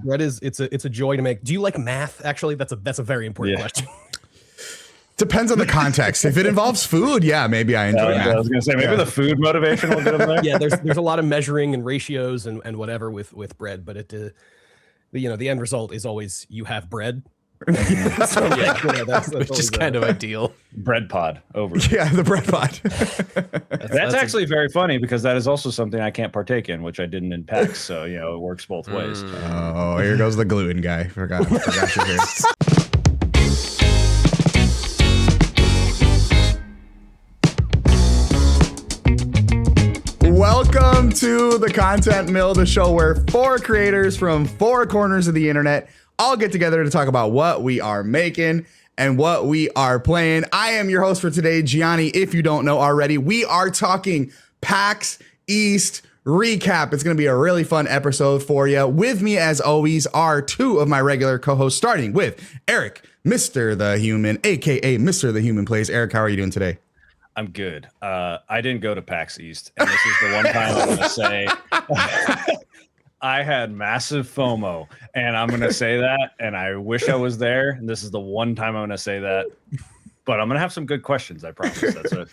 bread is it's a joy to make. Do you like math? Actually, that's a very important question. Depends on the context. If it involves food, yeah, maybe I enjoy math. I was gonna say maybe the food motivation will get them there. Yeah, there's a lot of measuring and ratios and whatever with bread, but the end result is always you have bread. So, that's which is kind of ideal. Bread pod over. Yeah, the bread pod. that's actually very funny because that is also something I can't partake in, which I didn't in PAX. So it works both ways. Oh, here goes the gluten guy. Forgot you're here. Welcome to the Content Mill, the show where 4 creators from 4 corners of the internet all get together to talk about what we are making and what we are playing. I am your host for today, Gianni. If you don't know already, we are talking PAX East recap. It's going to be a really fun episode for you. With me, as always, are 2 of my regular co-hosts, starting with Eric, Mr. The Human, aka Mr. The Human Plays. Eric, how are you doing today? I'm good. I didn't go to PAX East, and this is the one time I'm going to say I had massive FOMO, and I'm going to say that, and I wish I was there, and this is the one time I'm going to say that, but I'm going to have some good questions, I promise.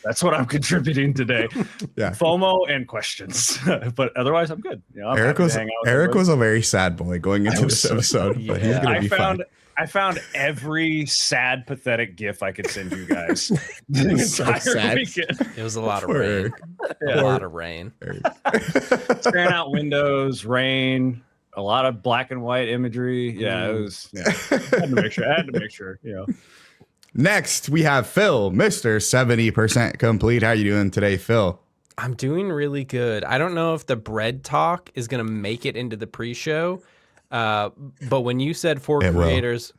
That's what I'm contributing today. Yeah. FOMO and questions, but otherwise I'm good. Eric was a very sad boy going into this episode. Yeah. But he's going to be fun. I found every sad, pathtic GIF I could send you guys. The entire weekend. It was a lot of rain. A lot of rain. Staring out windows, rain, a lot of black and white imagery. Yeah, it was. Yeah. I had to make sure. Next, we have Phil, Mr. 70% complete. How you doing today, Phil? I'm doing really good. I don't know if the bread talk is going to make it into the pre-show. But when you said 4 creators,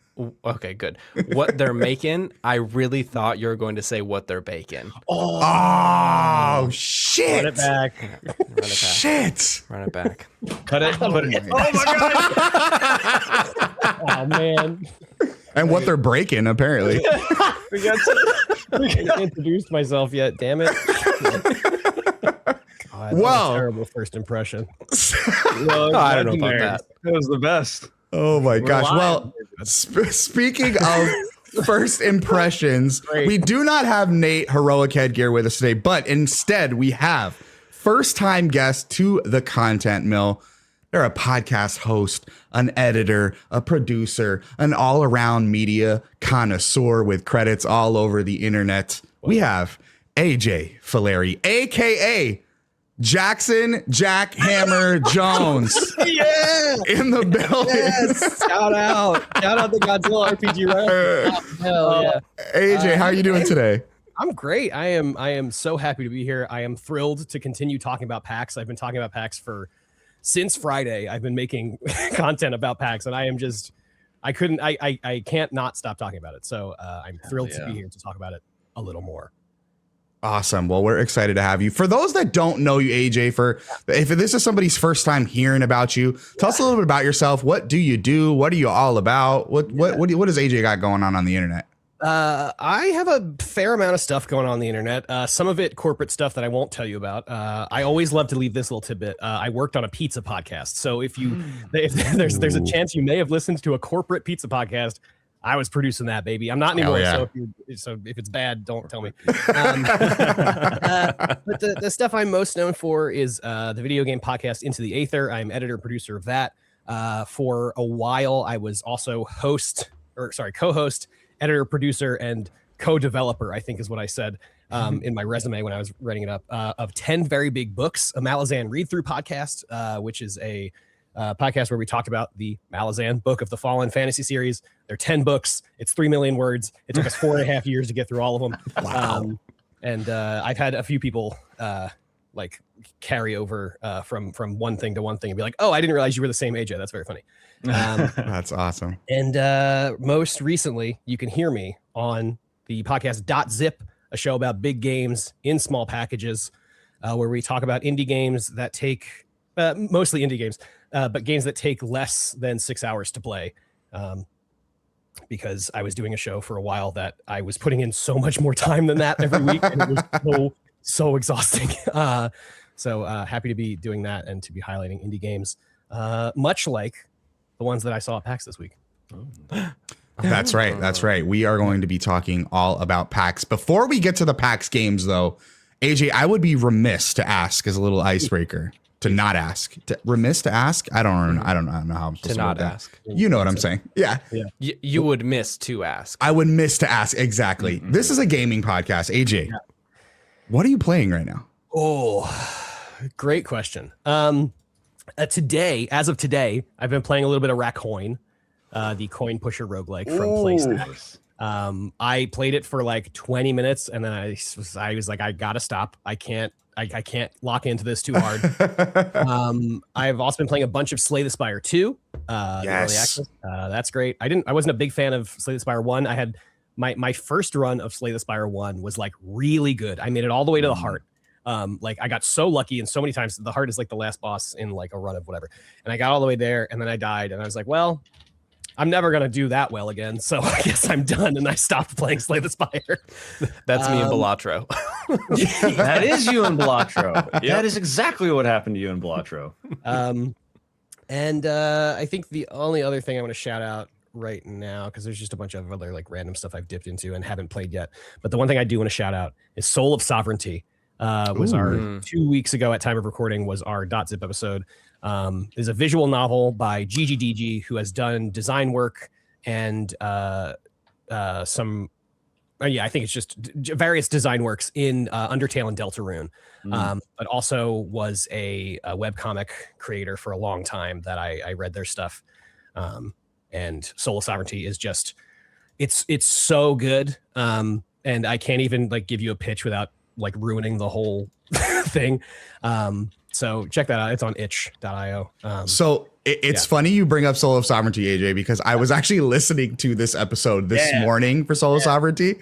okay, good. What they're making, I really thought you were going to say what they're baking. Oh shit! Run it back. Shit! Run it back. Cut it. Oh my god! Oh man! And what they're breaking, apparently. I introduced myself yet. Damn it! Wow. Terrible first impression. Well, I don't know about that. It was the best. Oh my gosh. Well, speaking of first impressions, we do not have Nate Heroic Headgear with us today, but instead we have first-time guest to the Content Mill. They're a podcast host, an editor, a producer, an all-around media connoisseur with credits all over the internet. We have AJ Fillari, aka Jackson Jackhammer Jones. Yeah, in the building. Yes. Shout out the Godzilla RPG, right? Hell yeah. AJ, how are you doing today? I'm great. I am so happy to be here. I am thrilled to continue talking about PAX. I've been talking about PAX since Friday. I've been making content about PAX, and I can't not stop talking about it. So I'm thrilled to be here to talk about it a little more. Awesome. Well, we're excited to have you. For those that don't know you, AJ, if this is somebody's first time hearing about you, tell us a little bit about yourself. What do you do? What are you all about? What does AJ got going on the internet? I have a fair amount of stuff going on the internet. Some of it corporate stuff that I won't tell you about. I always love to leave this little tidbit. I worked on a pizza podcast. So if there's a chance you may have listened to a corporate pizza podcast, I was producing that, baby. I'm not anymore. Yeah. So if it's bad, don't tell me. But the stuff I'm most known for is the video game podcast Into the Aether. I'm editor producer of that. For a while, I was also co-host, editor, producer, and co-developer, I think is what I said in my resume when I was writing it up, of 10 Very Big Books, a Malazan read-through podcast, which is a podcast where we talked about the Malazan Book of the Fallen fantasy series. They're 10 books. It's 3 million words. It took us 4.5 years to get through all of them. Wow. And I've had a few people like carry over from one thing to one thing and be like, oh, I didn't realize you were the same AJ. That's very funny. That's awesome. And most recently, you can hear me on the podcast .zip, a show about big games in small packages, where we talk about indie games that take, mostly indie games, but games that take less than 6 hours to play. Because I was doing a show for a while that I was putting in so much more time than that every week, and it was so exhausting. So happy to be doing that and to be highlighting indie games, much like the ones that I saw at PAX this week. That's right. That's right. We are going to be talking all about PAX. Before we get to the PAX games, though, AJ, I would be remiss to ask as a little icebreaker to not ask. Remiss to ask? I don't know how I'm supposed to not word that. ask. You know what I'm saying? Yeah. You would miss to ask. I would miss to ask. Exactly. This is a gaming podcast. AJ, what are you playing right now? Oh, great question. Today, as of today, I've been playing a little bit of Rackcoin, the coin pusher roguelike from PlayStation. I played it for like 20 minutes and then I was like, I gotta stop. I can't lock into this too hard. I've also been playing a bunch of Slay the Spire 2. Yes. That's great. I wasn't a big fan of Slay the Spire 1. I had my first run of Slay the Spire 1 was like really good. I made it all the way to the heart. Like I got so lucky, and so many times the heart is like the last boss in like a run of whatever. And I got all the way there and then I died and I was like, well, I'm never going to do that well again. So I guess I'm done. And I stopped playing Slay the Spire. That's me and Balatro. That is you and Balatro. Yep. That is exactly what happened to you and Balatro. And I think the only other thing I want to shout out right now, because there's just a bunch of other like random stuff I've dipped into and haven't played yet. But the one thing I do want to shout out is Soul of Sovereignty. Was our 2 weeks ago at time of recording was our .zip episode. Is a visual novel by GGDG, who has done design work and I think it's just various design works in Undertale and Deltarune, but also was a webcomic creator for a long time that I read their stuff. And Soul of Sovereignty is just, it's so good. And I can't even like give you a pitch without like ruining the whole thing. So check that out. It's on itch.io. So it's funny you bring up Soul of Sovereignty, AJ, because I was actually listening to this episode this morning for Soul of Sovereignty.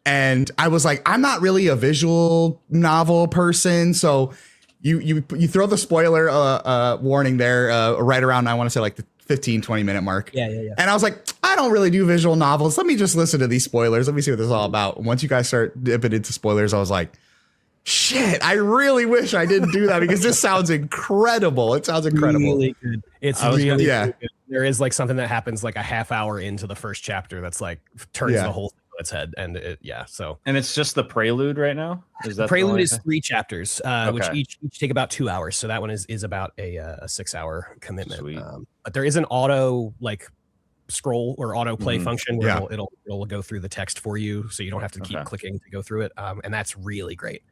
And I was like, I'm not really a visual novel person. So you throw the spoiler warning there right around, I want to say like the 15-20 minute mark. Yeah. And I was like, I don't really do visual novels. Let me just listen to these spoilers. Let me see what this is all about. Once you guys start dipping into spoilers, I was like, shit, I really wish I didn't do that because this sounds incredible. It sounds incredible. Really good. It's really good. There is like something that happens like a half hour into the first chapter that's like turns the whole thing on its head. And and it's just the prelude right now. Is that the prelude is 3 chapters, which each take about 2 hours. So that one is about a 6 hour commitment. But there is an auto like scroll or auto play function where it'll go through the text for you, so you don't have to keep clicking to go through it. And that's really great.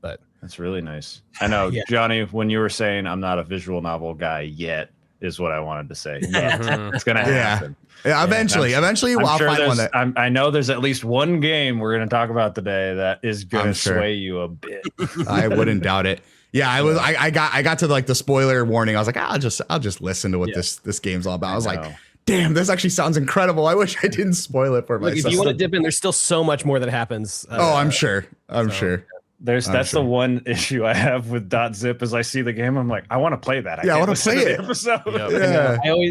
But that's really nice. I know, Johnny, when you were saying I'm not a visual novel guy yet, is what I wanted to say. It's gonna happen. Yeah, eventually I'll sure find one that I know there's at least one game we're gonna talk about today that is gonna sway you a bit. I wouldn't doubt it. Yeah, I got to like the spoiler warning. I was like, I'll just listen to what this game's all about. I was like, damn, this actually sounds incredible. I wish I didn't spoil it for myself. If you want to dip in, there's still so much more that happens. I'm sure. That's the one issue I have with .zip is I see the game, I'm like, I want to play that. I want to play it.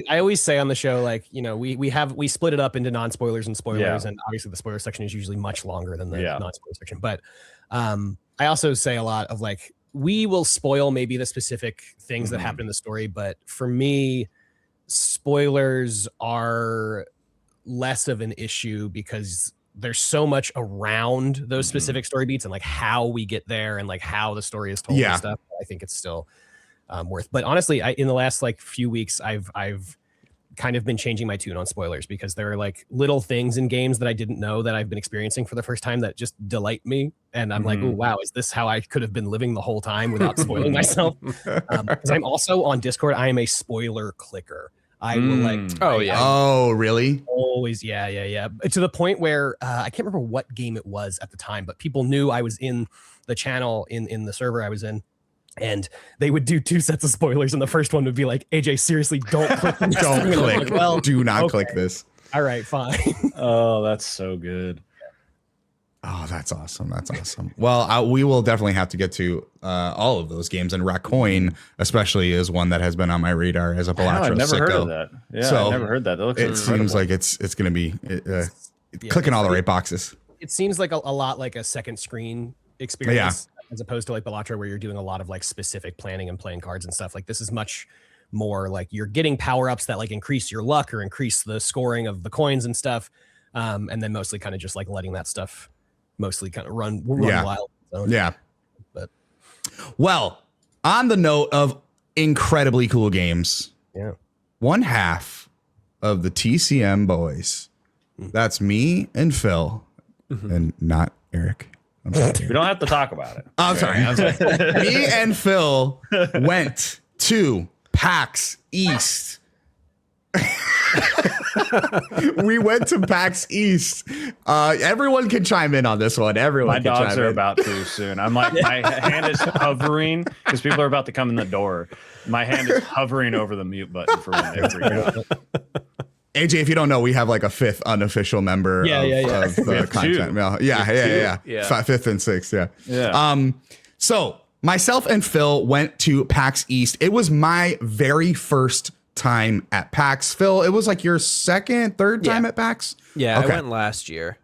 I always say on the show, like, you know, we split it up into non-spoilers and spoilers, and obviously the spoiler section is usually much longer than the non-spoiler section. But I also say a lot of like, we will spoil maybe the specific things that happen in the story, but for me, spoilers are less of an issue because there's so much around those specific story beats and like how we get there and like how the story is told and stuff. I think it's still worth. But honestly, in the last like few weeks, I've kind of been changing my tune on spoilers because there are like little things in games that I didn't know that I've been experiencing for the first time that just delight me. And I'm like, oh, wow, is this how I could have been living the whole time without spoiling myself? Because I'm also on Discord. I am a spoiler clicker. I will like, oh, really? Always. Yeah. To the point where I can't remember what game it was at the time, but people knew I was in the channel in the server I was in. And they would do 2 sets of spoilers, and the first one would be like, AJ, seriously, don't click this. Don't click. Like, well, do not click this. All right, fine. Oh, that's so good. Oh, that's awesome. That's awesome. Well, we will definitely have to get to all of those games, and Rackcoin especially is one that has been on my radar as a Balatro I've never sicko. heard of that. Yeah, so I've never heard that. That looks it seems like it's going to be clicking all the right boxes. It seems like a lot like a second screen experience. As opposed to like Balatro, where you're doing a lot of like specific planning and playing cards and stuff. Like this is much more like you're getting power-ups that like increase your luck or increase the scoring of the coins and stuff. And then mostly kind of just like letting that stuff mostly kind of run wild. So, Yeah. But well, on the note of incredibly cool games, one half of the TCM boys, that's me and Phil, and not Eric. I'm sorry. We don't have to talk about it. I'm sorry. Me and Phil went to PAX East. We went to PAX East. Everyone can chime in on this one. My dogs are about to soon. I'm like, my hand is hovering because people are about to come in the door. My hand is hovering over the mute button for when they freak out. AJ, if you don't know, we have like a fifth unofficial member of the content. Fifth and sixth. Yeah. So myself and Phil went to PAX East. It was my very first time at PAX. Phil, it was like your third time at PAX? Yeah, okay. I went last year.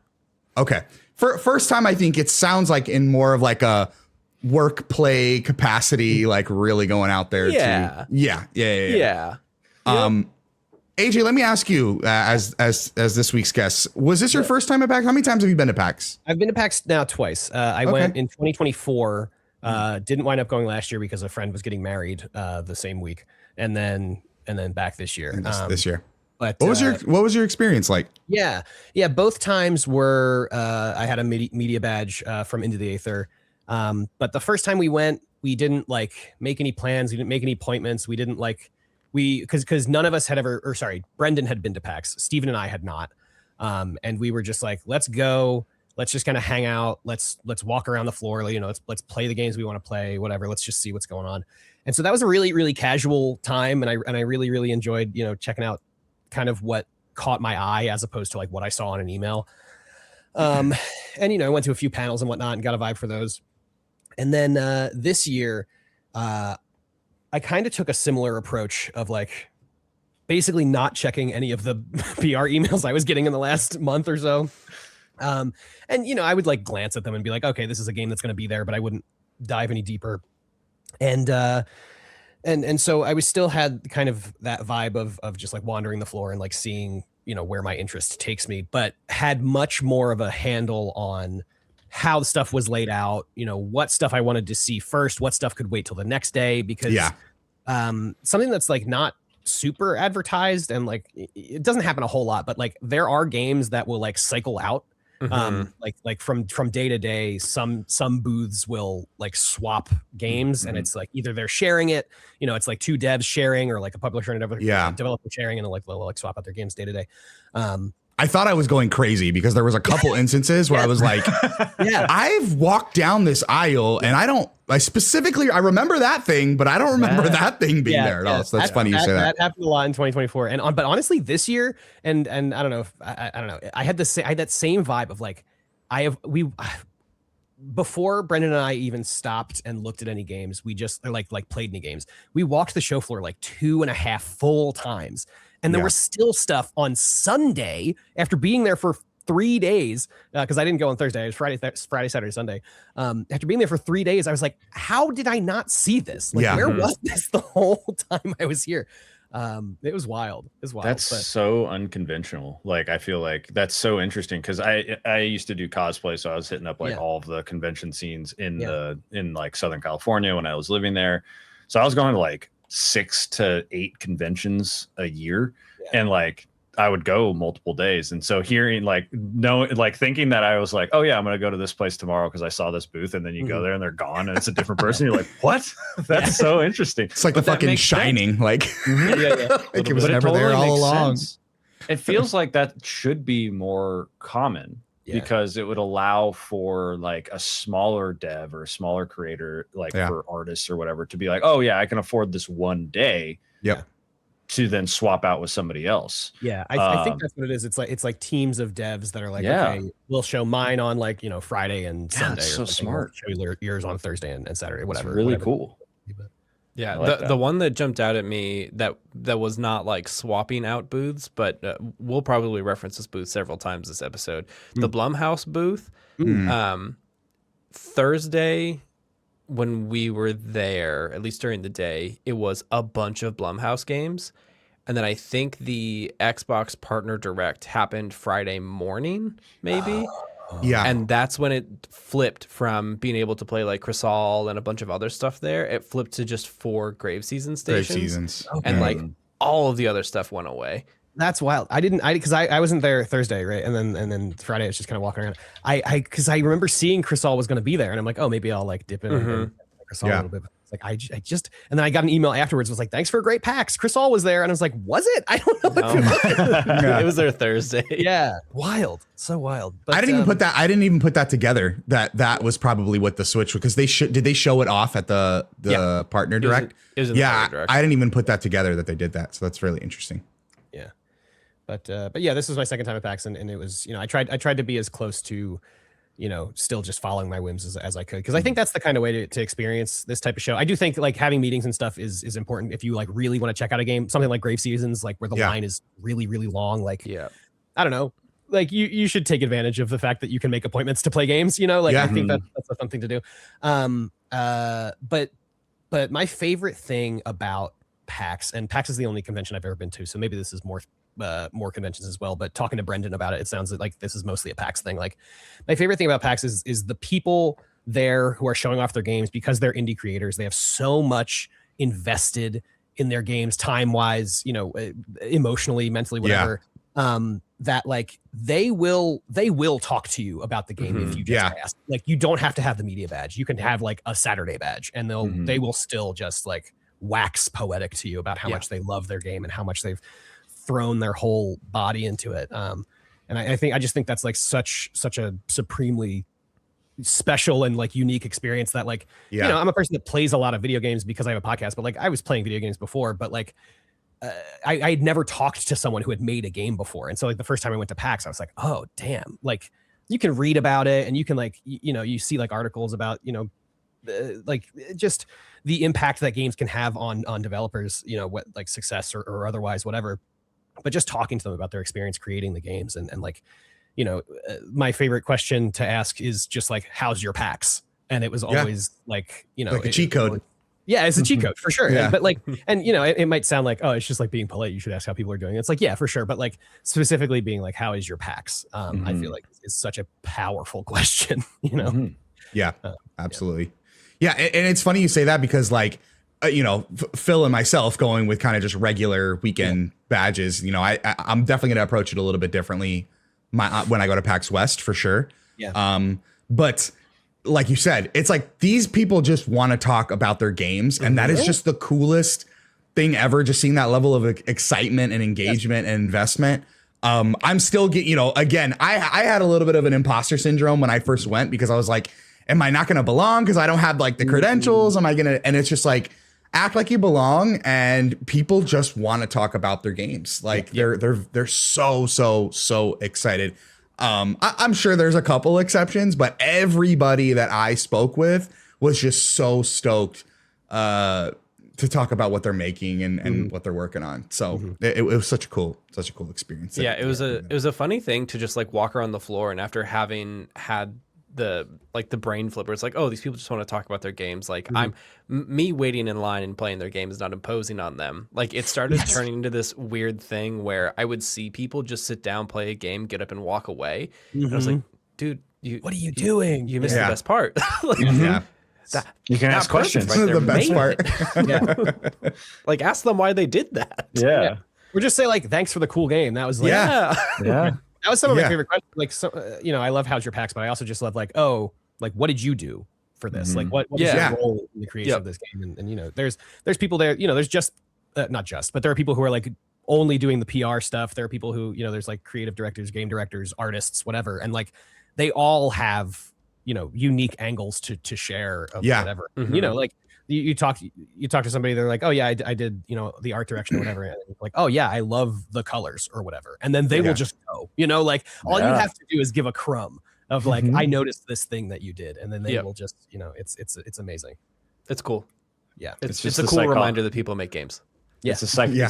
Okay. First time, I think it sounds like in more of like a work play capacity, like really going out there. Yeah. AJ, let me ask you, as this week's guest, was this your first time at PAX? How many times have you been to PAX? I've been to PAX now twice. I went in 2024. Didn't wind up going last year because a friend was getting married the same week, and then back this year. This year. But what was your experience like? Yeah. Both times were I had a media badge from Into the Aether, but the first time we went, we didn't like make any plans. We didn't make any appointments. We didn't like. Because none of us had ever, Brendan had been to PAX. Steven and I had not. And we were just like, let's go. Let's just kind of hang out. Let's walk around the floor. Let's play the games we want to play, whatever. Let's just see what's going on. And so that was a really, really casual time. And I really, really enjoyed, checking out kind of what caught my eye as opposed to like what I saw on an email. And, I went to a few panels and whatnot and got a vibe for those. And then this year, I kind of took a similar approach of like basically not checking any of the PR emails I was getting in the last month or so. And, I would like glance at them and be like, okay, this is a game that's going to be there, but I wouldn't dive any deeper. And so I was still had kind of that vibe of just like wandering the floor and like seeing, where my interest takes me, but had much more of a handle on how the stuff was laid out, what stuff I wanted to see first, what stuff could wait till the next day, because something that's like not super advertised and like it doesn't happen a whole lot, but like there are games that will like cycle out. Like from day to day, some booths will like swap games, and it's like either they're sharing it, it's like two devs sharing or like a publisher and a developer sharing, and they'll like swap out their games day to day. I thought I was going crazy because there was a couple instances where I was like, I've walked down this aisle and I remember that thing, but I don't remember that thing being there at all. So that's funny you say that. That happened a lot in 2024. But honestly, this year, and I don't know if I don't know, I had that same vibe of like, before Brendan and I even stopped and looked at any games, we just like played any games. We walked the show floor like 2.5 full times. And there was still stuff on Sunday after being there for 3 days, because I didn't go on Thursday. It was Friday, Saturday, Sunday. After being there for 3 days, I was like, how did I not see this? Like, where was this the whole time I was here? It was wild. That's so unconventional. Like, I feel like that's so interesting because I used to do cosplay, so I was hitting up like all of the convention scenes in like Southern California when I was living there. So I was going to like 6 to 8 conventions a year, and like I would go multiple days. And so hearing thinking that I was like, oh yeah, I'm gonna go to this place tomorrow because I saw this booth, and then you go there and they're gone and it's a different person. You're like, what? That's so interesting. It's like the fucking Shining sense. Like like it was never there all along. Sense. It feels like that should be more common. Because it would allow for like a smaller dev or a smaller creator, like for artists or whatever, to be like, oh yeah, I can afford this one day to then swap out with somebody else. I think that's what it is. It's like teams of devs that are like, okay, we'll show mine on like Friday and Sunday. So smart. Show yours on Thursday and Saturday, whatever. It's really cool. Yeah, like the one that jumped out at me that was not like swapping out booths, but we'll probably reference this booth several times this episode. The Blumhouse booth, Thursday when we were there, at least during the day, it was a bunch of Blumhouse games. And then I think the Xbox Partner Direct happened Friday morning, maybe. Yeah. And that's when it flipped from being able to play like Kristala and a bunch of other stuff there. It flipped to just 4 Grave Season stations. Grave Seasons. Okay. And like all of the other stuff went away. That's wild. Because I wasn't there Thursday, right? And then Friday I was just kind of walking around. Because I remember seeing Kristala was going to be there, and I'm like, oh, maybe I'll like dip in and Kristala a little bit. It's like I just, and then I got an email afterwards. It was like, thanks for a great PAX. Kristala was there, and I was like, was it? I don't know. No. It was there Thursday. Yeah, wild, so wild. But, I didn't even put that together. That was probably what the Switch, because did they show it off at the Partner Direct? It was in the Partner Direct. I didn't even put that together that they did that. So that's really interesting. Yeah, but yeah, this was my second time at PAX, and it was, I tried to be as close to, still just following my whims as I could, because I think that's the kind of way to experience this type of show. I do think like having meetings and stuff is important if you like really want to check out a game, something like Grave Seasons, like where the line is really, really long. Like, I don't know, like you should take advantage of the fact that you can make appointments to play games. I think that's a fun thing to do. But my favorite thing about PAX, and PAX is the only convention I've ever been to, so maybe this is more conventions as well, but talking to Brendan about it sounds like this is mostly a PAX thing. Like, my favorite thing about PAX is the people there who are showing off their games, because they're indie creators. They have so much invested in their games, time wise, emotionally, mentally, whatever. That like they will talk to you about the game if you just ask. Like, you don't have to have the media badge. You can have like a Saturday badge, and they will still just like wax poetic to you about how much they love their game and how much they've thrown their whole body into it. And I just think that's like such a supremely special and like unique experience that like, I'm a person that plays a lot of video games because I have a podcast, but like I was playing video games before, but like I'd never talked to someone who had made a game before. And so like the first time I went to PAX, I was like, oh damn, like you can read about it and you can like, you see like articles about, like just the impact that games can have on developers, what like success or otherwise, whatever. But just talking to them about their experience creating the games and like, my favorite question to ask is just like, how's your PAX? And it was always like, like a cheat code. It's a cheat code for sure. But like, and it might sound like, oh, it's just like being polite. You should ask how people are doing. It's like, yeah, for sure. But like specifically being like, how is your PAX? I feel like is such a powerful question, Yeah, absolutely. Yeah. And it's funny you say that, because like, Phil and myself going with kind of just regular weekend badges, I'm definitely going to approach it a little bit differently when I go to PAX West for sure. But like you said, it's like these people just want to talk about their games, and that is just the coolest thing ever. Just seeing that level of excitement and engagement and investment. I'm still again, I had a little bit of an imposter syndrome when I first went, because I was like, am I not going to belong because I don't have like the credentials? Am I going to? And it's just like, act like you belong, and people just want to talk about their games. Like they're so excited. I'm sure there's a couple exceptions, but everybody that I spoke with was just so stoked to talk about what they're making and what they're working on. So it was such a cool experience. Yeah, it was a funny thing to just like walk around the floor, and after having had the brain flipper, it's like, oh, these people just want to talk about their games. Like me waiting in line and playing their game is not imposing on them. Like, it started turning into this weird thing where I would see people just sit down, play a game, get up and walk away. And I was like, dude, what are you doing? You missed the best part. Like, you can ask questions. Right there, the best part. Like, ask them why they did that. Or just say like, thanks for the cool game. That was like, that was some of my favorite questions. Like, so, I love how's your PAX, but I also just love like, oh, like what did you do for this? Like, what was your role in the creation of this game? And there's people there. There's just not just, but there are people who are like only doing the PR stuff. There are people who there's like creative directors, game directors, artists, whatever, and like they all have unique angles to share of whatever. Like you talk to somebody, they're like, oh yeah, I did the art direction or whatever, and like, oh yeah, I love the colors or whatever, and then they will just go, like all you have to do is give a crumb of like, I noticed this thing that you did, and then they will just it's amazing. It's cool. It's a cool reminder that people make games. It's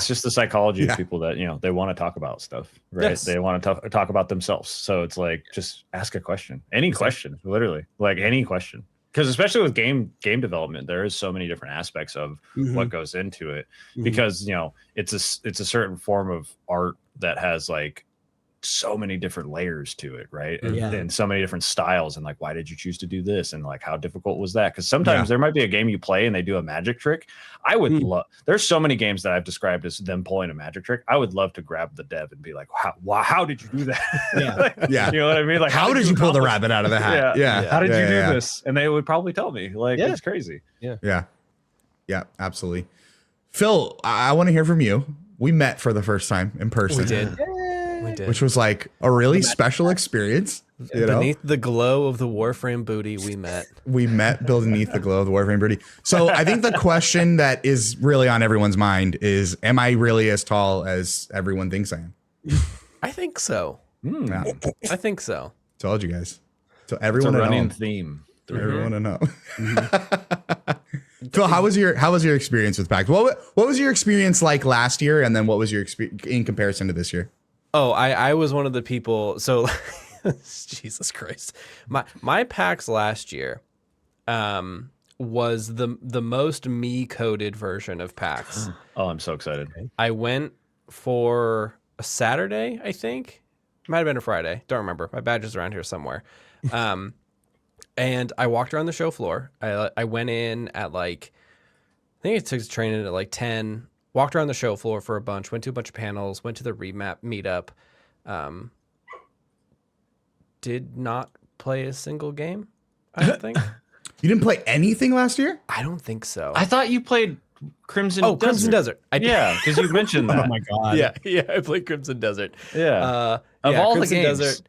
just the psychology of people that they want to talk about stuff, right? They want to talk about themselves, so it's like, just ask a question, any question, literally, like any question. because especially with game development, there is so many different aspects of what goes into it. Because it's a certain form of art that has like so many different layers to it, right? And so many different styles, and like, why did you choose to do this, and like, how difficult was that? Because sometimes there might be a game you play and they do a magic trick. I would love, there's so many games that I've described as them pulling a magic trick. I would love to grab the dev and be like, how did you do that? You know what I mean? Like, how did you pull the rabbit out of the hat? How did you do this? And they would probably tell me, like, it's crazy. Yeah, absolutely. Phil, I want to hear from you. We met for the first time in person. We did. Which was like a really special experience. Beneath the glow of the Warframe booty, we met. Beneath the glow of the Warframe booty. So I think the question that is really on everyone's mind is, am I really as tall as everyone thinks I am? I think so. Yeah. I think so. Told you guys. So everyone it's a running theme. Everyone to know. Phil, how was your experience with PAX? What was your experience like last year, and then what was your experience in comparison to this year? Oh, I was one of the people. So, Jesus Christ, my PAX last year, was the most me-coded version of PAX. Oh, I'm so excited! I went for a Saturday, I think. It might have been a Friday. Don't remember. My badge is around here somewhere. And I walked around the show floor. I went in at like, I think it took training at like 10. Walked around the show floor for a bunch, went to a bunch of panels, went to the remap meetup. Did not play a single game, I don't think. You didn't play anything last year? I don't think so. I thought you played Crimson Desert. Crimson Desert. Because you mentioned that. Oh my god. Yeah, I played Crimson Desert. Of all Crimson the games. Desert.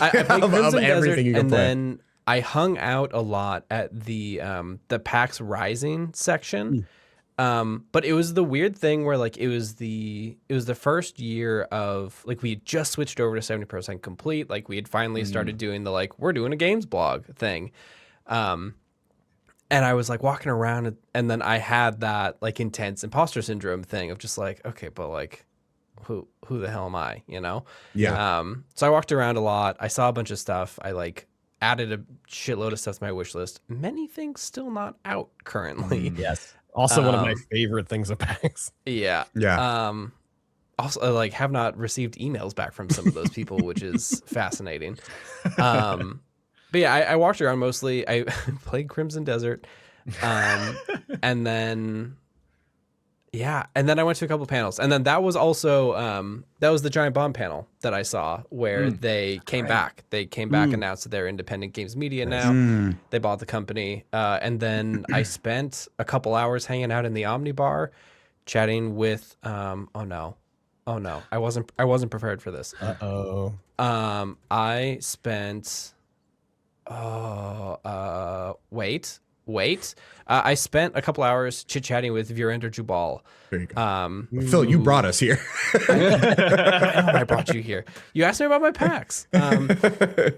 I played Crimson Desert, you can and play. then I hung out a lot at the PAX Rising section. But it was the weird thing where like it was the first year of like we had just switched over to 70% complete. Like we had finally started doing the like we're doing a games blog thing. And I was like walking around, and then I had that like intense imposter syndrome thing of just like, okay, but like who the hell am I, you know? Yeah. So I walked around a lot. I saw a bunch of stuff. I like added a shitload of stuff to my wish list. Many things still not out currently. Yes. Also one of my favorite things of PAX. Yeah. Also, like, have not received emails back from some of those people, which is fascinating. But yeah, I walked around mostly. I played Crimson Desert, and then I went to a couple panels, and then that was also that was the Giant Bomb panel that I saw where they came back. They came back, announced that they're independent games media now. They bought the company, and then I spent a couple hours hanging out in the Omni Bar, chatting with. Oh no, I wasn't prepared for this. I spent. Wait. I spent a couple hours chit-chatting with Virender Jubal. There you go. Phil, you brought us here. I know I brought you here. You asked me about my PAX.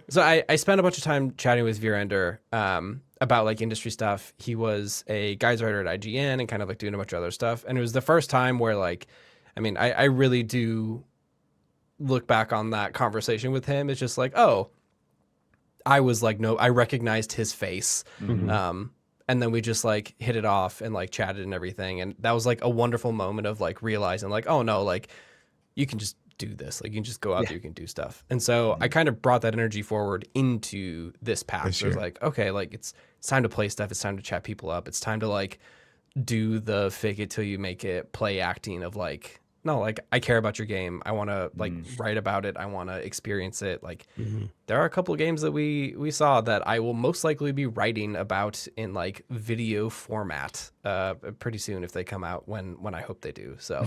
So I spent a bunch of time chatting with Virender about like industry stuff. He was a guides writer at IGN and kind of like doing a bunch of other stuff. And it was the first time where like, I mean, I really do look back on that conversation with him. It's just like, oh, I was like, no, I recognized his face. And then we just like hit it off and like chatted and everything. And that was like a wonderful moment of like realizing like, oh no, like you can just do this. Like you can just go out there, you can do stuff. And so I kind of brought that energy forward into this PAX. It was like, okay, like it's time to play stuff. It's time to chat people up. It's time to like do the fake it till you make it play acting of like, no, like I care about your game. I want to like write about it. I want to experience it. Like there are a couple of games that we saw that I will most likely be writing about in like video format pretty soon if they come out when I hope they do. So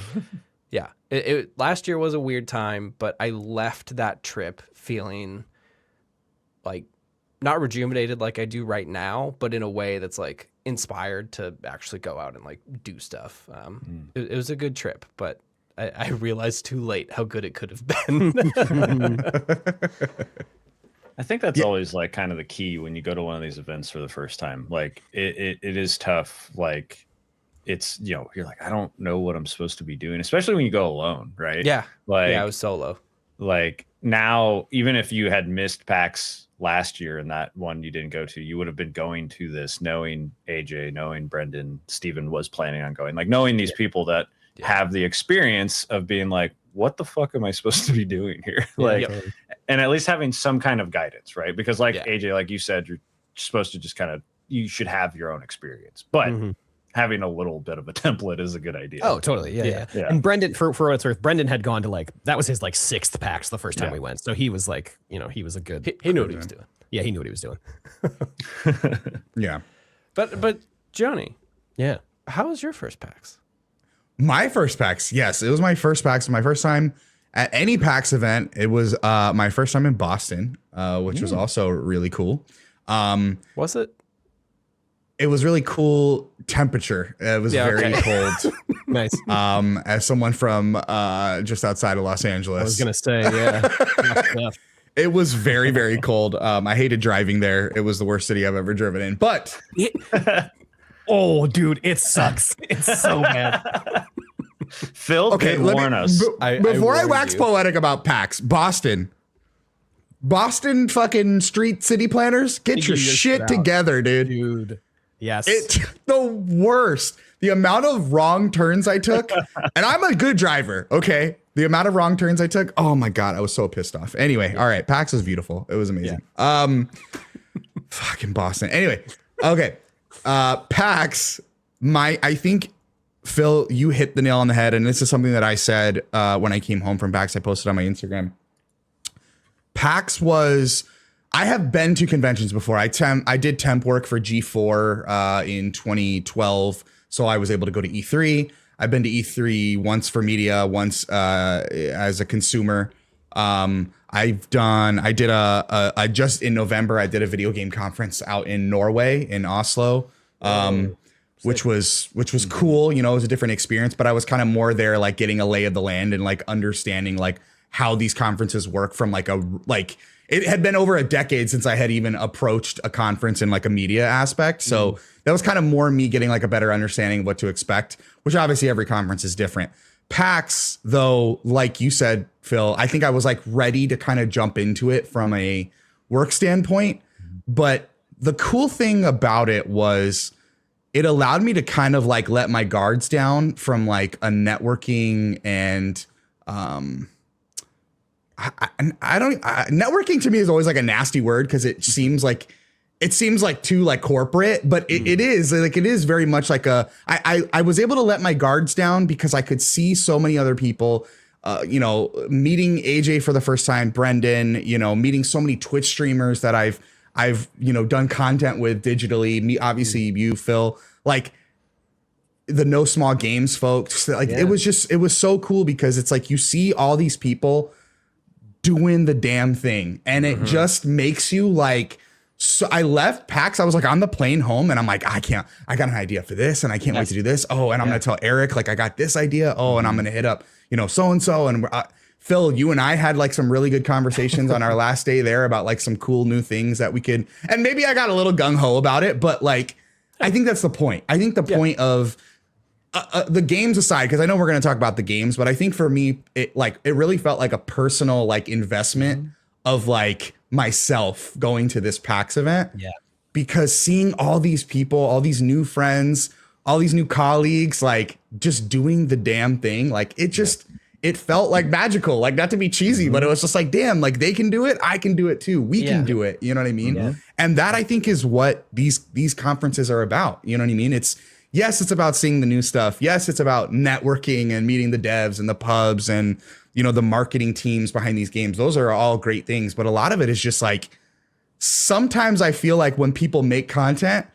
yeah, it last year was a weird time, but I left that trip feeling like not rejuvenated like I do right now, but in a way that's like inspired to actually go out and like do stuff. It was a good trip, but I realized too late how good it could have been. I think that's always like kind of the key when you go to one of these events for the first time. Like it is tough. Like it's, you know, you're like, I don't know what I'm supposed to be doing, especially when you go alone. Right. Yeah. Like, yeah, I was solo. Like now, even if you had missed PAX last year and that one you didn't go to, you would have been going to this knowing AJ, knowing Brendan, Steven was planning on going, like knowing these people that have the experience of being like, what the fuck am I supposed to be doing here? Like, and at least having some kind of guidance, right? Because like AJ, like you said, you're supposed to just kind of, you should have your own experience, but having a little bit of a template is a good idea. Oh, totally. Yeah. And Brendan, for what it's worth, Brendan had gone to like, that was his like 6th PAX the first time we went. So he was like, you know, he was a good, he knew what he was doing. Yeah, he knew what he was doing. Yeah. But Johnny. Yeah. How was your first PAX? My first PAX, yes, it was my first PAX. My first time at any PAX event. It was my first time in Boston, which was also really cool. Was it? It was really cool temperature. It was very cold. Nice. As someone from just outside of Los Angeles. I was gonna say, yeah. It was very, very cold. I hated driving there. It was the worst city I've ever driven in. But oh, dude, it sucks. It's so bad. Phil did warn us. Before I wax poetic about PAX, Boston fucking street city planners, get your shit together, dude. Dude. Yes. It's the worst. The amount of wrong turns I took, and I'm a good driver, okay? The amount of wrong turns I took, oh my God, I was so pissed off. Anyway, all right, PAX was beautiful. It was amazing. Fucking Boston. Anyway, okay. PAX, I think, Phil, you hit the nail on the head, and this is something that I said when I came home from PAX. I posted on my Instagram. PAX was... I have been to conventions before. I did temp work for G4 in 2012, so I was able to go to E3. I've been to E3 once for media, once as a consumer. I just in November I did a video game conference out in Norway, in Oslo, which was cool. You know, it was a different experience, but I was kind of more there, like getting a lay of the land and like understanding like how these conferences work from it had been over a decade since I had even approached a conference in like a media aspect. So that was kind of more me getting like a better understanding of what to expect, which obviously every conference is different. PAX, though, like you said, Phil, I think I was like ready to kind of jump into it from a work standpoint. But the cool thing about it was it allowed me to kind of like let my guards down from like a networking and, networking to me is always like a nasty word because it seems like too like corporate, but it is very much like I was able to let my guards down because I could see so many other people, meeting AJ for the first time, Brendan, meeting so many Twitch streamers that I've done content with digitally, me, obviously you, Phil, like the No Small Games folks, like it was so cool because it's like you see all these people doing the damn thing, and it just makes you like. So I left PAX. I was like on the plane home, and I'm like, I got an idea for this, and I can't wait to do this. Oh, and I'm gonna tell Eric like I got this idea. Oh, and I'm gonna hit up so and so. And Phil, you and I had like some really good conversations on our last day there about like some cool new things that we could. And maybe I got a little gung ho about it, but like I think that's the point. I think the point of. The games aside, because I know we're going to talk about the games, but I think for me, it really felt like a personal like investment of like myself going to this PAX event. Yeah. Because seeing all these people, all these new friends, all these new colleagues, like just doing the damn thing, like it felt like magical, like not to be cheesy, but it was just like, damn, like they can do it. I can do it too. We can do it. You know what I mean? Yeah. And that I think is what these conferences are about. You know what I mean? Yes, it's about seeing the new stuff. Yes, it's about networking and meeting the devs and the pubs and, the marketing teams behind these games. Those are all great things. But a lot of it is just like, sometimes I feel like when people make content,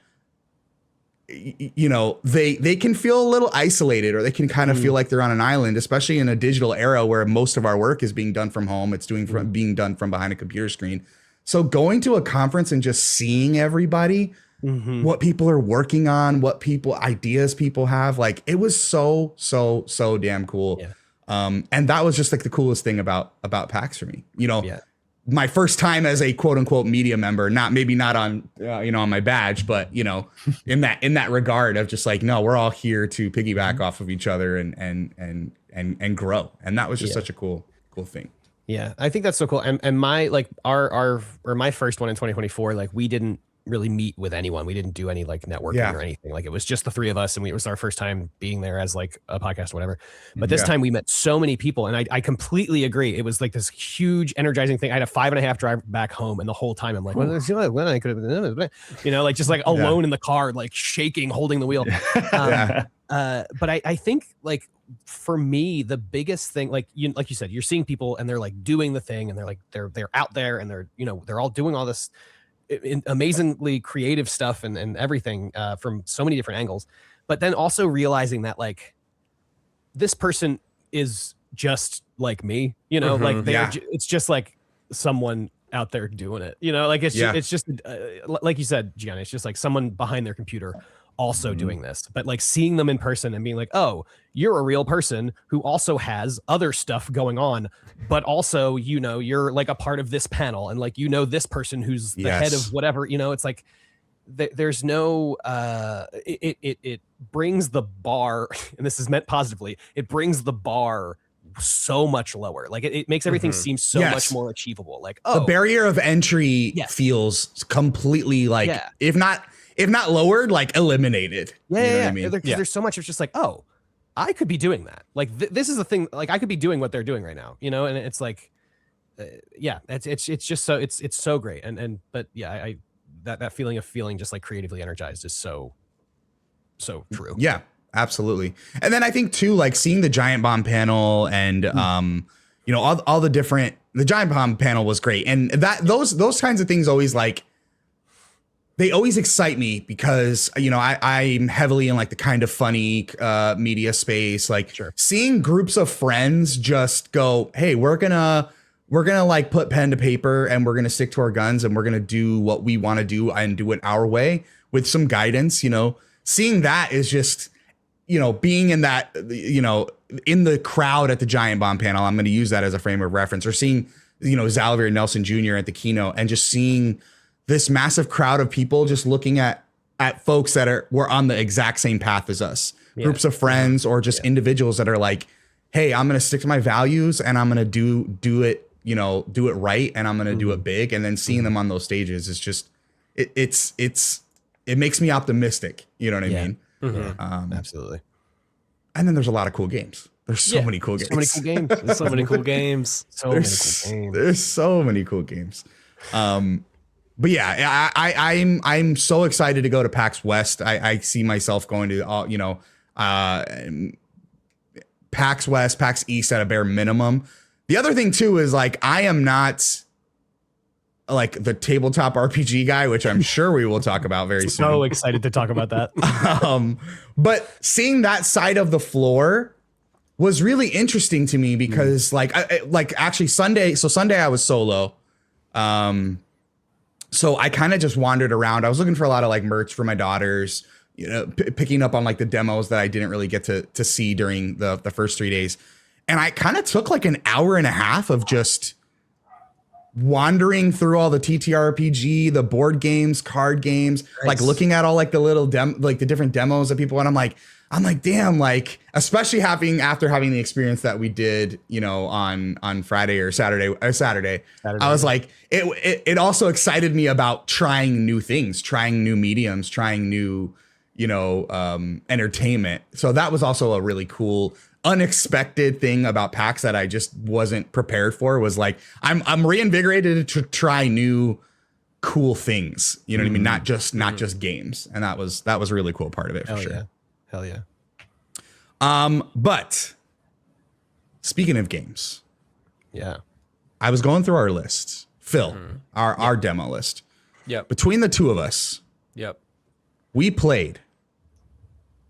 they can feel a little isolated, or they can kind of feel like they're on an island, especially in a digital era where most of our work is being done from home. It's being done from behind a computer screen. So going to a conference and just seeing everybody, what people are working on, ideas people have, like it was so damn cool. And that was just like the coolest thing about PAX for me. My first time as a quote unquote media member, not on on my badge, but in that regard of just like, no, we're all here to piggyback off of each other and grow. And that was just such a cool thing. Yeah, I think that's so cool. And my like our or my first one in 2024, like we didn't really meet with anyone. We didn't do any like networking or anything. Like it was just the three of us, and it was our first time being there as like a podcast or whatever. But this time we met so many people, and I completely agree. It was like this huge energizing thing. I had a 5.5 drive back home, and the whole time I'm like, when I could have, you know, like just like alone in the car, like shaking, holding the wheel. But I think like for me, the biggest thing, like you said, you're seeing people and they're like doing the thing, and they're like they're out there, and they're, you know, they're all doing all this amazingly creative stuff and everything from so many different angles. But then also realizing that like this person is just like me, you know, like it's just like someone out there doing it, you know, like it's just like you said, Gianna, it's just like someone behind their computer also doing this. But like seeing them in person and being like, oh, you're a real person who also has other stuff going on, but also, you know, you're like a part of this panel, and like, you know, this person who's the head of whatever, you know, it's like there's no it brings the bar, and this is meant positively, it brings the bar so much lower. Like it makes everything seem so much more achievable. Like, oh, the barrier of entry feels completely like if not lowered, like eliminated. Yeah, you know what I mean? There's so much. It's just like, oh, I could be doing that. Like this is the thing. Like I could be doing what they're doing right now, you know. And it's like, it's just so it's so great. But yeah, that feeling of feeling just like creatively energized is so true. Yeah, absolutely. And then I think too, like seeing the giant bomb panel and you know, all the giant bomb panel was great, and those kinds of things always like. They always excite me because, you know, I'm heavily in like the kind of funny media space, like seeing groups of friends just go, hey, we're gonna like put pen to paper, and we're gonna stick to our guns, and we're gonna do what we want to do and do it our way with some guidance. You know, seeing that is just, you know, being in that, you know, in the crowd at the giant bomb panel. I'm going to use that as a frame of reference, or seeing, you know, Xalavier Nelson Jr. at the keynote, and just seeing this massive crowd of people just looking at folks that were on the exact same path as us, groups of friends or just individuals that are like, hey, I'm going to stick to my values, and I'm going to do it, you know, do it right. And I'm going to do it big. And then seeing them on those stages is just, it makes me optimistic. You know what I mean? Absolutely. And then there's a lot of cool games. There's so many cool games. So many cool games. There's so many cool games. There's so many cool games. But yeah, I'm so excited to go to PAX West. I see myself going to, you know, PAX West, PAX East at a bare minimum. The other thing too is like, I am not like the tabletop RPG guy, which I'm sure we will talk about very soon. So excited to talk about that. But seeing that side of the floor was really interesting to me because like actually Sunday I was solo. So I kind of just wandered around. I was looking for a lot of like merch for my daughters, you know, picking up on like the demos that I didn't really get to see during the first 3 days. And I kind of took like an hour and a half of just wandering through all the TTRPG, the board games, card games, like looking at all like the little like the different demos that people want. I'm like, damn, like, especially after having the experience that we did, you know, on Friday or Saturday. I was like, it also excited me about trying new things, trying new mediums, trying new, you know, entertainment. So that was also a really cool, unexpected thing about PAX that I just wasn't prepared for. Was like, I'm reinvigorated to try new cool things. You know what I mean? Not just games. And that was a really cool part of it for sure. Yeah. Hell yeah. But speaking of games, yeah, I was going through our list, Phil, our demo list. Yep. Between the two of us, we played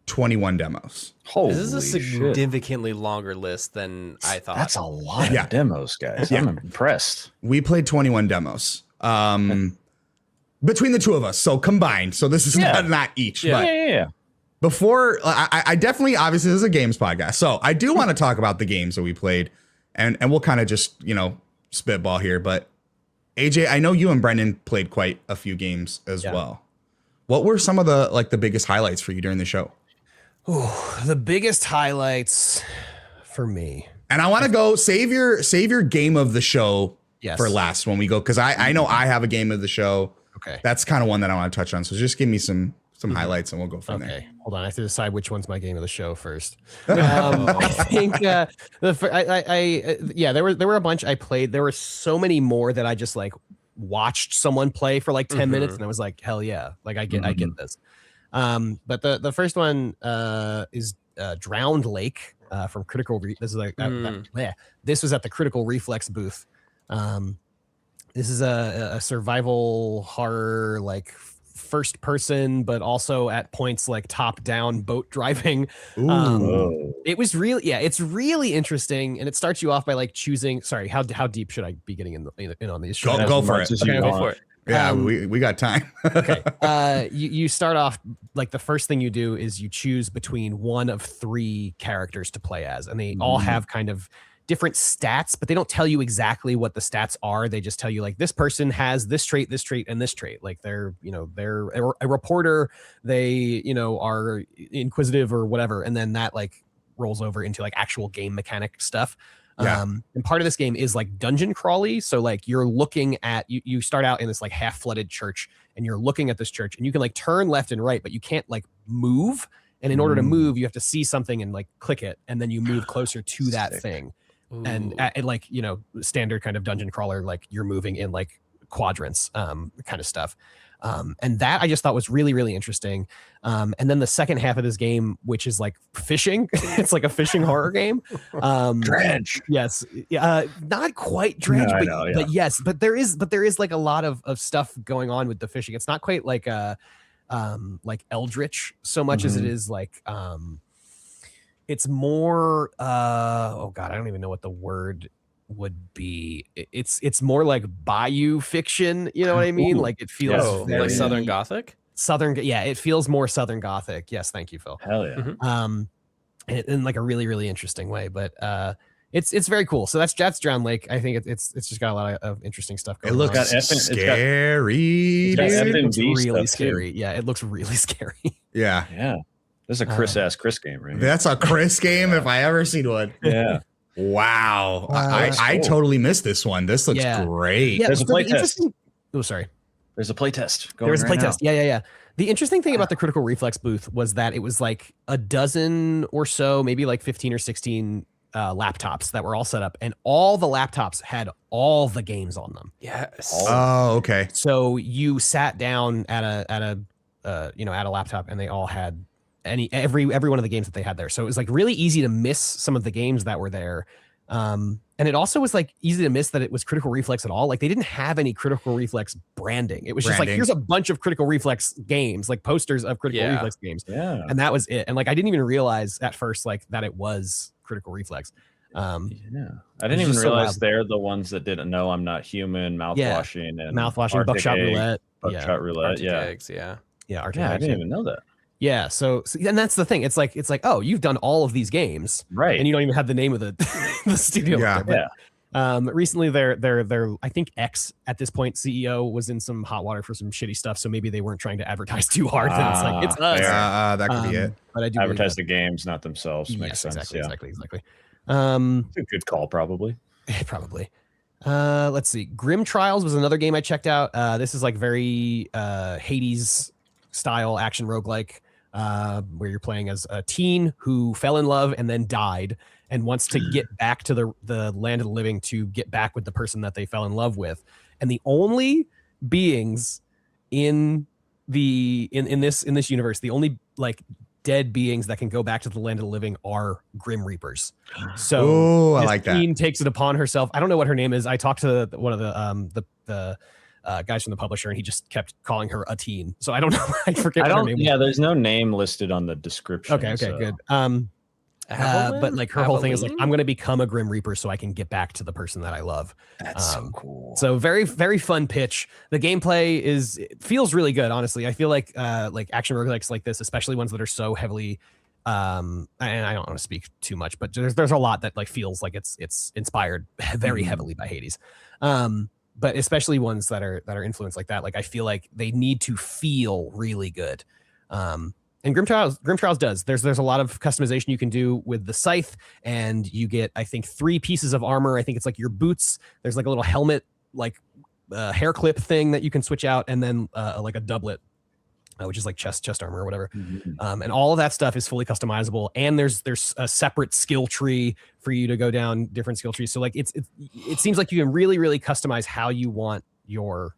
21 demos. Holy This is a significantly longer list than I thought. That's a lot of demos, guys. I'm impressed. We played 21 demos. Between the two of us, so combined. So this is not each. Yeah. Before, I definitely, obviously, this is a games podcast, so I do want to talk about the games that we played, and we'll kind of just, you know, spitball here. But AJ, I know you and Brendan played quite a few games as well. What were some of the biggest highlights for you during the show? Oh, the biggest highlights for me. And I want to go save your game of the show for last when we go, because I know I have a game of the show. Okay. That's kind of one that I want to touch on. So just give me some highlights and we'll go from there. Okay, hold on. I have to decide which one's my game of the show first. I think there were a bunch I played. There were so many more that I just like watched someone play for like 10 minutes and I was like, hell yeah, like I get this. But the first one is Drowned Lake from Critical. This is this was at the Critical Reflex booth. This is a survival horror, like first person, but also at points like top down boat driving. It was really, it's really interesting, and it starts you off by like choosing. Sorry, how deep should I be getting in on these? Go for it. Okay, go for it. Yeah, we got time. Okay. You start off, like the first thing you do is you choose between one of 3 characters to play as, and they all have kind of different stats, but they don't tell you exactly what the stats are. They just tell you like this person has this trait, and this trait. Like they're a reporter, they, are inquisitive or whatever. And then that like rolls over into like actual game mechanic stuff. Yeah. And part of this game is like dungeon crawly. So like you're looking at, you start out in this like half flooded church and you're looking at this church and you can like turn left and right, but you can't like move. And in order to move, you have to see something and like click it. And then you move closer to that thing. Ooh. And at like, standard kind of dungeon crawler, like you're moving in like quadrants, kind of stuff. And that I just thought was really, really interesting. And then the second half of this game, which is like fishing, it's like a fishing horror game. Dredge. Yes. Not quite Dredge, but yes, but there is like a lot of stuff going on with the fishing. It's not quite like Eldritch so much as it is like, it's more oh god, I don't even know what the word would be. It's more like bayou fiction, you know what I mean? Ooh. Like it feels very, like Southern Gothic. It feels more Southern Gothic. Yes, thank you, Phil. Hell yeah. In like a really, really interesting way, but it's very cool. So that's Drowned Lake. I think it's just got a lot of interesting stuff going on. It looks scary. It looks really scary. Yeah, it looks really scary. Yeah. This is a Chris game, right? That's a Chris game if I ever seen one. Yeah. Wow. I totally missed this one. This looks great. Yeah, there's a playtest. Oh, sorry. There's a playtest. There was a playtest. Yeah. The interesting thing about the Critical Reflex booth was that it was like a dozen or so, maybe like 15 or 16 laptops that were all set up, and all the laptops had all the games on them. Yes. Oh, okay. So you sat down at a laptop, and they all had every one of the games that they had there. So it was like really easy to miss some of the games that were there. And it also was like easy to miss that it was Critical Reflex at all. Like they didn't have any Critical Reflex branding. It was just like, here's a bunch of Critical Reflex games, like posters of Critical Reflex games. Yeah. And that was it. And like, I didn't even realize at first, like that it was Critical Reflex. I didn't even realize they're the ones that didn't know I'm Not Human, mouthwashing, and Buckshot Roulette. Buckshot Roulette. Arctic Yeah. Eggs, I didn't even know that. Yeah, so and that's the thing. It's like, oh, you've done all of these games, right? And you don't even have the name of the studio. Recently, their I think X at this point CEO was in some hot water for some shitty stuff, so maybe they weren't trying to advertise too hard. And it's like it's us. That could be it. But I do advertise the games, not themselves. Makes sense. Exactly. It's a good call, probably. Probably. Let's see. Grim Trials was another game I checked out. This is like very Hades style action roguelike. Where you're playing as a teen who fell in love and then died and wants to get back to the land of the living to get back with the person that they fell in love with. And the only beings in this universe, the only like dead beings that can go back to the land of the living are Grim Reapers. So I like that. Teen takes it upon herself. I don't know what her name is. I talked to one of the guys from the publisher, and he just kept calling her a teen. So I don't know. I forget what her name was. Yeah, there's no name listed on the description. Okay, good. But like her whole thing is like, I'm going to become a Grim Reaper so I can get back to the person that I love. That's so cool. So very, very fun pitch. The gameplay feels really good. Honestly, I feel like action roguelikes like this, especially ones that are so heavily, and I don't want to speak too much, but there's a lot that like feels like it's inspired very heavily by Hades. But especially ones that are influenced like that. Like I feel like they need to feel really good. And And Grim Trials does. There's a lot of customization you can do with the scythe, and you get, I think, 3 pieces of armor. I think it's like your boots. There's like a little helmet, like hair clip thing that you can switch out, and then like a doublet, which is like chest armor or whatever. And all of that stuff is fully customizable. And there's a separate skill tree for you to go down different skill trees. So like it seems like you can really, really customize how you want your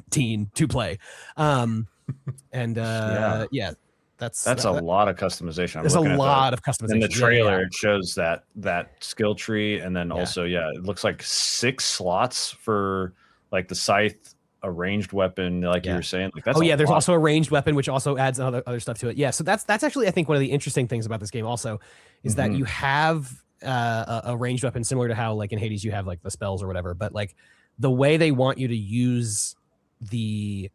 team to play. Yeah. That's a lot of customization. There's a lot of customization. In the trailer, it shows that skill tree, and then also, it looks like 6 slots for like the scythe, a ranged weapon, like you were saying. Like that's there's also a ranged weapon, which also adds other stuff to it. Yeah, so that's actually, I think, one of the interesting things about this game also is that you have a ranged weapon similar to how like in Hades you have like the spells or whatever, but like the way they want you to use the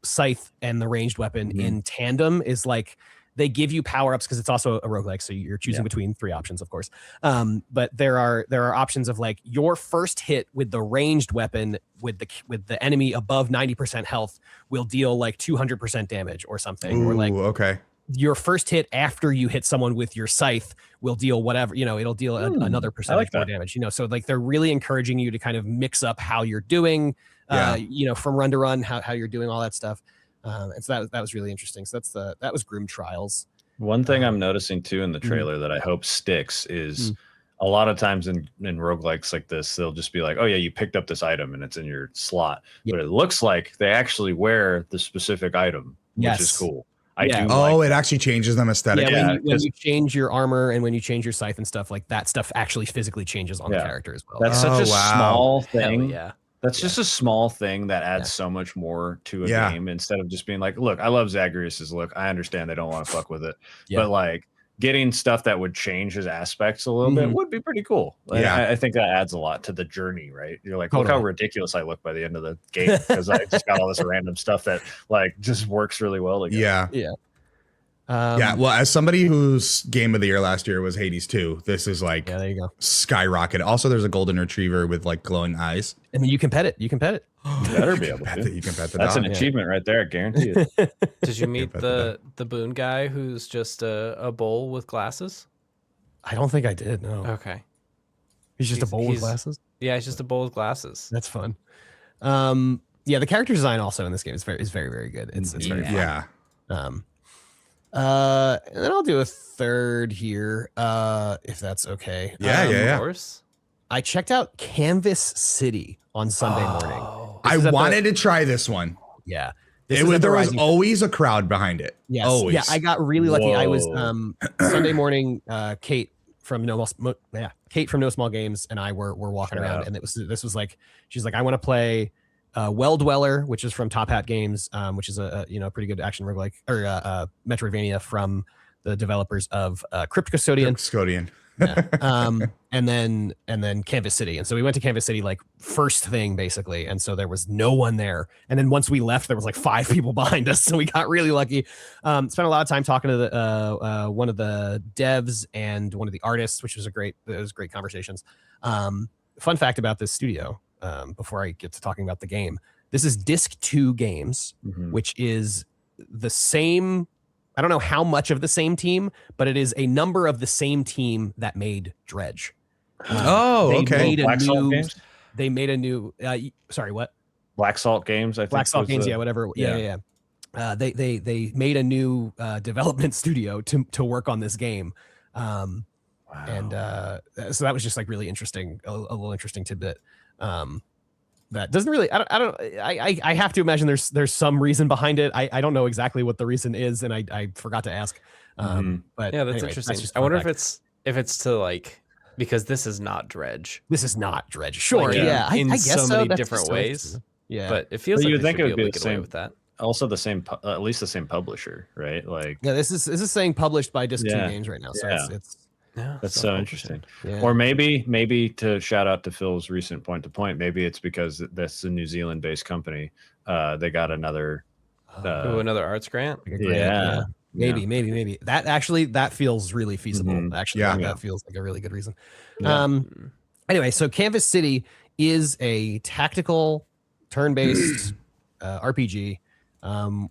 scythe and the ranged weapon in tandem is like they give you power-ups, because it's also a roguelike, so you're choosing between 3 options, of course. But there are options of like your first hit with the ranged weapon with the enemy above 90% health will deal like 200% damage or something. Ooh, or like okay. Your first hit after you hit someone with your scythe will deal whatever, it'll deal another percentage more damage. So like they're really encouraging you to kind of mix up how you're doing, from run to run, how you're doing all that stuff. And so that was really interesting. So that was Grim Trials. One thing I'm noticing too in the trailer that I hope sticks is a lot of times in roguelikes like this, they'll just be like, oh yeah, you picked up this item and it's in your slot. But it looks like they actually wear the specific item, which is cool. It actually changes them aesthetically. Yeah, when you change your armor and when you change your scythe and stuff, like that stuff actually physically changes on the character as well. That's such a small thing. Yeah. That's just a small thing that adds so much more to a game, instead of just being like, look, I love Zagreus's look. I understand they don't want to fuck with it. But like getting stuff that would change his aspects a little bit would be pretty cool. Like, I think that adds a lot to the journey, right? You're like, look how ridiculous I look by the end of the game, because I just got all this random stuff that like just works really well together. Well, as somebody whose game of the year last year was Hades 2, this is like there you go. Skyrocket. Also, there's a golden retriever with like glowing eyes. I mean, you can pet it. You better be able to. You can pet the That's dog. an achievement right there. I guarantee it. Did you meet the boon guy who's just a bowl with glasses? I don't think I did. No. Okay. He's just a bowl with glasses. Yeah, he's just a bowl with glasses. That's fun. The character design also in this game is very, very good. It's very fun. And then I'll do a third here, if that's okay. Of course. I checked out Canvas City on Sunday morning. I wanted to try this one. Yeah. There was always a crowd behind it. Yes. Always. Yeah, I got really lucky. I was Sunday morning, Kate from No Small Games and I were walking around, and this was like, she's like, I want to play Well Dweller, which is from Top Hat Games, which is a pretty good action roguelike or Metroidvania from the developers of Crypt Custodian. And then Canvas City. And so we went to Canvas City like first thing basically, and so there was no one there. And then once we left, there was like 5 people behind us, so we got really lucky. Spent a lot of time talking to the one of the devs and one of the artists, which was great conversations. Fun fact about this studio, before I get to talking about the game, this is Disc 2 Games, which is the same, I don't know how much of the same team, but it is a number of the same team that made Dredge. They made a new sorry, what? Black Salt Games, I think. Black Salt Games, whatever. Yeah. They made a new development studio to work on this game. And so that was just like really interesting, a little interesting tidbit. That doesn't really, I have to imagine there's some reason behind it. I don't know exactly what the reason is, and I forgot to ask. But yeah, that's interesting. I wonder if it's to like, because this is not Dredge. This is not Dredge. Sure. Like, yeah. In I guess so many different ways. Yeah. But it feels like you would think it would be the same with that. Also the same, at least the same publisher, right? Like, yeah, this is saying published by Disc 2 Games right now. So it's that's so interesting. Yeah. Or maybe to shout out to Phil's recent point to point, maybe it's because that's a New Zealand based company. They got another another arts grant. Maybe that feels really feasible. That feels like a really good reason. Anyway, so Canvas City is a tactical turn-based RPG.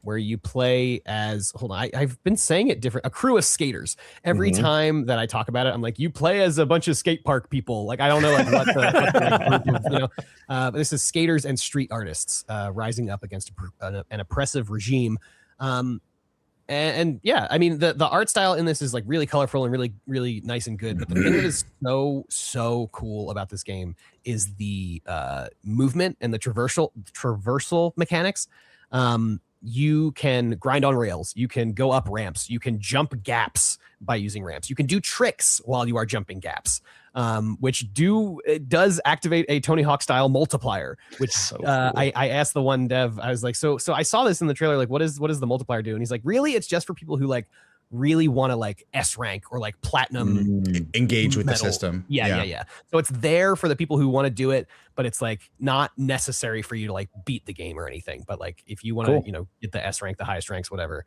where you play as, hold on, I've been saying it different, a crew of skaters. Every time that I talk about it, I'm like, you play as a bunch of skate park people. Like, I don't know like what the group of, you know, but this is skaters and street artists rising up against an oppressive regime. And yeah, I mean, the art style in this is like really colorful and really, really nice and good. But the thing that is so cool about this game is the movement and the traversal mechanics. You can grind on rails, you can go up ramps, you can jump gaps by using ramps, you can do tricks while you are jumping gaps, which does activate a Tony Hawk style multiplier, which so cool. I asked the one dev, I was like, so I saw this in the trailer, like what does the multiplier do? And he's like, really, it's just for people who like really want to like S rank or like platinum engage with the system. Yeah. So it's there for the people who want to do it, but it's like not necessary for you to like beat the game or anything. But like if you want to, you know, get the S rank, the highest ranks, whatever,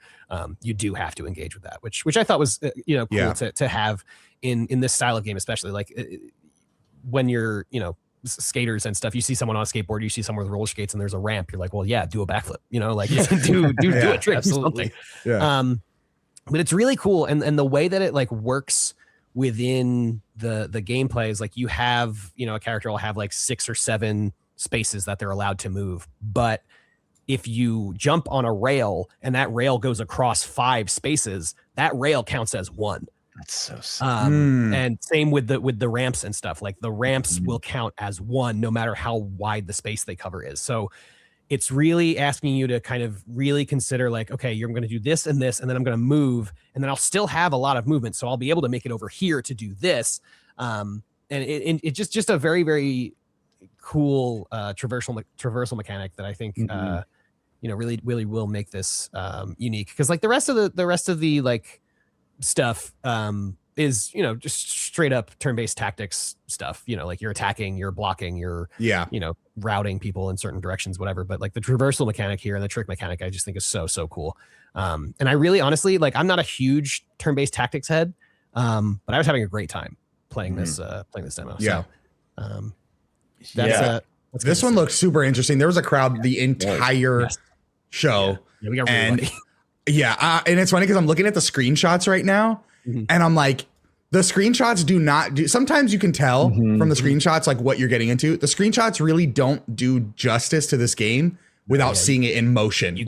you do have to engage with that, which I thought was you know, cool to have in this style of game, especially like when you're, you know, skaters and stuff, you see someone on a skateboard, you see someone with roller skates and there's a ramp, you're like, well, yeah, do a backflip, you know, like do a trick, absolutely. But it's really cool, and the way that it like works within the gameplay is like you have, you know, a character will have like 6 or 7 spaces that they're allowed to move, but if you jump on a rail and that rail goes across 5 spaces, that rail counts as 1. That's so sick. And same with the ramps and stuff. Like the ramps will count as 1 no matter how wide the space they cover is. So it's really asking you to kind of really consider like, okay, you're going to do this and this, and then I'm going to move, and then I'll still have a lot of movement. So I'll be able to make it over here to do this. And it's just a very, very cool traversal mechanic that I think, you know, really, really will make this unique. Cause like the rest of the like stuff is, you know, just straight up turn-based tactics stuff, you know, like you're attacking, you're blocking, you're, you know, routing people in certain directions, whatever. But like the traversal mechanic here and the trick mechanic, I just think is so cool. And I really, honestly, like I'm not a huge turn-based tactics head, but I was having a great time playing this demo. Yeah. So this one looks super interesting. There was a crowd the entire show. Yeah, we got really lucky. And it's funny because I'm looking at the screenshots right now, and I'm like, the screenshots do not do. Sometimes you can tell from the screenshots like what you're getting into. The screenshots really don't do justice to this game without seeing it in motion. You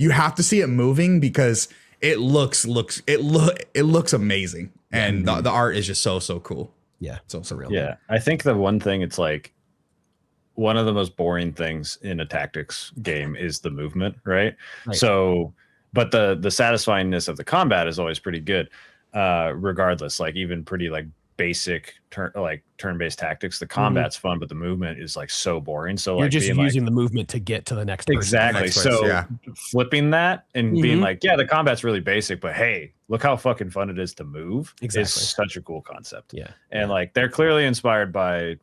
have to see it moving because it looks amazing, and the art is just so cool. Yeah, it's also real. Yeah, I think the one thing, it's like one of the most boring things in a tactics game is the movement, right? So, but the satisfyingness of the combat is always pretty good, regardless. Like even pretty like basic turn-based tactics, the combat's fun, but the movement is like so boring. So you're like just using the movement to get to the next person. Exactly. So flipping that and being like, yeah, the combat's really basic, but hey, look how fucking fun it is to move. It's such a cool concept. Yeah. And like they're clearly inspired by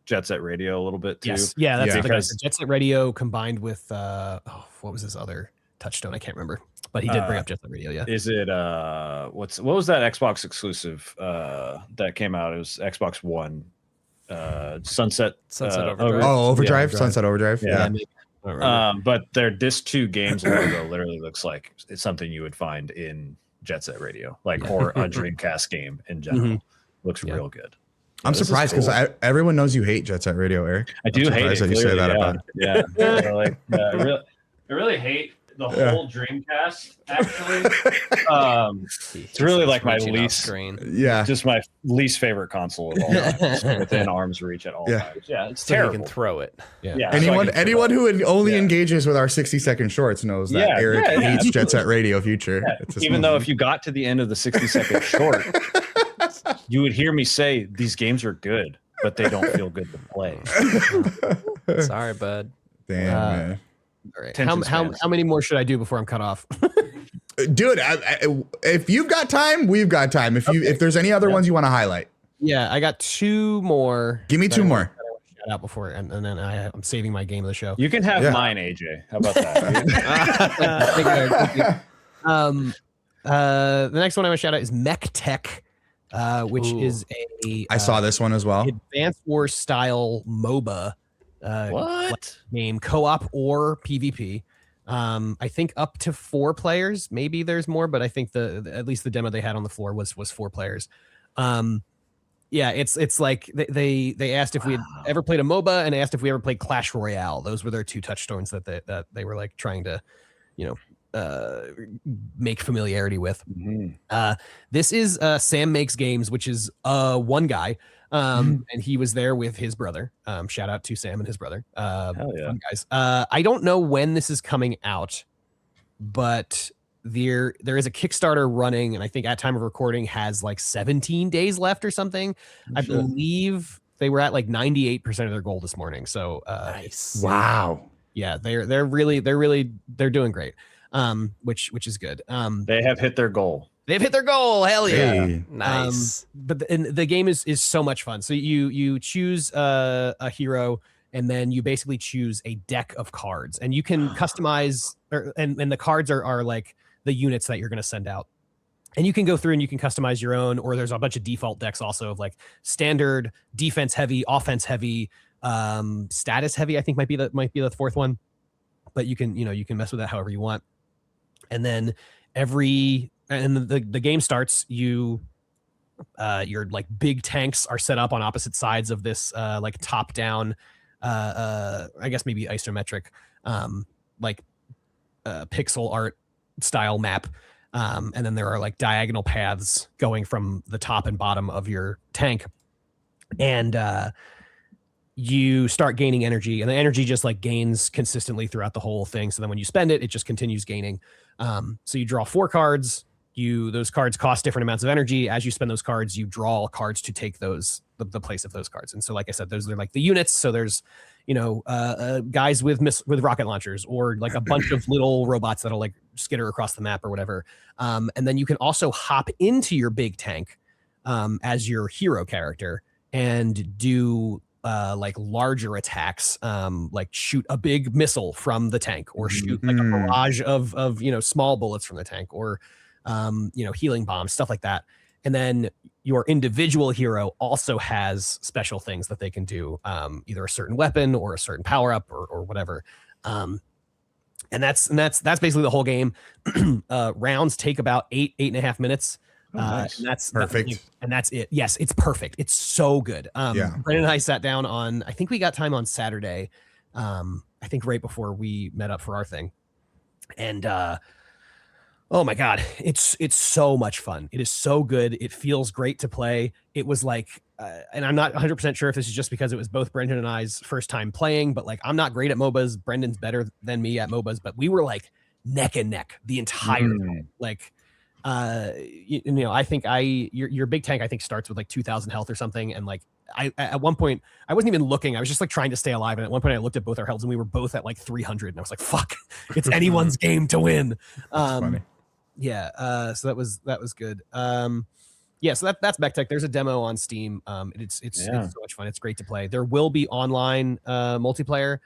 Jet Set Radio a little bit too. Yes. Yeah, that's because Jet Set Radio combined with what was his other touchstone? I can't remember, but he did bring up Jet Set Radio. Yeah. Is it what was that Xbox exclusive that came out? It was Xbox One. Sunset Overdrive. Overdrive. Sunset Overdrive. Yeah. But their Disc 2 games logo literally looks like it's something you would find in Jet Set Radio, like or a Dreamcast game in general. Looks real good. I'm surprised because everyone knows you hate Jet Set Radio, Eric. I do hate it. That you say that about it. I really hate the whole Dreamcast. Actually, it's really like my least just my least favorite console of all time, within arm's reach at all times. Yeah, it's terrible. You can throw it. Yeah. Anyone who only engages with our 60-second shorts knows that Eric hates Jet Set Radio Future. Even though if you got to the end of the 60-second short, you would hear me say these games are good, but they don't feel good to play. Sorry, bud. Damn, man. All right. How many more should I do before I'm cut off? Dude, if you've got time, we've got time. If there's any other ones you want to highlight. Yeah, I got 2 more. Give me 2 more. Shout out before, and then I'm saving my game of the show. You can have mine, AJ. How about that? The next one I want to shout out is Mech Tech, which is I saw this one as well. Advanced Wars style MOBA. Game, co-op or PvP. I think up to 4 players. Maybe there's more, but I think at least the demo they had on the floor was 4 players. Yeah, it's like they asked if we had ever played a MOBA, and asked if we ever played Clash Royale. Those were their 2 touchstones that they were like trying to, make familiarity with. This is Sam Makes Games, which is one guy, and he was there with his brother. Shout out to Sam and his brother. Hell yeah. Fun guys. I don't know when this is coming out, but there is a Kickstarter running, and I think at time of recording has like 17 days left or something. I believe they were at like 98% of their goal this morning. So Nice. Wow. yeah, they're doing great. Which is good. They have hit their goal. They've hit their goal. Hell yeah. Hey. Nice. But the game is so much fun. So you choose a hero, and then you basically choose a deck of cards, and you can customize, and the cards are like the units that you're going to send out. And you can go through and you can customize your own, or there's a bunch of default decks also of like standard, defense heavy, offense heavy, status heavy, I think might be the 4th one. But you can mess with that however you want. And then the game starts, your like big tanks are set up on opposite sides of this like top down, I guess maybe isometric, like pixel art style map. And then there are like diagonal paths going from the top and bottom of your tank. And you start gaining energy, and the energy just like gains consistently throughout the whole thing. So then when you spend it, it just continues gaining. So you draw 4 cards. Those cards cost different amounts of energy. As you spend those cards, you draw cards to take the place of those cards. And so, like I said, those are like the units. So there's, guys with rocket launchers, or like a bunch of little robots that'll like skitter across the map or whatever. And then you can also hop into your big tank as your hero character and do like larger attacks, like shoot a big missile from the tank, or shoot like a barrage of small bullets from the tank, or healing bombs, stuff like that. And then your individual hero also has special things that they can do, either a certain weapon or a certain power up or whatever. And that's basically the whole game. Rounds take about 8.5 minutes. Nice. And that's perfect. And that's it. Yes, it's perfect. It's so good. Brendan and I sat down on, I think we got time on Saturday. I think right before we met up for our thing. And oh my God, it's so much fun. It is so good. It feels great to play. It was like, and I'm not 100% sure if this is just because it was both Brendan and I's first time playing, but like, I'm not great at MOBAs. Brendan's better than me at MOBAs, but we were like neck and neck the entire time. Like, I think your big tank, I think, starts with like 2,000 health or something. And like, at one point, I wasn't even looking. I was just like trying to stay alive. And at one point I looked at both our healths, and we were both at like 300. And I was like, fuck, it's anyone's game to win. That's funny. Yeah. So that was good. Yeah, so that's Mech Tech. There's a demo on Steam. It's so much fun. It's great to play. There will be online multiplayer.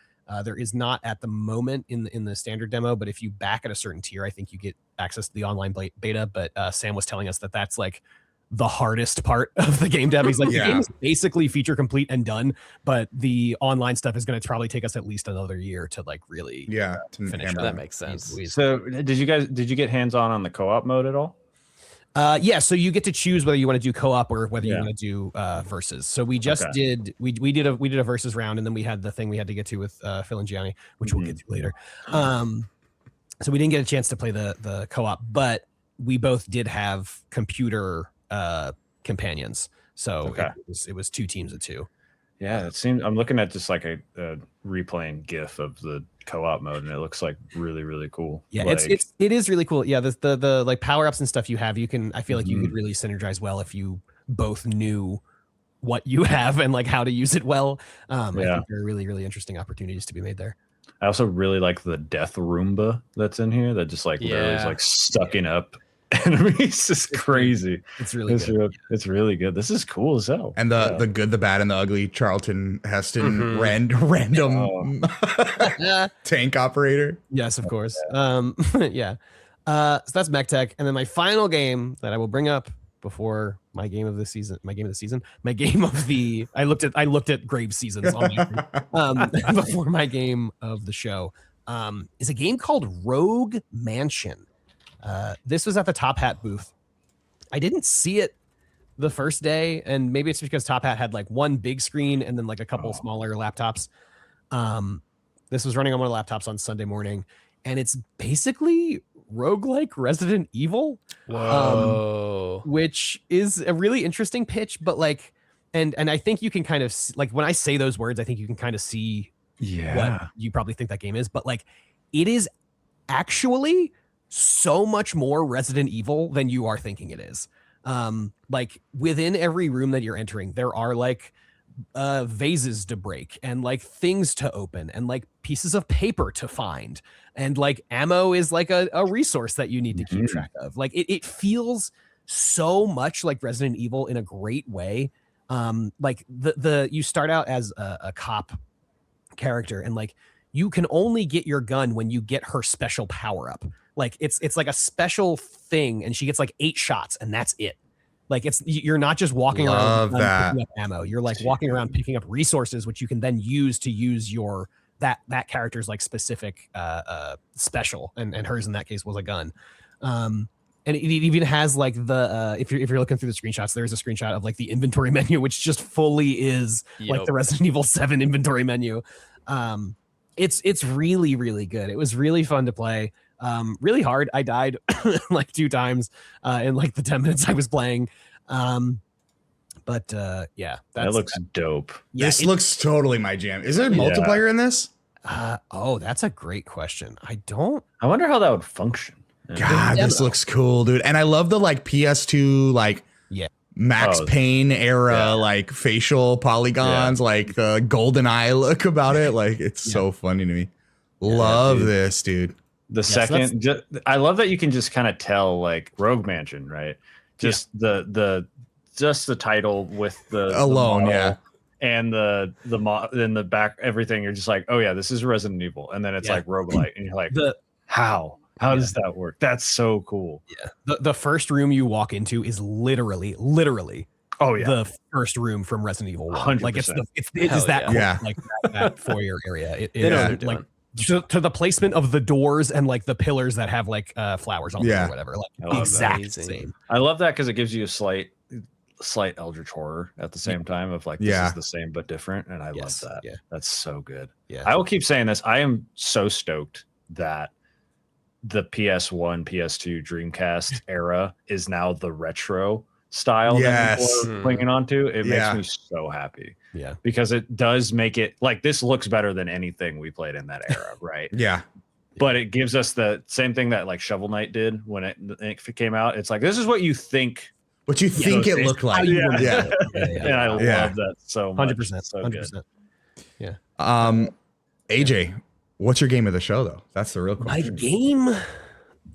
There is not at the moment in the standard demo, but if you back at a certain tier, I think you get access to the online beta. But Sam was telling us that that's like the hardest part of the game dev. He's like, the game is basically feature complete and done, but the online stuff is going to probably take us at least another year to like really finish. That makes sense. So did you get hands-on the co-op mode at all? Yeah, so you get to choose whether you want to do co-op or whether you want to do versus. So we just did a versus round, and then we had the thing we had to get to with Phil and Gianni, which we'll get to later. So we didn't get a chance to play the co-op, but we both did have computer companions. So it was 2 teams of 2. Yeah, it seems. I'm looking at just like a replaying GIF of the co-op mode, and it looks like really, really cool. Yeah, like, it is really cool. Yeah, the like power ups and stuff you have, I feel like you could really synergize well if you both knew what you have and like how to use it well. I think there are really, really interesting opportunities to be made there. I also really like the death Roomba that's in here that just like literally is like sucking up enemies. It's crazy. It's really good. It's really good. This is cool as hell. And the good, the bad, and the ugly Charlton Heston random tank operator. Yes, of course. Yeah. So that's Mech Tech. And then my final game that I will bring up before my game of the season, I looked at Graves seasons on my before my game of the show. is a game called Rogue Mansion. This was at the Top Hat booth. I didn't see it the first day, and maybe it's because Top Hat had like one big screen and then like a couple smaller laptops. This was running on one of the laptops on Sunday morning, and it's basically roguelike Resident Evil. Whoa. Which is a really interesting pitch, but like, and I think you can kind of like when I say those words, I think you can kind of see what you probably think that game is, but like it is actually so much more Resident Evil than you are thinking it is. Like within every room that you're entering, there are like vases to break and like things to open and like pieces of paper to find, and like ammo is like a resource that you need to keep track of. Like it feels so much like Resident Evil in a great way. Like the you start out as a cop character, and like you can only get your gun when you get her special power up. Like it's like a special thing, and she gets like 8 shots, and that's it. Like you're not just walking around picking up ammo. You're like walking around picking up resources, which you can then use to use your that character's like specific special, and hers in that case was a gun. And it even has like the if you're looking through the screenshots, there's a screenshot of like the inventory menu, which just fully is like the Resident Evil 7 inventory menu. It's really, really good. It was really fun to play. Really hard. I died like 2 times in like the 10 minutes I was playing. But yeah, that looks dope. Yeah, this looks totally my jam. Is there multiplayer in this? Oh, that's a great question. I wonder how that would function. God, this looks cool, dude. And I love the like PS2 like Max Payne era like facial polygons, like the golden eye look about it. Like it's so funny to me. Love this, dude. The second, I love that you can just kind of tell like Rogue Mansion, right? Just the title with the alone, model and the back, everything. You're just like, oh yeah, this is Resident Evil, and then it's like roguelite, and you're like, how does that work? That's so cool. Yeah, the first room you walk into is literally the first room from Resident Evil 1. 100%. Like it's that like that foyer area. It is like to the placement of the doors and like the pillars that have like flowers on them or whatever. Like exact same. I love that because it gives you a slight eldritch horror at the same time of like this is the same but different, and I love that. Yeah, that's so good. Yeah, I will keep saying this. I am so stoked that the PS1, PS2, Dreamcast era is now the retro style that people are clinging onto. It makes me so happy. Yeah, because it does make it like this looks better than anything we played in that era, right? But it gives us the same thing that like Shovel Knight did when it came out. It's like this is what you think. What you think it looked like. And I love that so much. 100%. So 100%. good. Yeah. AJ, what's your game of the show though? That's the real question. My game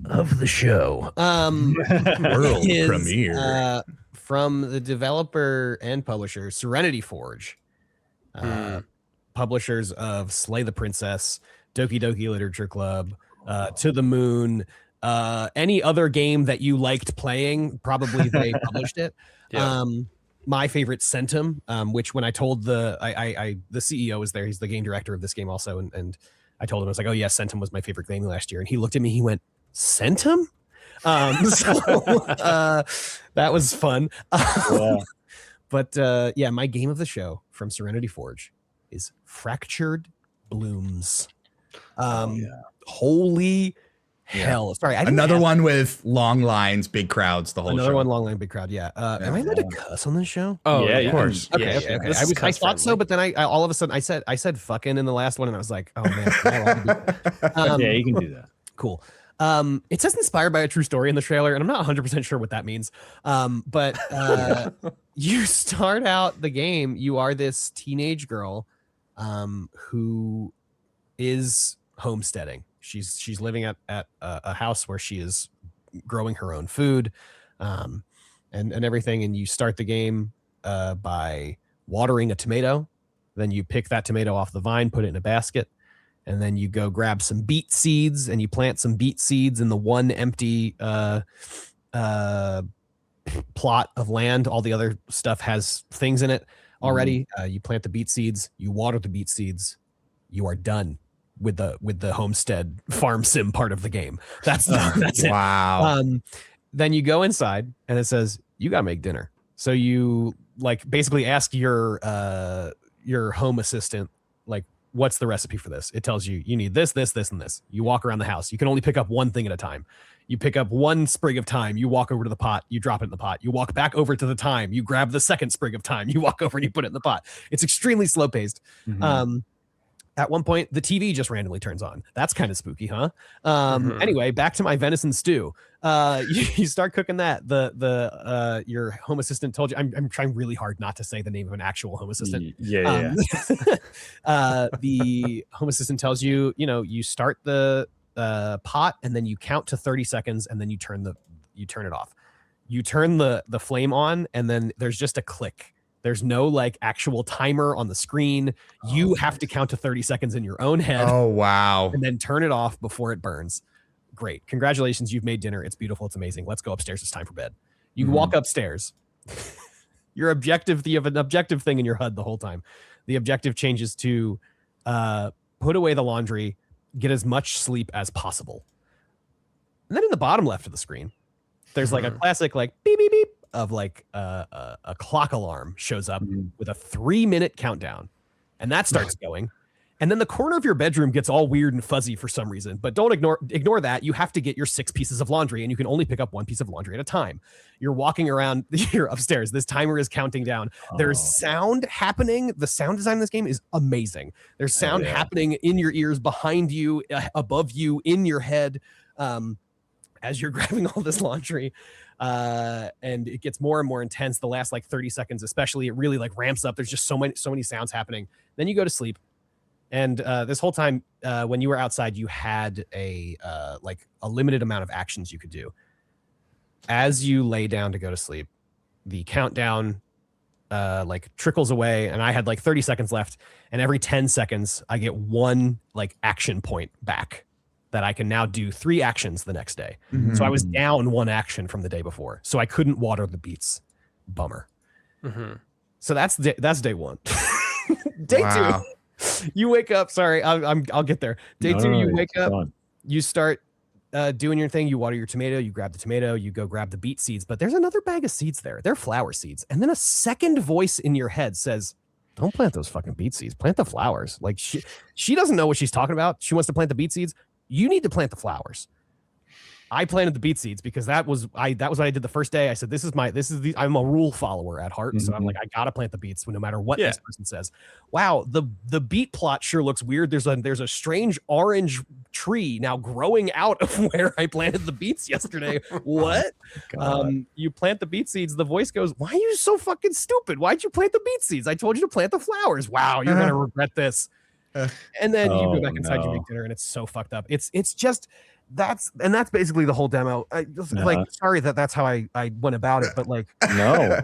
of the show. World premiere. From the developer and publisher Serenity Forge. Publishers of Slay the Princess, Doki Doki Literature Club, To the Moon, any other game that you liked playing, probably they published it. My favorite, Centum, which when I told the CEO was there, he's the game director of this game also, and I told him, I was like, oh yeah, Centum was my favorite game last year, and he looked at me, he went, Centum? That was fun. But my game of the show from Serenity Forge is Fractured Blooms. Holy hell. Sorry, another one with long lines, big crowds, the whole another show. one, long line, big crowd. Am I allowed to cuss on this show? Oh yeah, of course. Okay. I thought so, but then I all of a sudden I said fucking in the last one, and I was like, oh man. Yeah, you can do that. Cool. It says inspired by a true story in the trailer, and I'm not 100% sure what that means. But you start out the game, you are this teenage girl who is homesteading. She's living at a house where she is growing her own food and everything. And you start the game by watering a tomato. Then you pick that tomato off the vine, put it in a basket. And then you go grab some beet seeds and you plant some beet seeds in the one empty plot of land. All the other stuff has things in it already. You plant the beet seeds, you water the beet seeds, you are done. with the homestead farm sim part of the game. That's it. Wow. Then you go inside and it says you gotta make dinner. So you like basically ask your home assistant, like, what's the recipe for this? It tells you need this, this, this, and this. You walk around the house. You can only pick up one thing at a time. You pick up one sprig of thyme. You walk over to the pot. You drop it in the pot. You walk back over to the thyme. You grab the second sprig of thyme. You walk over and you put it in the pot. It's extremely slow paced. At one point, the TV just randomly turns on. That's kind of spooky, huh? Anyway, back to my venison stew. You start cooking that. Your home assistant told you. I'm trying really hard not to say the name of an actual home assistant. The home assistant tells you, you start the pot and then you count to 30 seconds and then you turn it off. You turn the flame on and then there's just a click. There's no like actual timer on the screen. You have to count to 30 seconds in your own head. Oh, wow. And then turn it off before it burns. Great. Congratulations. You've made dinner. It's beautiful. It's amazing. Let's go upstairs. It's time for bed. You walk upstairs. You have an objective thing in your HUD the whole time. The objective changes to put away the laundry, get as much sleep as possible. And then in the bottom left of the screen, there's like a classic like beep, beep, beep of like a clock alarm shows up with a 3-minute countdown. And that starts going. And then the corner of your bedroom gets all weird and fuzzy for some reason. But don't ignore that. You have to get your 6 pieces of laundry, and you can only pick up 1 piece of laundry at a time. You're walking around, you're upstairs. This timer is counting down. There's sound happening. The sound design in this game is amazing. There's sound happening in your ears, behind you, above you, in your head, as you're grabbing all this laundry. And it gets more and more intense. The last like 30 seconds, especially, it really like ramps up. There's just so many sounds happening. Then you go to sleep. And this whole time, when you were outside, you had a limited amount of actions you could do. As you lay down to go to sleep, the countdown like trickles away, and I had like 30 seconds left. And every 10 seconds, I get 1 like action point back that I can now do 3 actions the next day. So I was down 1 action from the day before, so I couldn't water the beets. Bummer. So that's day 1. Day 2. You wake up. Sorry, I'll get there. Day 2, you wake up. You start doing your thing. You water your tomato. You grab the tomato. You go grab the beet seeds. But there's another bag of seeds there. They're flower seeds. And then a second voice in your head says, "Don't plant those fucking beet seeds. Plant the flowers." Like she doesn't know what she's talking about. She wants to plant the beet seeds. You need to plant the flowers. I planted the beet seeds because that was what I did the first day. I said, I'm a rule follower at heart. So I'm like, I gotta plant the beets no matter what this person says. Wow, the beet plot sure looks weird. There's a strange orange tree now growing out of where I planted the beets yesterday. What? You plant the beet seeds. The voice goes, "Why are you so fucking stupid? Why'd you plant the beet seeds? I told you to plant the flowers. Wow, you're gonna regret this." And then you go back inside, you make dinner, and it's so fucked up. It's just that's basically the whole demo. Sorry that's how I went about it, but like no.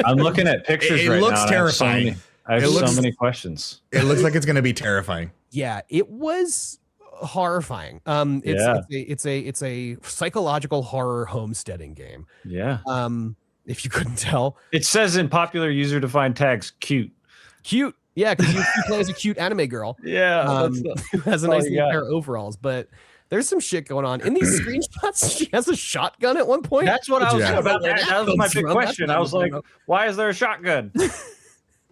I'm looking at pictures right now. It looks terrifying. I have so many questions. It looks like it's going to be terrifying. Yeah, it was horrifying. It's a psychological horror homesteading game. Yeah. If you couldn't tell, it says in popular user defined tags, cute. Yeah, because you play as a cute anime girl. Yeah, who has a nice little pair of overalls. But there's some shit going on in these screenshots. She has a shotgun at one point. That's what I was about. That was my big question. I was like, why is there a shotgun?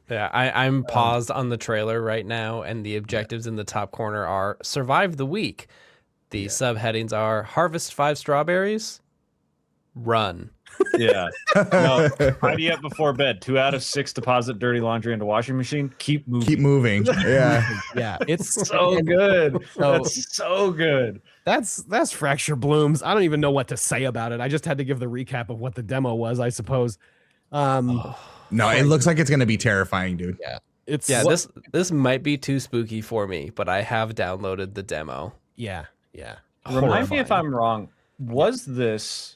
Yeah, I'm paused on the trailer right now, and the objectives in the top corner are survive the week. The subheadings are harvest 5 strawberries, run. Yeah. No, tidy up before bed. 2 out of 6 deposit dirty laundry into washing machine. Keep moving. Yeah. Yeah. It's so good. That's so good. That's Fracture Blooms. I don't even know what to say about it. I just had to give the recap of what the demo was, I suppose. No, it looks like it's gonna be terrifying, dude. Yeah. This might be too spooky for me, but I have downloaded the demo. Yeah. Remind me if I'm wrong. Was this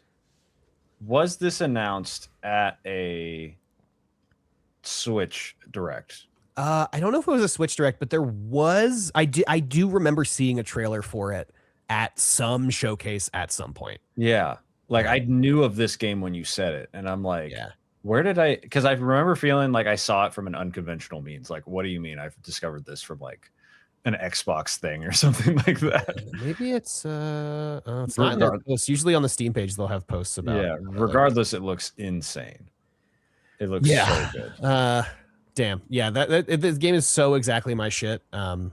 announced at a Switch Direct? I don't know if it was a Switch Direct, but there was. I do remember seeing a trailer for it at some showcase at some point. Yeah, like I knew of this game when you said it, and I'm like, where did I? Because I remember feeling like I saw it from an unconventional means. Like, what do you mean? I've discovered this from like an Xbox thing or something like that. Maybe it's it's not in their posts. Usually on the Steam page they'll have posts about. Yeah, regardless, it looks insane. It looks so good. Damn. Yeah, this game is so exactly my shit. And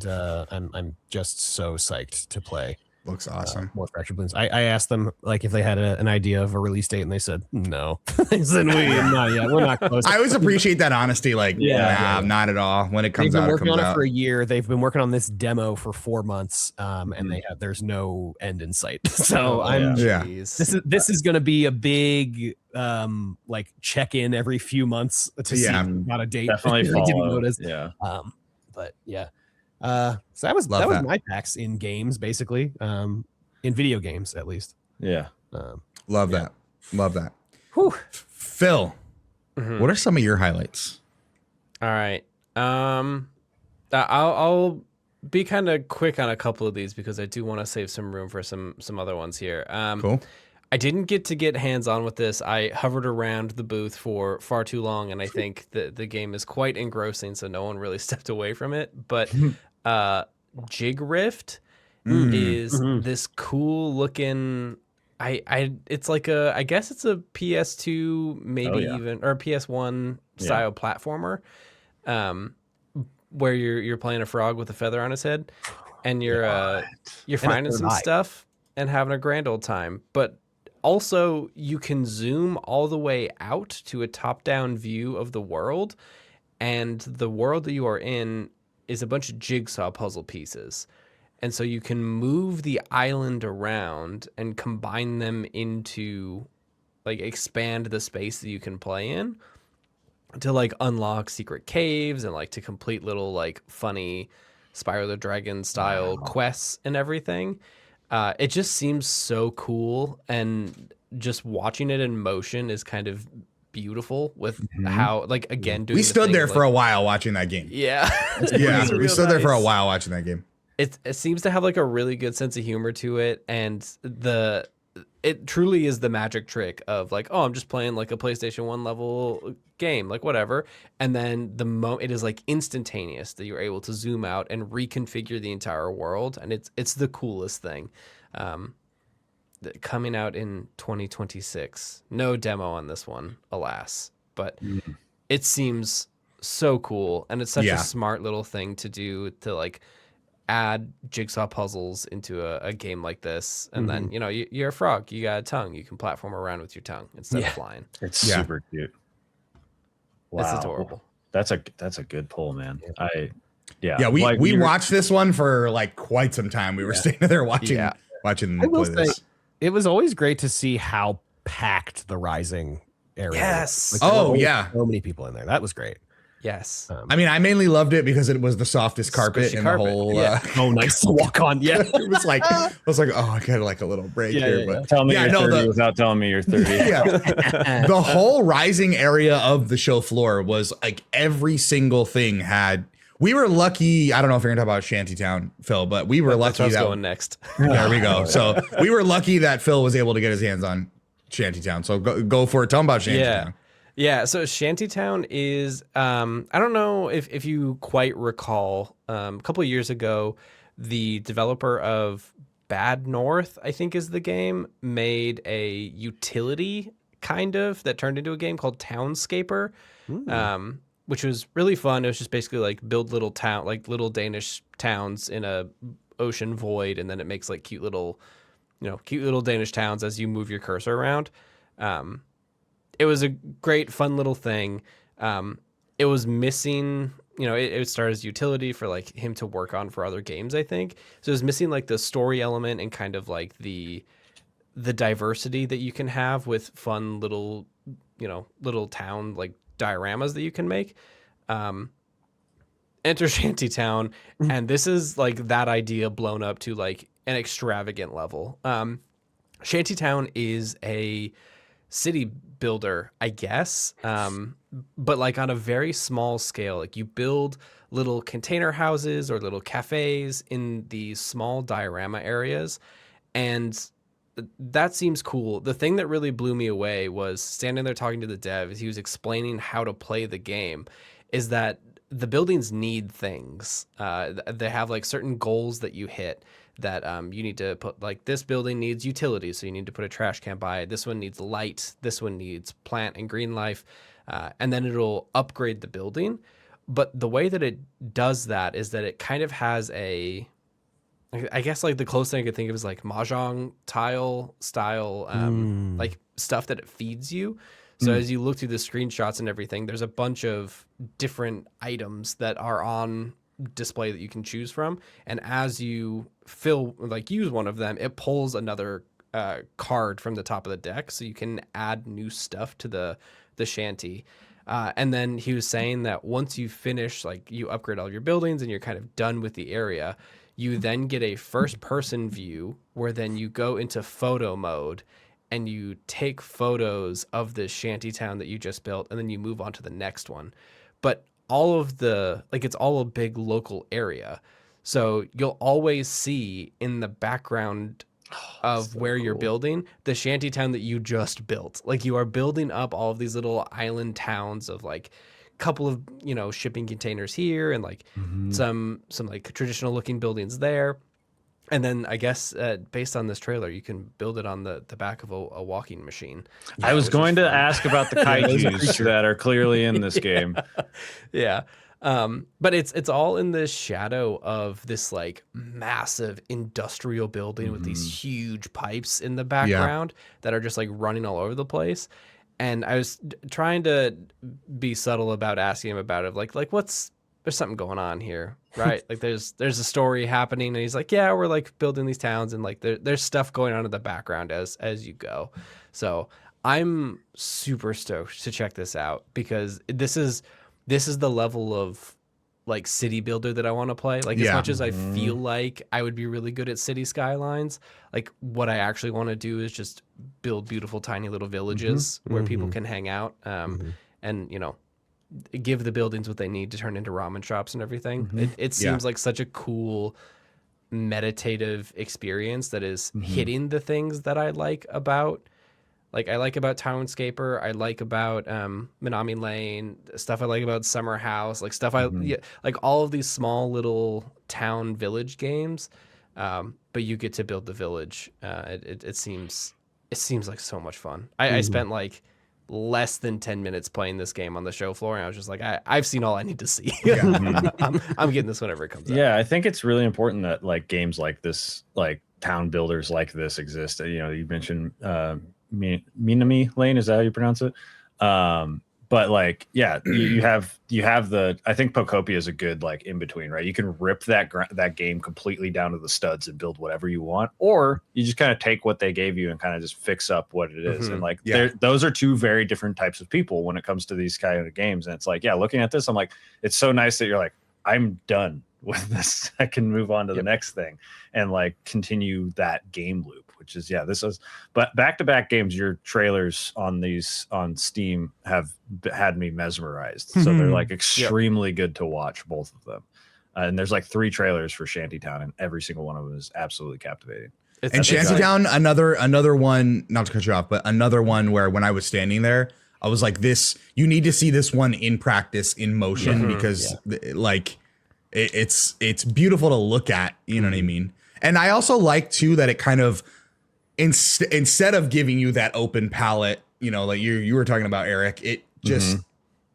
I'm just so psyched to play. Looks awesome. More Fractured Balloons. I asked them like if they had an idea of a release date, and they said no. They said not yet. We're not close. I always appreciate that honesty. Like, not at all. When it comes out, they've been working on it for a year. They've been working on this demo for 4 months, and there's no end in sight. So this is going to be a big like check in every few months to see if we got a date. Definitely I didn't notice. Yeah. But yeah. So that was my PAX in games, basically, in video games at least. Yeah. Love that. Whew. Phil, what are some of your highlights? All right. I'll be kind of quick on a couple of these because I do want to save some room for some other ones here. Cool. I didn't get hands-on with this. I hovered around the booth for far too long, and I think the game is quite engrossing, so no one really stepped away from it. But Jigrift is this cool looking. It's like I guess it's a PS2, maybe even or PS1 style platformer, where you're playing a frog with a feather on his head, and you're finding some stuff and having a grand old time. But also, you can zoom all the way out to a top-down view of the world, and the world that you are in is a bunch of jigsaw puzzle pieces. And so you can move the island around and combine them into, like, expand the space that you can play in to, like, unlock secret caves and, like, to complete little, like, funny Spyro the Dragon style quests and everything. It just seems so cool, and just watching it in motion is kind of beautiful with how, like, again, doing we stood there for a while watching that game. Yeah. We stood there for a while watching that game. It seems to have like a really good sense of humor to it, and it truly is the magic trick of like, oh, I'm just playing like a PlayStation 1 level game, like whatever. And then it is like instantaneous that you're able to zoom out and reconfigure the entire world. And it's the coolest thing. Coming out in 2026. No demo on this one, alas. But it seems so cool. And it's such a smart little thing to do to like add jigsaw puzzles into a game like this, and then you're a frog, you got a tongue, you can platform around with your tongue instead of flying. It's super cute. Wow, it's adorable. That's a good pull, man. We watched this one for like quite some time. We were standing there watching them play this. It was always great to see how packed the Rising area was. Like, so many people in there. That was great. Yes. I mean, I mainly loved it because it was the softest carpet in the whole. Nice to walk on. Yeah. It was like, I was like, oh, I got like a little break here. But tell me you're 30 without telling me you're 30. The whole Rising area of the show floor was like every single thing had. We were lucky. I don't know if you're going to talk about Shantytown, Phil, but we were lucky that going next. There we go. So we were lucky that Phil was able to get his hands on Shantytown. So go for it. Tell him about Shantytown. Yeah, so Shantytown is, I don't know if you quite recall, a couple of years ago, the developer of Bad North, I think is the game, made a utility kind of that turned into a game called Townscaper, which was really fun. It was just basically like build little Danish towns in a ocean void, and then it makes like cute little Danish towns as you move your cursor around. It was a great, fun little thing. It was missing, it started as utility for like him to work on for other games, I think. So it was missing like the story element and kind of like the diversity that you can have with fun little town like dioramas that you can make. Enter Shantytown, and this is like that idea blown up to like an extravagant level. Shantytown is a city builder, I guess, but like on a very small scale. Like you build little container houses or little cafes in these small diorama areas, and that seems cool. The thing that really blew me away was standing there talking to the dev as he was explaining how to play the game, is that the buildings need things. They have like certain goals that you hit that you need to put, like this building needs utilities, so you need to put a trash can by it. This one needs light. This one needs plant and green life. And then it'll upgrade the building. But the way that it does that is that it kind of has a, I guess like the closest thing I could think of is like Mahjong tile style, like stuff that it feeds you. So as you look through the screenshots and everything, there's a bunch of different items that are on display that you can choose from. And as you use one of them, it pulls another card from the top of the deck, so you can add new stuff to the shanty. And then he was saying that once you finish, like you upgrade all your buildings and you're kind of done with the area, you then get a first person view where then you go into photo mode and you take photos of this shanty town that you just built, and then you move on to the next one. But all of it's all a big local area. So you'll always see in the background of where you're building the shanty town that you just built. Like you are building up all of these little island towns of like a couple of, shipping containers here and like some like traditional looking buildings there. And then I guess based on this trailer, you can build it on the back of a walking machine. I was going to ask about the kaijus that are clearly in this game. Yeah. But it's all in the shadow of this like massive industrial building with these huge pipes in the background that are just like running all over the place. And I was trying to be subtle about asking him about it. Like there's something going on here, right? Like there's a story happening, and he's like, yeah, we're like building these towns, and like there's stuff going on in the background as you go. So I'm super stoked to check this out, because this is the level of like city builder that I want to play. Like as much as I feel like I would be really good at city skylines, like what I actually want to do is just build beautiful tiny little villages where people can hang out, and give the buildings what they need to turn into ramen shops and everything. It seems like such a cool meditative experience that is hitting the things that I like about Townscaper. I like about Minami Lane, stuff I like about Summer House, like stuff like all of these small little town village games. But you get to build the village. It seems like so much fun. I spent like less than 10 minutes playing this game on the show floor, and I was just like, I've seen all I need to see. I'm getting this whenever it comes out. Yeah, I think it's really important that like games like this, like town builders like this exist. You mentioned Minami Lane, is that how you pronounce it? But like, yeah, you have the, I think Pocopia is a good like in between, right? You can rip that game completely down to the studs and build whatever you want, or you just kind of take what they gave you and kind of just fix up what it is. And like, those are two very different types of people when it comes to these kind of games. And it's like, yeah, looking at this, I'm like, it's so nice that you're like, I'm done with this. I can move on to the next thing and like continue that game loop. Which is, but back-to-back games, your trailers on Steam have had me mesmerized. So they're like extremely good to watch, both of them. And there's like 3 trailers for Shantytown, and every single one of them is absolutely captivating. And Shantytown, another one, not to cut you off, but another one where when I was standing there, I was like, you need to see this one in practice, in motion, because like it's beautiful to look at, you know what I mean? And I also like too that it kind of, instead of giving you that open palette, like you were talking about, Eric, it just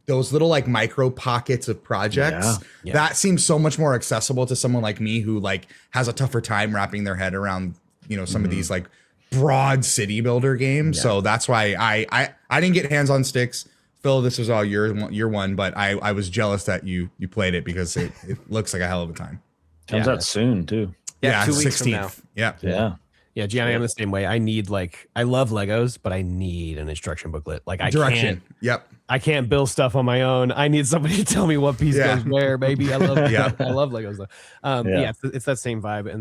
those little like micro pockets of projects that seems so much more accessible to someone like me who like has a tougher time wrapping their head around some of these like broad city builder games. So that's why I didn't get hands on sticks. Phil, this was all your one, but I was jealous that you played it, because it looks like a hell of a time. Comes out soon too. Yeah, 2 weeks 16th. from now. Yeah, Gianni, I'm the same way. I love Legos, but I need an instruction booklet. Like I can't build stuff on my own. I need somebody to tell me what piece goes where, baby. I love I love Legos though. It's that same vibe.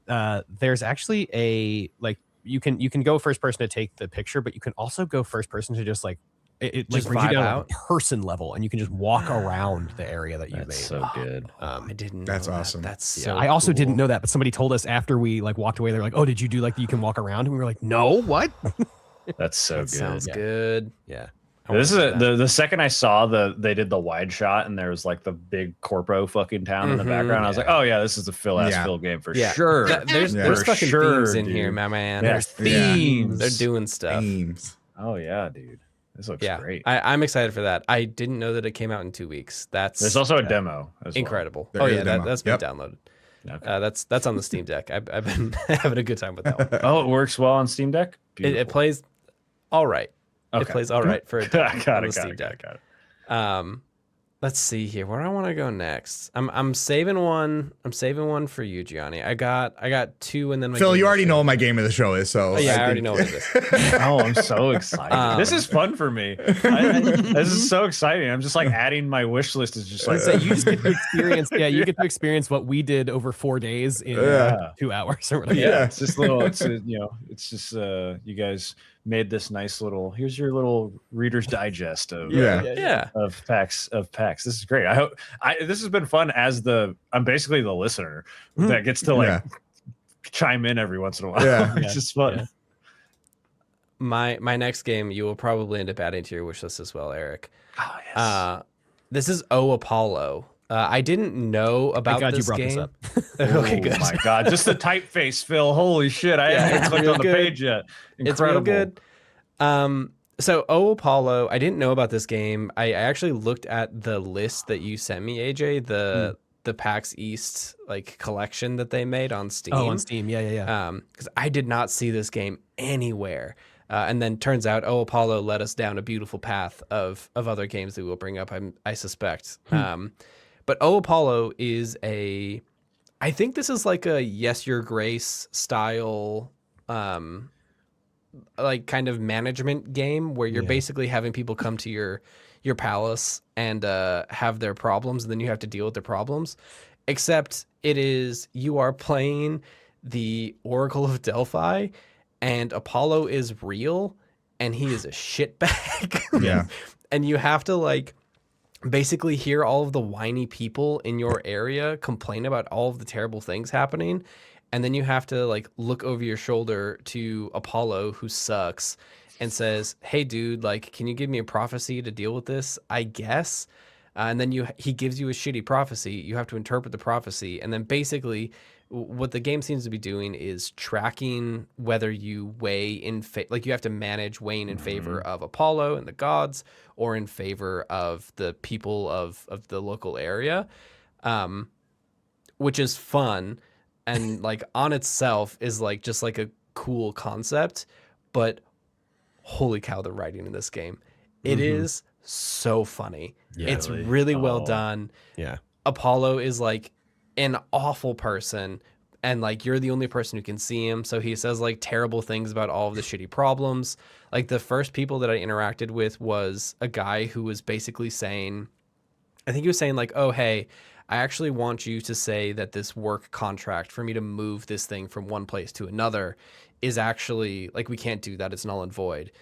And there's actually a like you can go first person to take the picture, but you can also go first person to just like it just brings you down to a person level, and you can just walk around the area that you made. So good. I didn't. That's know awesome. That's so. I also didn't know that, but somebody told us after we like walked away. They're like, "Oh, did you do like you can walk around?" And we were like, "No, what?" That's so good. Sounds good. Yeah. This is the second I saw they did the wide shot and there was like the big corpo fucking town in the background. I was like, oh yeah, this is a Phil game for sure. There's fucking themes in here, my man. There's themes. They're doing stuff. Themes. Oh yeah, dude. This looks great. I'm excited for that. I didn't know that it came out in 2 weeks. There's also a demo as incredible. Well. That's been downloaded. Okay. That's on the Steam Deck. I've been having a good time with that one. Oh, it works well on Steam Deck? It plays all right. Okay. It plays all right for a got it. Steam Deck. Let's see here. Where do I want to go next? I'm saving one. I'm saving one for you, Gianni. I got 2, and then Phil, you already know what my game of the show is, so I already know what it is. Oh, I'm so excited. This is fun for me. This is so exciting. I'm just like adding my wish list is just like you just get to experience. Yeah, you get to experience what we did over 4 days in 2 hours or whatever. Yeah, it's just little. It's it's just you guys made this nice little. Here's your little Reader's Digest of of PAX. This is great. I hope this has been fun as I'm basically the listener that gets to chime in every once in a while. Yeah. It's just fun. Yeah. My next game you will probably end up adding to your wish list as well, Eric. Oh yes. This is Apollo. I didn't know about this game. Okay, good. Oh my god, just the typeface, Phil. Holy shit! I haven't clicked on the page yet. Incredible. It's real good. So Apollo, I didn't know about this game. I actually looked at the list that you sent me, AJ, the PAX East collection that they made on Steam. Oh, on Steam, yeah. Because I did not see this game anywhere. And then turns out Apollo led us down a beautiful path of other games that we'll bring up, I suspect. But Apollo is I think this is like a Yes Your Grace style kind of management game where you're basically having people come to your palace and have their problems, and then you have to deal with their problems. Except you are playing the Oracle of Delphi, and Apollo is real, and he is a shitbag. Yeah. And you have to basically hear all of the whiny people in your area complain about all of the terrible things happening. And then you have to look over your shoulder to Apollo, who sucks, and says, hey dude, can you give me a prophecy to deal with this? I guess. And then he gives you a shitty prophecy. You have to interpret the prophecy. And then basically what the game seems to be doing is tracking whether you weigh in you have to manage weighing in favor of Apollo and the gods, or in favor of the people of the local area, which is fun. And on itself is just a cool concept, but holy cow, the writing in this game. It is so funny. Yeah, it's really well done. Yeah. Apollo is an awful person, and you're the only person who can see him, so he says terrible things about all of the shitty problems. The first people that I interacted with was a guy who was basically saying, I think he was saying oh hey, I actually want you to say that this work contract for me to move this thing from one place to another is actually we can't do that, it's null and void,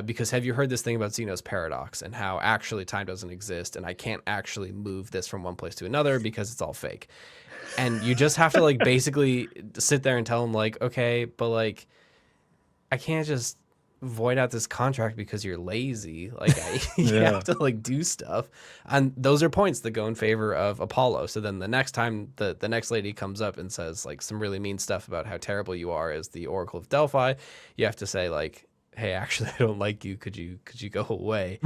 because have you heard this thing about Zeno's paradox and how actually time doesn't exist, and I can't actually move this from one place to another because it's all fake. And you just have to basically sit there and tell him okay, but I can't just void out this contract because you're lazy. You have to do stuff, and those are points that go in favor of Apollo. So then the next time the next lady comes up and says some really mean stuff about how terrible you are as the Oracle of Delphi, you have to say hey, actually I don't like you, could you go away?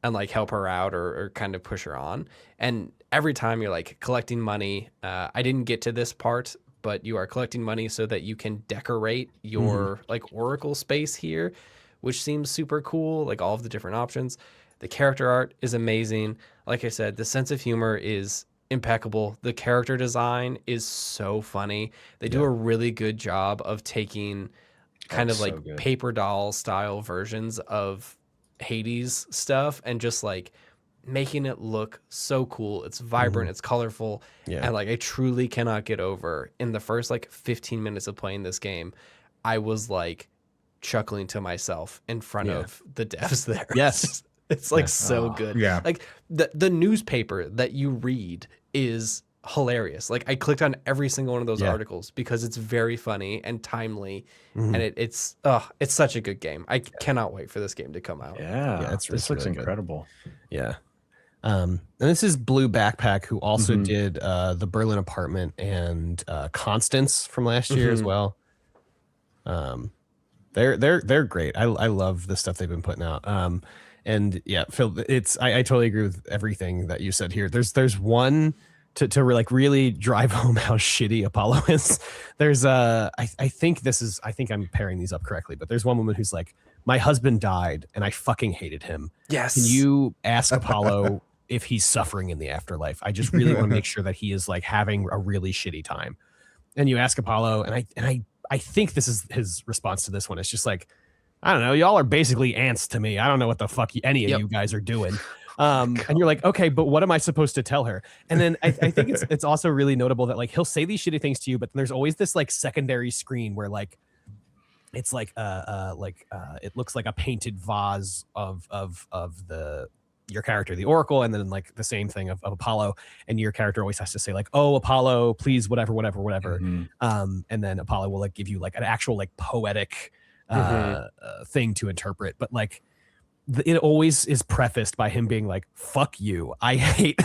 And help her out or kind of push her on. And every time you're collecting money, I didn't get to this part, but you are collecting money so that you can decorate your Oracle space here, which seems super cool. All of the different options. The character art is amazing. Like I said, the sense of humor is impeccable. The character design is so funny. They do a really good job of taking kind of paper doll style versions of Hades stuff and just making it look so cool. It's vibrant, it's colorful, and I truly cannot get over, in the first 15 minutes of playing this game, I was chuckling to myself in front of the devs there. Yes. It's so good. Yeah. The newspaper that you read is hilarious. Like I clicked on every single one of those Yeah. articles because it's very funny and timely, and it's such a good game. I cannot wait for this game to come out. Yeah, this looks really good. incredible. Yeah. And this is Blue Backpack, who also did the Berlin Apartment and Constance from last year as well. They're great. I love the stuff they've been putting out. And yeah, Phil, I totally agree with everything that you said here. There's one to like really drive home how shitty Apollo is. There's I think I'm pairing these up correctly, but there's one woman who's like, my husband died and I fucking hated him. Yes. Can you ask Apollo if he's suffering in the afterlife? I just really want to make sure that he is like having a really shitty time. And you ask Apollo, and I think this is his response to this one. It's just like, I don't know, y'all are basically ants to me. I don't know what the fuck any of you guys are doing. And you're like, okay, but what am I supposed to tell her? And then I think it's also really notable that like he'll say these shitty things to you, but there's always this like secondary screen where like it's like it looks like a painted vase of your character, the Oracle, and then like the same thing of Apollo, and your character always has to say like, oh, Apollo, please, whatever. And then Apollo will like give you like an actual like poetic thing to interpret, but like it always is prefaced by him being like, fuck you, I hate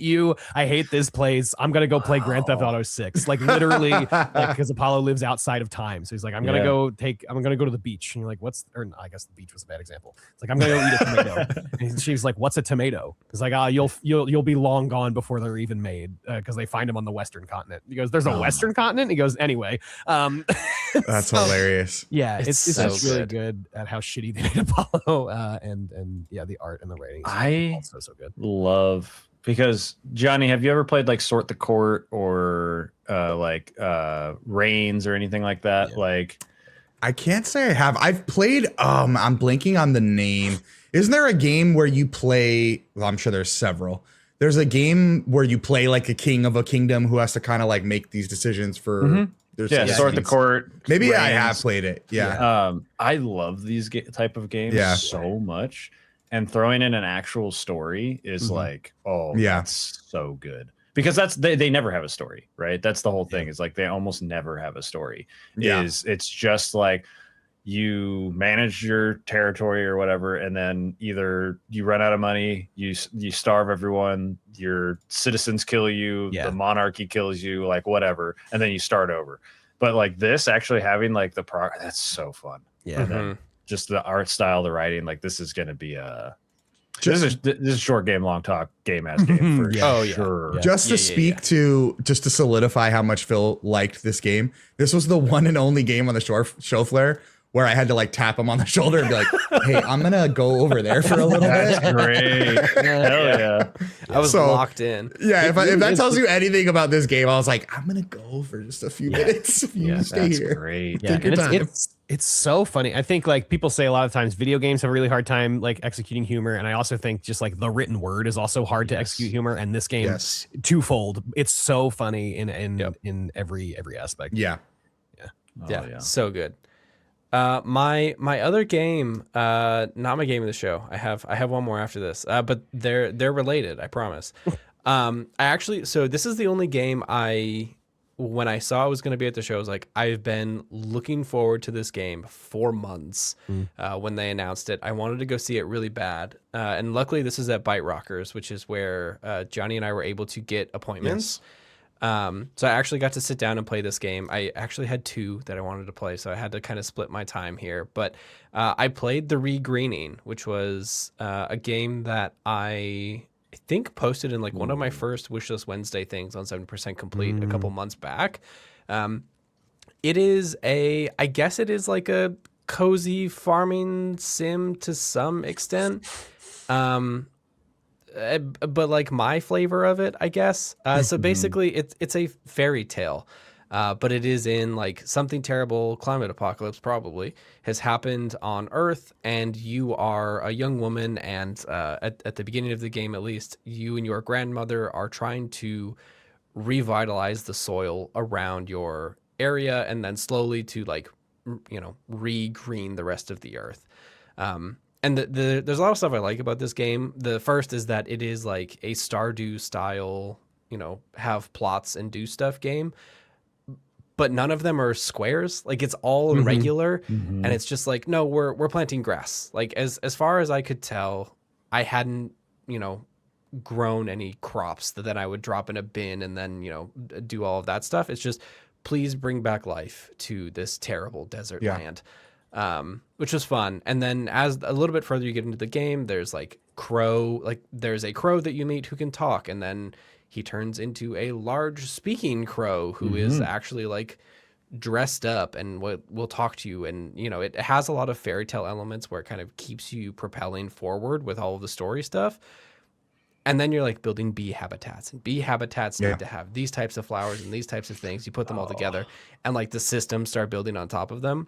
you, I hate this place, I'm gonna go play Grand Theft Auto 6, like literally, like because Apollo lives outside of time, so he's like, I'm gonna go to the beach, and you're like, I guess the beach was a bad example. It's like, I'm gonna go eat a tomato. And she's like, what's a tomato? It's like, you'll be long gone before they're even made, because they find them on the Western continent. He goes, there's a Western continent? He goes, anyway. That's hilarious. Yeah, it's so really good at how shitty they made Apollo. And yeah, the art and the writing is also so good. Love, because Johnny, have you ever played like Sort the Court or Reigns or anything like that? Yeah. Like, I can't say I have. I've played, I'm blanking on the name. Isn't there a game where you play, well, I'm sure there's several. There's a game where you play like a king of a kingdom who has to kind of like make these decisions for Sort the Court. Maybe Reigns. I have played it. Yeah. I love these type of games so much, and throwing in an actual story is like, that's so good, because they never have a story, right? That's the whole thing. Is like they almost never have a story. It's just like you manage your territory or whatever, and then either you run out of money, you starve everyone, your citizens kill you, the monarchy kills you, like whatever, and then you start over. But like this, actually having like that's so fun. Yeah. Just the art style, the writing, like this is going to be this is a short game, long talk, game ass game for sure. Yeah. Just to solidify how much Phil liked this game, this was the one and only game on the show flare where I had to like tap him on the shoulder and be like, hey, I'm going to go over there for a little bit. That's great. Hell yeah. I was locked in. Yeah, if that tells you anything about this game, I was like, I'm going to go for just a few minutes. If you stay here. Great. Yeah, and it's so funny. I think like people say a lot of times video games have a really hard time like executing humor, and I also think just like the written word is also hard to execute humor, and this game twofold. It's so funny in every aspect. Yeah. So good. My other game, not my game of the show. I have one more after this, but they're related, I promise. So this is the only game when I saw it was going to be at the show, I was like, I've been looking forward to this game for months. When they announced it, I wanted to go see it really bad. And luckily this is at Bite Rockers, which is where Johnny and I were able to get appointments. So I actually got to sit down and play this game. I actually had two that I wanted to play, so I had to kind of split my time here. But I played the Regreening, which was a game that I think posted in like one of my first Wishlist Wednesday things on 7% Complete a couple months back. It is I guess it is like a cozy farming sim to some extent. But like my flavor of it, I guess. So basically it's a fairy tale, but it is in like something terrible, climate apocalypse probably has happened on Earth, and you are a young woman, and at the beginning of the game, at least, you and your grandmother are trying to revitalize the soil around your area, and then slowly to like, re-green the rest of the Earth. And there's a lot of stuff I like about this game. The first is that it is like a Stardew style have plots and do stuff game. But none of them are squares. Like it's all regular, and it's just like, no, we're planting grass. Like as far as I could tell, I hadn't grown any crops that then I would drop in a bin and then do all of that stuff. It's just, please bring back life to this terrible desert land, which was fun. And then as a little bit further you get into the game, there's there's a crow that you meet who can talk, and then he turns into a large speaking crow who is actually like dressed up and will talk to you. And, it has a lot of fairy tale elements where it kind of keeps you propelling forward with all of the story stuff. And then you're like building bee habitats, and bee habitats need to have these types of flowers and these types of things. You put them all together, and like the systems start building on top of them.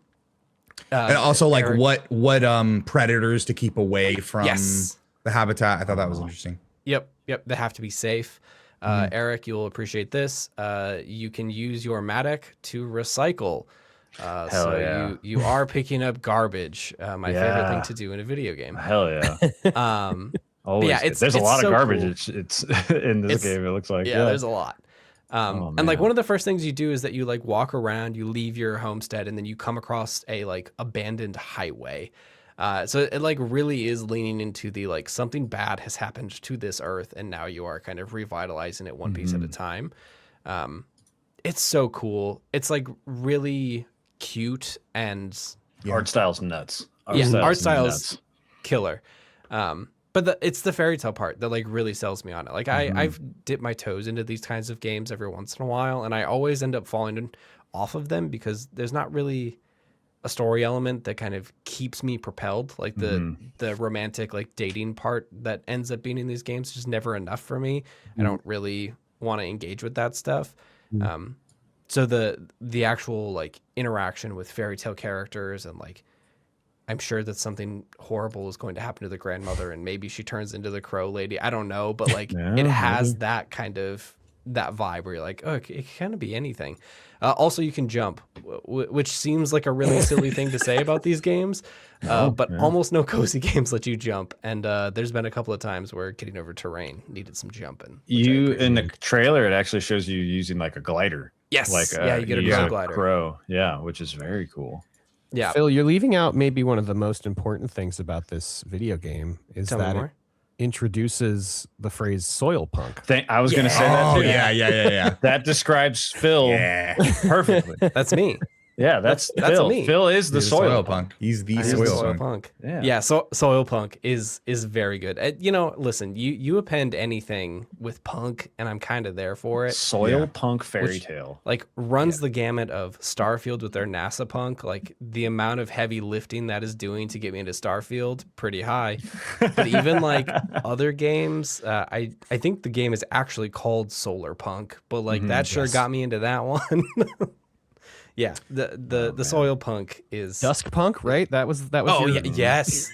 And also like what predators to keep away from the habitat. I thought that was interesting. Yep. They have to be safe. Eric, you'll appreciate this. You can use your Matic to recycle. You are picking up garbage. My favorite thing to do in a video game. Hell yeah. Always. There's a lot of garbage. Cool. It's in this game. It looks like there's a lot. And like one of the first things you do is that you like walk around, you leave your homestead, and then you come across a like abandoned highway. So it like really is leaning into the like something bad has happened to this earth, and now you are kind of revitalizing it one piece at a time. It's so cool. It's like really cute, and art style's nuts. Art style's killer. But it's the fairy tale part that like really sells me on it. Like I've dipped my toes into these kinds of games every once in a while, and I always end up falling off of them because there's not really a story element that kind of keeps me propelled. Like the romantic like dating part that ends up being in these games is just never enough for me. I don't really want to engage with that stuff. So the actual like interaction with fairy tale characters, and like I'm sure that something horrible is going to happen to the grandmother, and maybe she turns into the crow lady. I don't know, but like it has that kind of that vibe where you're like, oh, it can kind of be anything. Also, you can jump, which seems like a really silly thing to say about these games, but almost no cozy games let you jump. And there's been a couple of times where getting over terrain needed some jumping. In the trailer, it actually shows you using like a glider. Yes, like you get a glider. Crow, which is very cool. Yeah, Phil, you're leaving out maybe one of the most important things about this video game is that it introduces the phrase soil punk. I was going to say that too. Yeah. That describes Phil perfectly. That's me. Yeah, that's Phil. Me. Phil is the soil punk. He's the soil punk. Yeah. So soil punk is very good. Listen, you append anything with punk, and I'm kind of there for it. Soil punk fairy tale, like runs the gamut of Starfield with their NASA punk. Like the amount of heavy lifting that is doing to get me into Starfield, pretty high. But even like other games, I think the game is actually called Solar Punk, but like that sure got me into that one. Yeah, the soil punk is Dusk Punk, right? That was. Oh yeah, yes.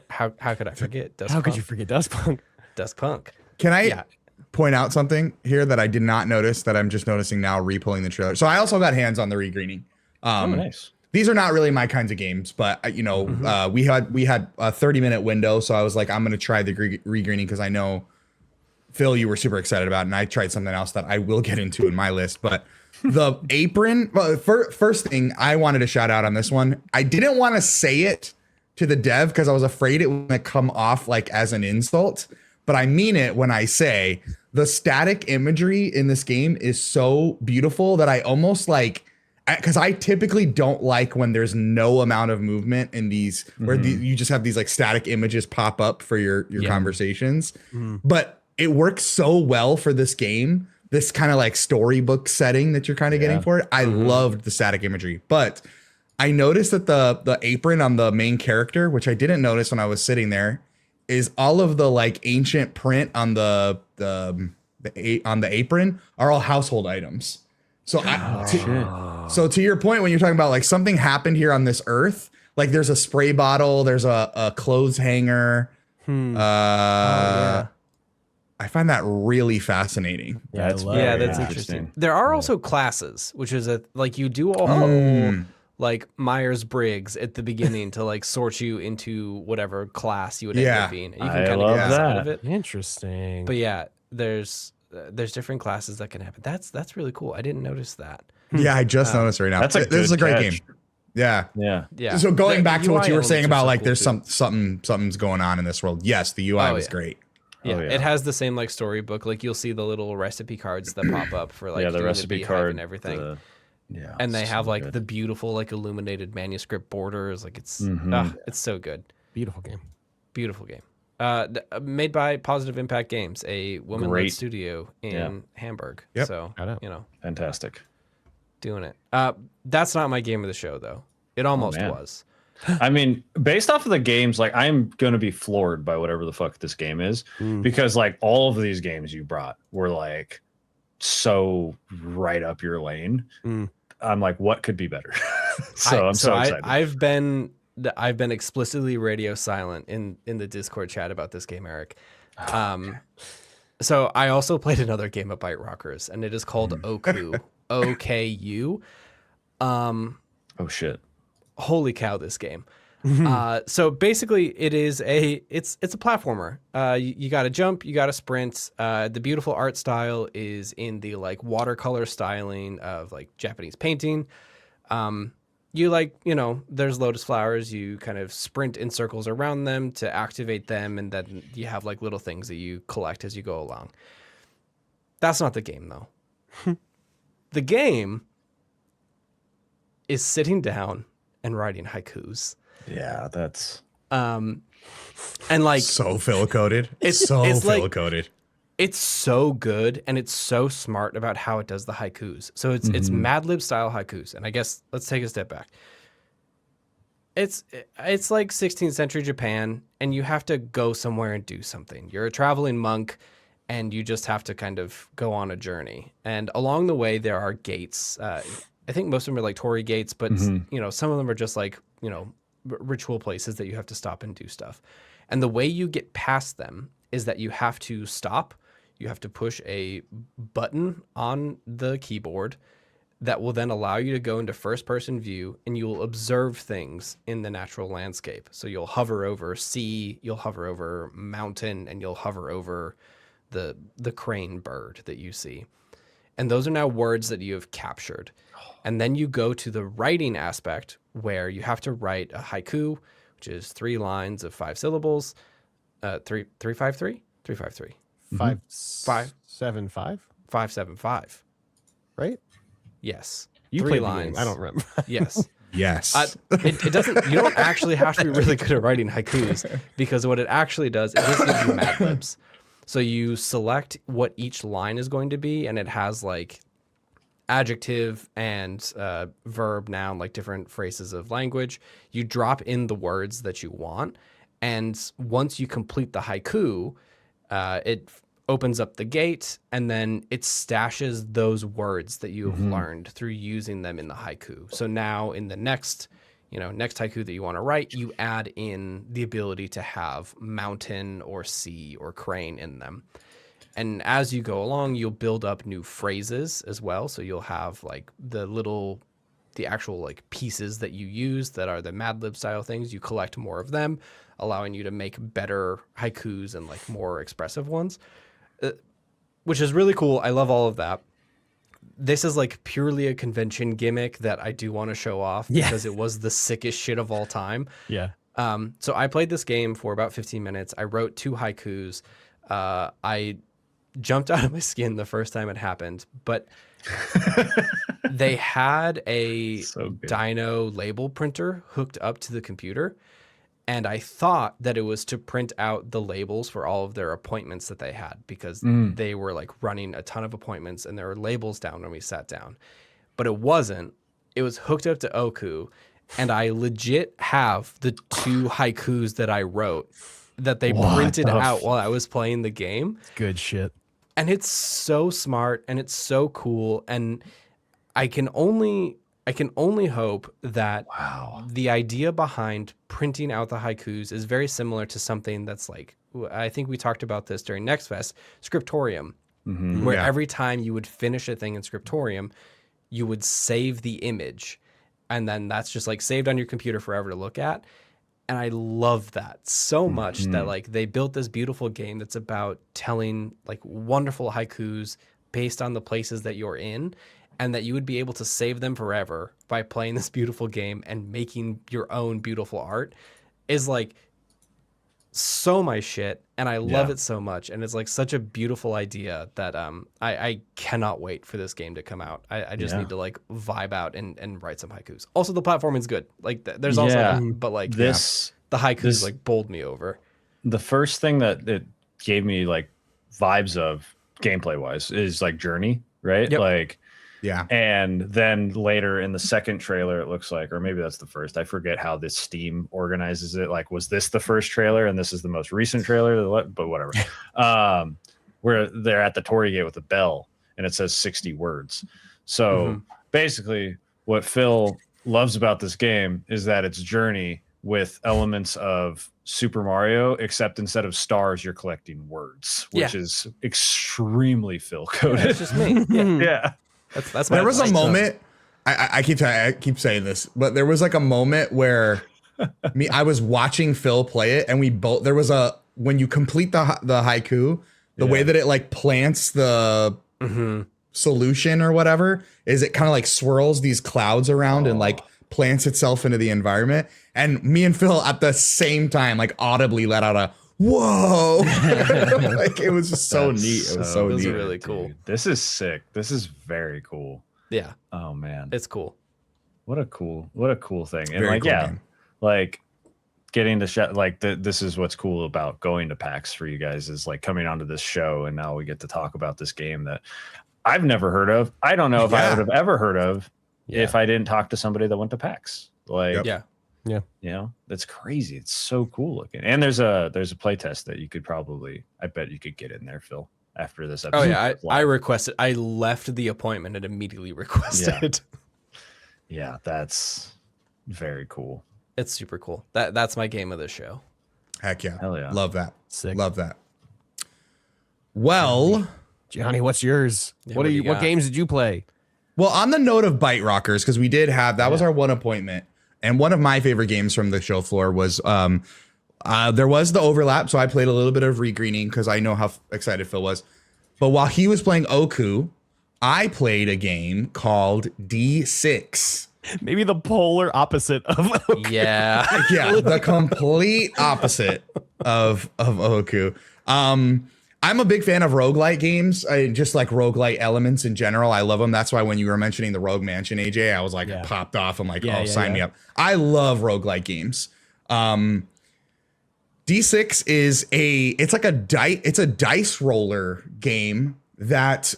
How could I forget Dusk? How could you forget Dusk Punk? Dusk Punk. Can I point out something here that I did not notice that I'm just noticing now re-pulling the trailer? So I also got hands on the Regreening. Nice. These are not really my kinds of games, but we had a 30-minute window, so I was like, I'm gonna try the Regreening because I know Phil, you were super excited about it, and I tried something else that I will get into in my list, but. The apron. Well, first thing I wanted to shout out on this one. I didn't want to say it to the dev because I was afraid it would come off like as an insult. But I mean it when I say the static imagery in this game is so beautiful that I almost like. Because I typically don't like when there's no amount of movement in these, where you just have these like static images pop up for your conversations. But it works so well for this game. This kind of like storybook setting that you're kind of getting for it. I loved the static imagery, but I noticed that the apron on the main character, which I didn't notice when I was sitting there, is all of the like ancient print on the apron are all household items. So so to your point, when you're talking about like something happened here on this earth, like there's a spray bottle, there's a clothes hanger. I find that really fascinating. That's interesting. There are also classes, which is like you do a whole like Myers-Briggs at the beginning to like sort you into whatever class you would end up being. And you can kind of get out of it. Interesting. But yeah, there's there's different classes that can happen. That's really cool. I didn't notice that. Yeah, I just noticed right now. That's This is a great catch. game. Yeah. Yeah. So going The back to what UI you were saying elements are about so like cool, there's too. something's going on in this world. Yes, the UI Oh, was yeah. great. Yeah, Oh, yeah. it has the same like storybook. Like you'll see the little recipe cards that pop up for like Yeah, the doing recipe beehive card and everything. Yeah, And they it's have so like good. the beautiful like illuminated manuscript borders. Like it's it's so good. Beautiful game. Beautiful game. Made by Positive Impact Games, a woman-led Great. studio in Hamburg. Yep. So Shout out. fantastic. doing it. That's not my game of the show though. It almost man. was. I mean, based off of the games, like I'm gonna be floored by whatever the fuck this game is, because like all of these games you brought were like so right up your lane. I'm like, what could be better? I'm so excited. I've been explicitly radio silent in the Discord chat about this game, Eric. So I also played another game of Bite Rockers, and it is called Oku. OKU. Oh shit. Holy cow, this game. So basically it's a platformer. You got to jump, you got to sprint. The beautiful art style is in the like watercolor styling of like Japanese painting. You like, there's lotus flowers, you kind of sprint in circles around them to activate them, and then you have like little things that you collect as you go along. That's not the game though. The game is sitting down and writing haikus. Yeah, that's And like So fill coded. It's so like- fill coded. it's so good and it's so smart about how it does the haikus. So it's Mad Lib style haikus. And I guess let's take a step back. It's like 16th century Japan, and you have to go somewhere and do something. You're a traveling monk, and you just have to kind of go on a journey. And along the way, there are gates. I think most of them are like Torii gates, but some of them are just like ritual places that you have to stop and do stuff. And the way you get past them is that you have to stop. You have to push a button on the keyboard that will then allow you to go into first-person view, and you'll observe things in the natural landscape. So you'll hover over sea, you'll hover over mountain, and you'll hover over the crane bird that you see. And those are now words that you have captured. And then you go to the writing aspect, where you have to write a haiku, which is 3 lines of 5 syllables. 353? 353. 575, 575. right? Yes. You 3 played the lines. game. I don't remember. Yes. Yes. It doesn't. You don't actually have to be really good at writing haikus, because what it actually does is this gives you Mad Libs. So you select what each line is going to be, and it has like adjective and verb, noun, like different phrases of language. You drop in the words that you want, and once you complete the haiku, it opens up the gate, and then it stashes those words that you have learned through using them in the haiku. So now in the next haiku that you want to write, you add in the ability to have mountain or sea or crane in them. And as you go along, you'll build up new phrases as well. So you'll have like the actual like pieces that you use that are the Mad Lib style things. You collect more of them, allowing you to make better haikus and like more expressive ones, which is really cool. I love all of that. This is like purely a convention gimmick that I do want to show off because it was the sickest shit of all time. Yeah. So I played this game for about 15 minutes. I wrote 2 haikus. I jumped out of my skin the first time it happened, but they had a dyno label printer hooked up to the computer, and I thought that it was to print out the labels for all of their appointments that they had, because they were like running a ton of appointments and there were labels down when we sat down. But it wasn't. It was hooked up to Oku, and I legit have the 2 haikus that I wrote that they printed out while I was playing the game. Good shit. And it's so smart and it's so cool, and I can only hope that the idea behind printing out the haikus is very similar to something that's like, I think we talked about this during Next Fest, Scriptorium, where every time you would finish a thing in Scriptorium, you would save the image, and then that's just like saved on your computer forever to look at. And I love that so much that like they built this beautiful game that's about telling like wonderful haikus based on the places that you're in, and that you would be able to save them forever by playing this beautiful game and making your own beautiful art is like so my shit. And I love it so much. And it's like such a beautiful idea that I cannot wait for this game to come out. I just need to like vibe out and write some haikus. Also, the platforming's good. Like there's also that, but like the haikus like bowled me over. The first thing that it gave me like vibes of gameplay wise is like Journey, right? Yep. Like, yeah. And then later in the second trailer, it looks like, or maybe that's the first. I forget how this Steam organizes it. Like, was this the first trailer and this is the most recent trailer? But whatever. Where they're at the Torii Gate with a bell and it says 60 words. So basically, what Phil loves about this game is that it's Journey with elements of Super Mario, except instead of stars, you're collecting words, which is extremely Phil coded. It's just me. Yeah. That's there was a moment. I keep saying this, but there was like a moment where I was watching Phil play it, and we both when you complete the haiku, the way that it like plants the solution or whatever is it kind of like swirls these clouds around and like plants itself into the environment. And me and Phil at the same time like audibly let out a whoa. Like it was just so neat. It was so neat. Really cool. Dude, this is sick. This is very cool. Yeah. Oh man. It's cool. What a cool thing. And Very like cool yeah, game. like getting to like this is what's cool about going to PAX for you guys is like coming onto this show and now we get to talk about this game that I've never heard of. I don't know if I would have ever heard of if I didn't talk to somebody that went to PAX. Like Yeah. You know, that's crazy. It's so cool looking. And there's a play test that you could probably, I bet you could get in there, Phil, after this episode. Oh yeah, I requested. I left the appointment and immediately requested. Yeah, that's very cool. It's super cool. That's my game of the show. Heck yeah. Hell yeah. Love that. Sick. Love that. Well, Johnny, what's yours? Yeah, What games did you play? Well, on the note of Bite Rockers, because we did have that was our one appointment, and one of my favorite games from the show floor was there was the overlap, so I played a little bit of Regreening because I know how excited Phil was. But while he was playing Oku, I played a game called DeeSicks. Maybe the polar opposite of Yeah. Yeah, the complete opposite of Oku. I'm a big fan of roguelite games. I just like roguelite elements in general. I love them. That's why when you were mentioning the Rogue Mansion, AJ, I was like popped off. I'm like, sign me up. I love roguelite games. DeeSicks is it's a dice roller game that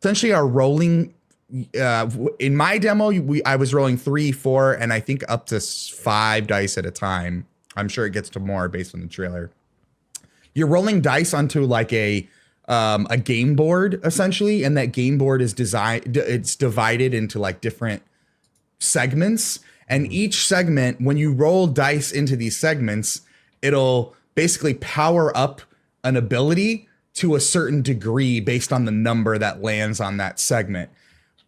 essentially are rolling. In my demo, I was rolling 3, 4, and I think up to 5 dice at a time. I'm sure it gets to more based on the trailer. You're rolling dice onto like a game board essentially, and that game board is it's divided into like different segments, and each segment, when you roll dice into these segments, it'll basically power up an ability to a certain degree based on the number that lands on that segment.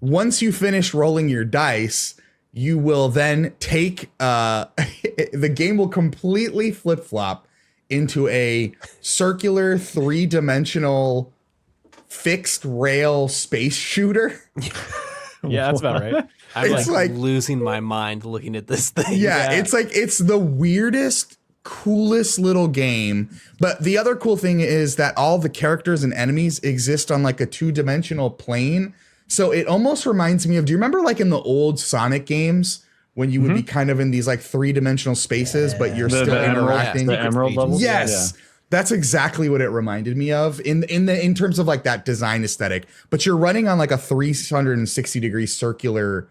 Once you finish rolling your dice, you will then take the game will completely flip-flop into a circular 3-dimensional fixed rail space shooter. Yeah, that's about right. I'm It's like like- losing my mind looking at this thing. Yeah, it's the weirdest, coolest little game. But the other cool thing is that all the characters and enemies exist on like a 2-dimensional plane. So it almost reminds me of, do you remember like in the old Sonic games when you would be kind of in these like 3-dimensional spaces, but you're still interacting? The emerald levels? Yes. That's exactly what it reminded me of in terms of like that design aesthetic, but you're running on like a 360-degree circular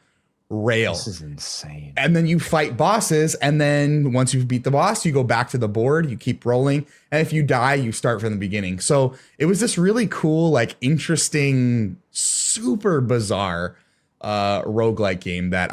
rail. This is insane. And then you fight bosses, and then once you've beat the boss, you go back to the board, you keep rolling, and if you die, you start from the beginning. So it was this really cool, like interesting, super bizarre roguelike game that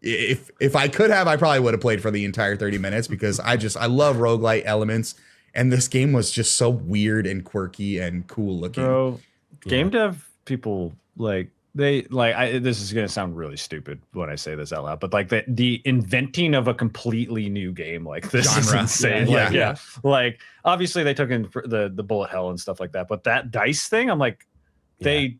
if I could have, I probably would have played for the entire 30 minutes because I love roguelite elements, and this game was just so weird and quirky and cool looking. Bro, game dev people like this is gonna sound really stupid when I say this out loud, but like the inventing of a completely new game like this Genre. is insane. Yeah. Like obviously they took in the bullet hell and stuff like that, but that dice thing, I'm like, they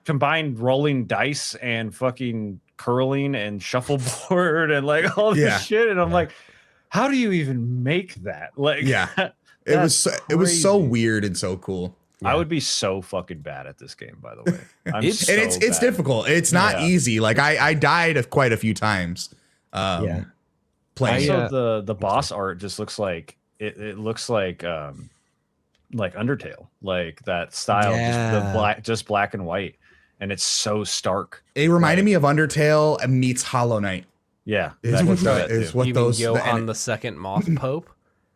combined rolling dice and fucking curling and shuffleboard and like all this shit, and I'm like, how do you even make that? Like, it was so weird and so cool. I would be so fucking bad at this game, by the way. It's difficult. It's not easy. Like I died quite a few times. Playing. Also, the boss art just looks like it looks like Undertale, like that style, just black and white, and it's so stark. It reminded me of Undertale meets Hollow Knight. Yeah, is what those on the second Moth Pope.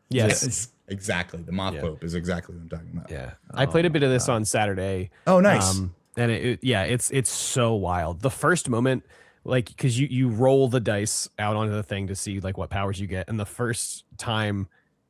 Yes. Exactly. The Moth Pope is exactly what I'm talking about. Yeah. I played a bit of this on Saturday. Oh, nice. And it's so wild. The first moment, like, because you roll the dice out onto the thing to see like what powers you get. And the first time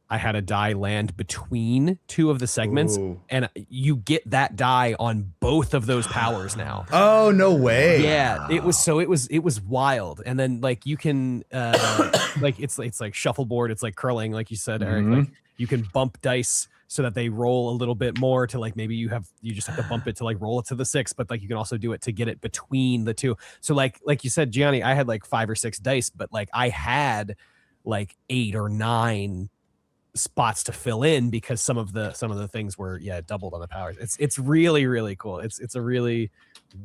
I had a die land between two of the segments, and you get that die on both of those powers now. Oh, no way. Yeah. It was wild. And then like you can like it's like shuffleboard, it's like curling, like you said, Eric. Like, you can bump dice so that they roll a little bit more to like, maybe you just have to bump it to like roll it to the 6, but like you can also do it to get it between the two. So like you said, Gianni, I had like 5 or 6 dice, but like I had like 8 or 9 spots to fill in because some of the things were doubled on the powers. It's really, really cool. It's a really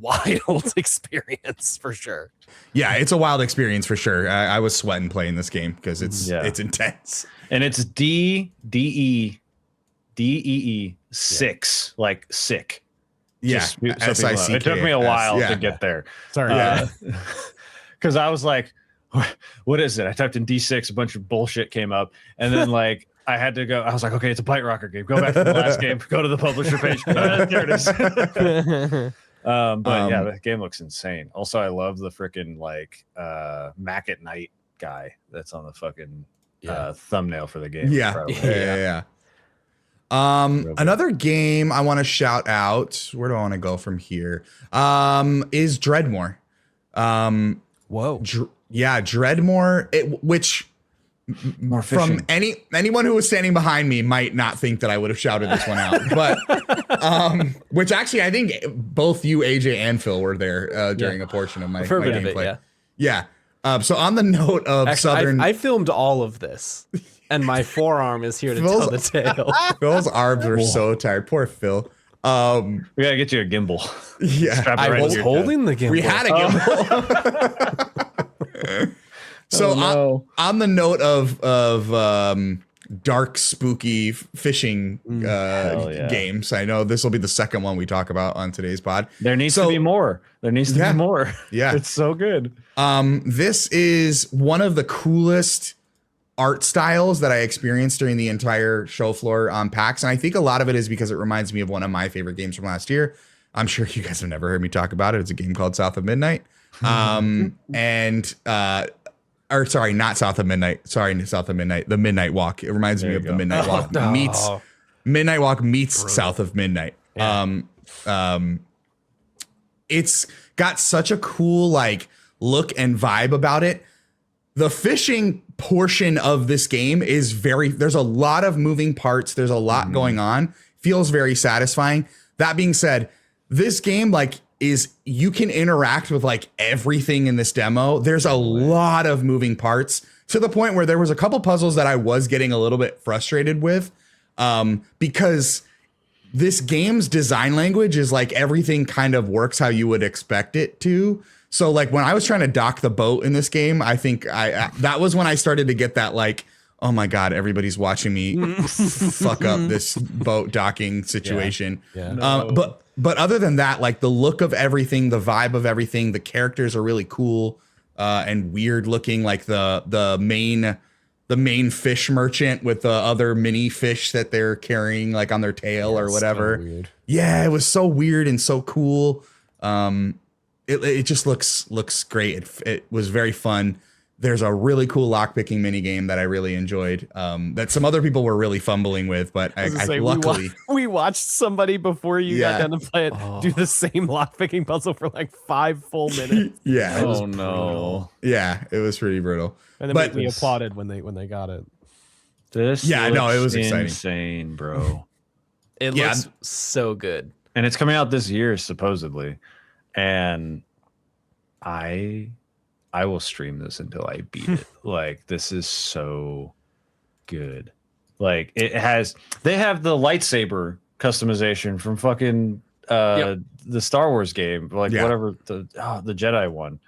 wild experience for sure. Yeah, it's a wild experience for sure. I was sweating playing this game because it's intense. And it's DEEE 6, like sick. Yeah, it took me a while to get there. Sorry, because I was like, what is it? I typed in D6, a bunch of bullshit came up, and then like I had to go. I was like, okay, it's a Bite Rocker game. Go back to the last game. Go to the publisher page. There it is. But yeah, the game looks insane. Also, I love the freaking like Mac at Night guy that's on the fucking thumbnail for the game. Yeah. Another game I want to shout out. Where do I want to go from here? Is Dreadmoor. Whoa. Dreadmoor, which from anyone who was standing behind me might not think that I would have shouted this one out, but which actually I think both you, AJ, and Phil were there during a portion of my gameplay. So on the note of I filmed all of this, and my forearm is here to tell the tale. Phil's arms are so tired. Poor Phil. We gotta get you a gimbal. Yeah, I was holding the gimbal. We had a gimbal. So on the note of dark, spooky fishing games, I know this will be the second one we talk about on today's pod. There needs to be more. Be more. Yeah, it's so good. This is one of the coolest art styles that I experienced during the entire show floor on PAX, and I think a lot of it is because it reminds me of one of my favorite games from last year. I'm sure you guys have never heard me talk about it. It's a game called South of Midnight. Sorry, not South of Midnight. Sorry, South of Midnight. The Midnight Walk. It reminds me of the Midnight Walk meets Midnight Walk meets South of Midnight. Yeah. It's got such a cool like look and vibe about it. The fishing portion of this game is there's a lot of moving parts. There's a lot going on. Feels very satisfying. That being said, this game like you can interact with like everything in this demo. There's a lot of moving parts to the point where there was a couple puzzles that I was getting a little bit frustrated with because this game's design language is like everything kind of works how you would expect it to. So like when I was trying to dock the boat in this game, I think that was when I started to get that like, oh my God, everybody's watching me fuck up this boat docking situation. But other than that, like the look of everything, the vibe of everything, the characters are really cool and weird looking. Like the main fish merchant with the other mini fish that they're carrying like on their tail or whatever. Weird. Yeah, it was so weird and so cool. It just looks great. It was very fun. There's a really cool lockpicking mini game that I really enjoyed. That some other people were really fumbling with, but I luckily we watched somebody before you got done to play it do the same lockpicking puzzle for like 5 full minutes. Yeah. It was brutal. Yeah, it was pretty brutal. And then we applauded when they got it. This it was exciting. Insane, bro. It looks so good. And it's coming out this year, supposedly. And I will stream this until I beat it. Like, this is so good. Like, they have the lightsaber customization from fucking the Star Wars game, like whatever the Jedi one.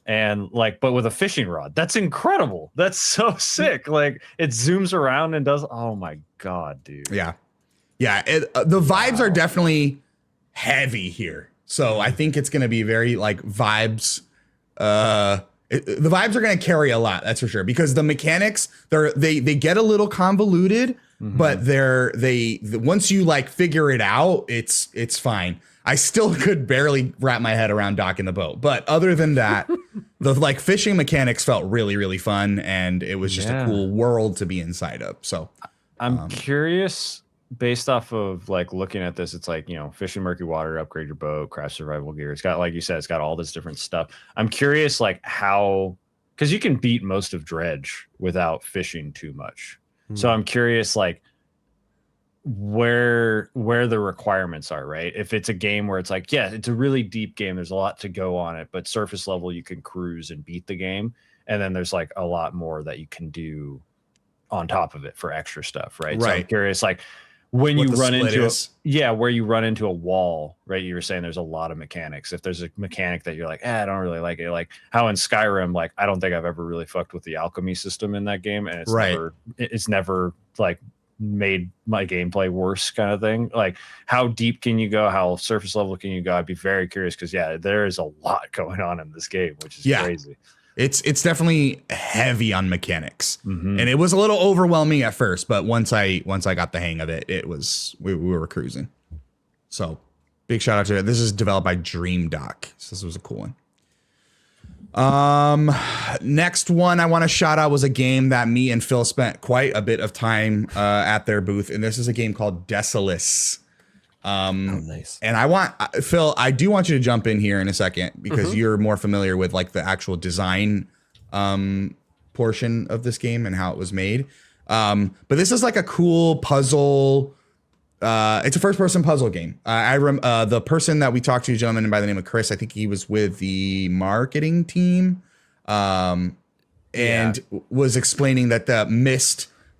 And like, but with a fishing rod. That's incredible. That's so sick. Like, it zooms around and does, oh my God, dude. Yeah. Yeah. The vibes are definitely heavy here. So I think it's going to be very like vibes. The vibes are going to carry a lot. That's for sure. Because the mechanics, they get a little convoluted, but once you like figure it out, it's fine. I still could barely wrap my head around docking the boat. But other than that, the like fishing mechanics felt really, really fun. And it was just a cool world to be inside of. So I'm curious, based off of like looking at this, it's like, you know, fish in murky water, upgrade your boat, craft survival gear. It's got, like you said, it's got all this different stuff. I'm curious, like how, because you can beat most of Dredge without fishing too much. So I'm curious, like, where the requirements are, right? If it's a game where it's like, yeah, it's a really deep game, there's a lot to go on it, but surface level you can cruise and beat the game, and then there's like a lot more that you can do on top of it for extra stuff, right? So I'm curious, like, when you run into where you run into a wall, right? You were saying there's a lot of mechanics. If there's a mechanic that you're like, I don't really like it, like how in Skyrim, like I don't think I've ever really fucked with the alchemy system in that game, and it's never like made my gameplay worse, kind of thing. Like, how deep can you go? How surface level can you go? I'd be very curious, because there is a lot going on in this game, which is crazy. It's definitely heavy on mechanics, and it was a little overwhelming at first, but once I got the hang of it, we were cruising. So big shout out to it. This is developed by Dream Doc. So this was a cool one. Next one I want to shout out was a game that me and Phil spent quite a bit of time at their booth, and this is a game called Desolus. Nice. And Phil, I do want you to jump in here in a second, because you're more familiar with like the actual design portion of this game and how it was made. But this is like a cool puzzle. It's a first-person puzzle game. The person that we talked to, a gentleman by the name of Chris, I think he was with the marketing team, and was explaining that the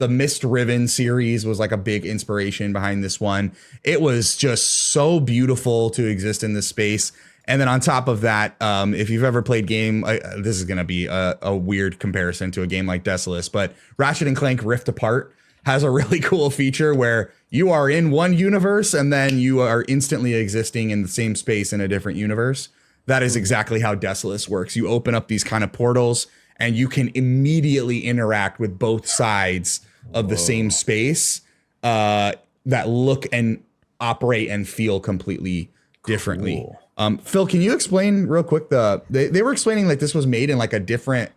Mist Riven series was like a big inspiration behind this one. It was just so beautiful to exist in this space. And then on top of that, if you've ever played this is going to be a weird comparison to a game like Desolus, but Ratchet & Clank Rift Apart has a really cool feature where you are in one universe and then you are instantly existing in the same space in a different universe. That is exactly how Desolus works. You open up these kind of portals and you can immediately interact with both sides of the same space that look and operate and feel completely differently. Cool. Phil, can you explain real quick? They were explaining like this was made in like a different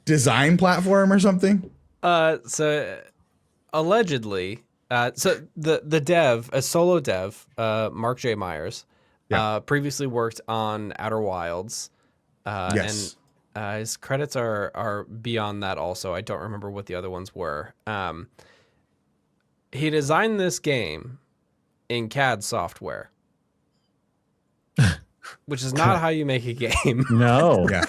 design platform or something. So allegedly, so the dev, a solo dev, Mark J. Myers, previously worked on Outer Wilds. Yes. And his credits are beyond that also. I don't remember what the other ones were. He designed this game in CAD software, which is not how you make a game. No. Yeah.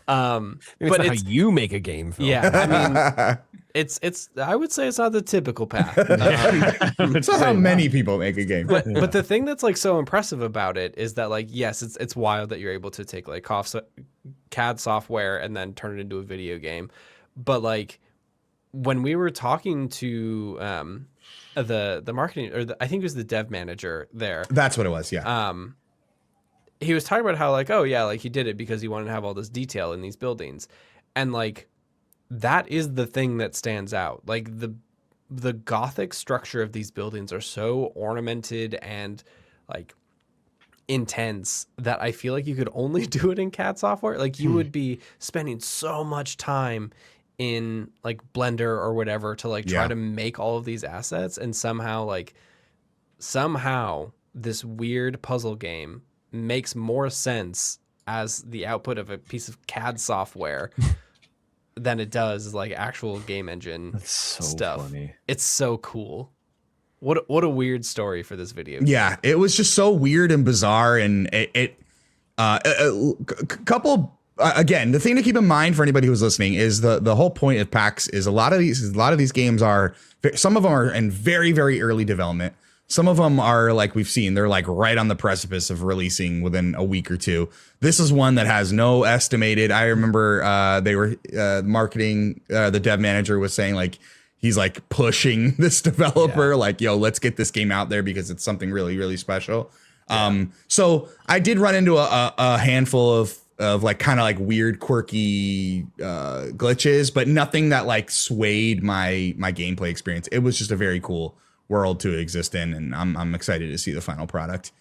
But it's how you make a game, Phil. Yeah, I mean, it's. I would say it's not the typical path. It's not how many people make a game. But the thing that's like so impressive about it is that like, yes, it's wild that you're able to take like CAD software and then turn it into a video game. But like, when we were talking to the marketing, or I think it was the dev manager there. That's what it was. Yeah. He was talking about how like, oh yeah, like he did it because he wanted to have all this detail in these buildings, and like that is the thing that stands out. Like the Gothic structure of these buildings are so ornamented and like intense that I feel like you could only do it in CAD software. Like you would be spending so much time in like Blender or whatever to like try to make all of these assets, and somehow this weird puzzle game makes more sense as the output of a piece of CAD software than it does like actual game engine stuff. Funny. It's so cool. What a weird story for this video. Yeah, it was just so weird and bizarre, and couple again, the thing to keep in mind for anybody who's listening is the whole point of PAX is a lot of these games are, some of them are in very, very early development. Some of them are, like we've seen, they're like right on the precipice of releasing within a week or two. This is one that has no estimated. I remember they were marketing, the dev manager was saying like, he's like pushing this developer, like, yo, let's get this game out there because it's something really, really special. So I did run into a handful of like kind of like weird, quirky glitches, but nothing that like swayed my gameplay experience. It was just a very cool world to exist in, and I'm excited to see the final product.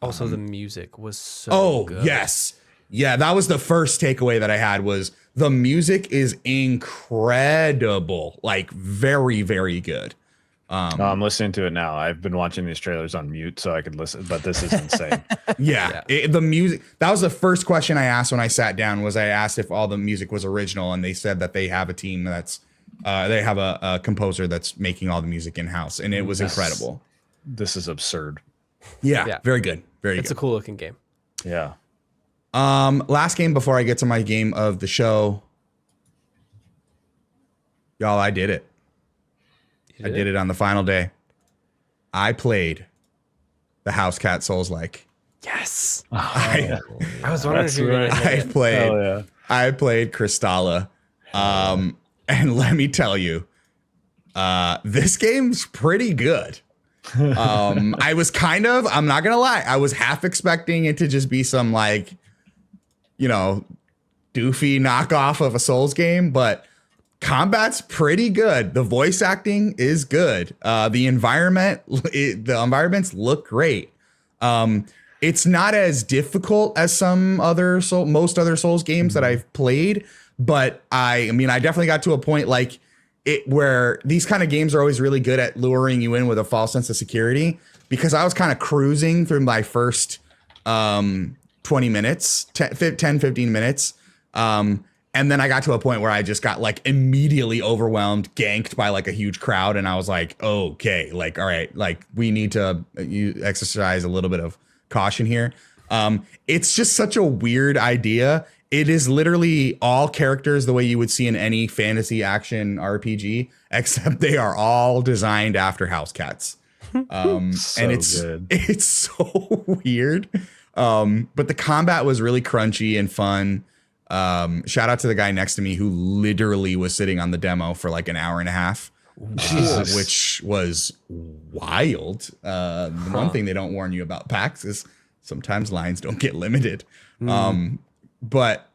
Also, the music was so good. Yes. Yeah, that was the first takeaway that I had was the music is incredible. Like very, very good. I'm listening to it now. I've been watching these trailers on mute so I could listen, but this is insane. The music, that was the first question I asked when I sat down, was I asked if all the music was original, and they said that they have a team that's they have a composer that's making all the music in-house, and it was incredible. This is absurd. Yeah, very good. Very good. It's a cool looking game. Yeah. Last game before I get to my game of the show. Y'all, I did it. I did it on the final day. I played the House Cat Souls-like. Yes. I was wondering if you were going to I played Kristala. And let me tell you, this game's pretty good. I was kind of, I'm not gonna lie, I was half expecting it to just be some like, you know, doofy knockoff of a Souls game, but combat's pretty good. The voice acting is good. The environments look great. It's not as difficult as most other Souls games that I've played, but I mean, I definitely got to a point like it where these kind of games are always really good at luring you in with a false sense of security, because I was kind of cruising through my first 20 minutes, 10, 15 minutes. And then I got to a point where I just got like immediately overwhelmed, ganked by like a huge crowd. And I was like, okay, like, all right, like we need to exercise a little bit of caution here. It's just such a weird idea. It is literally all characters the way you would see in any fantasy action RPG, except they are all designed after house cats. And it's so weird. But the combat was really crunchy and fun. Shout out to the guy next to me who literally was sitting on the demo for like an hour and a half, which was wild. One thing they don't warn you about PAX is sometimes lines don't get limited. But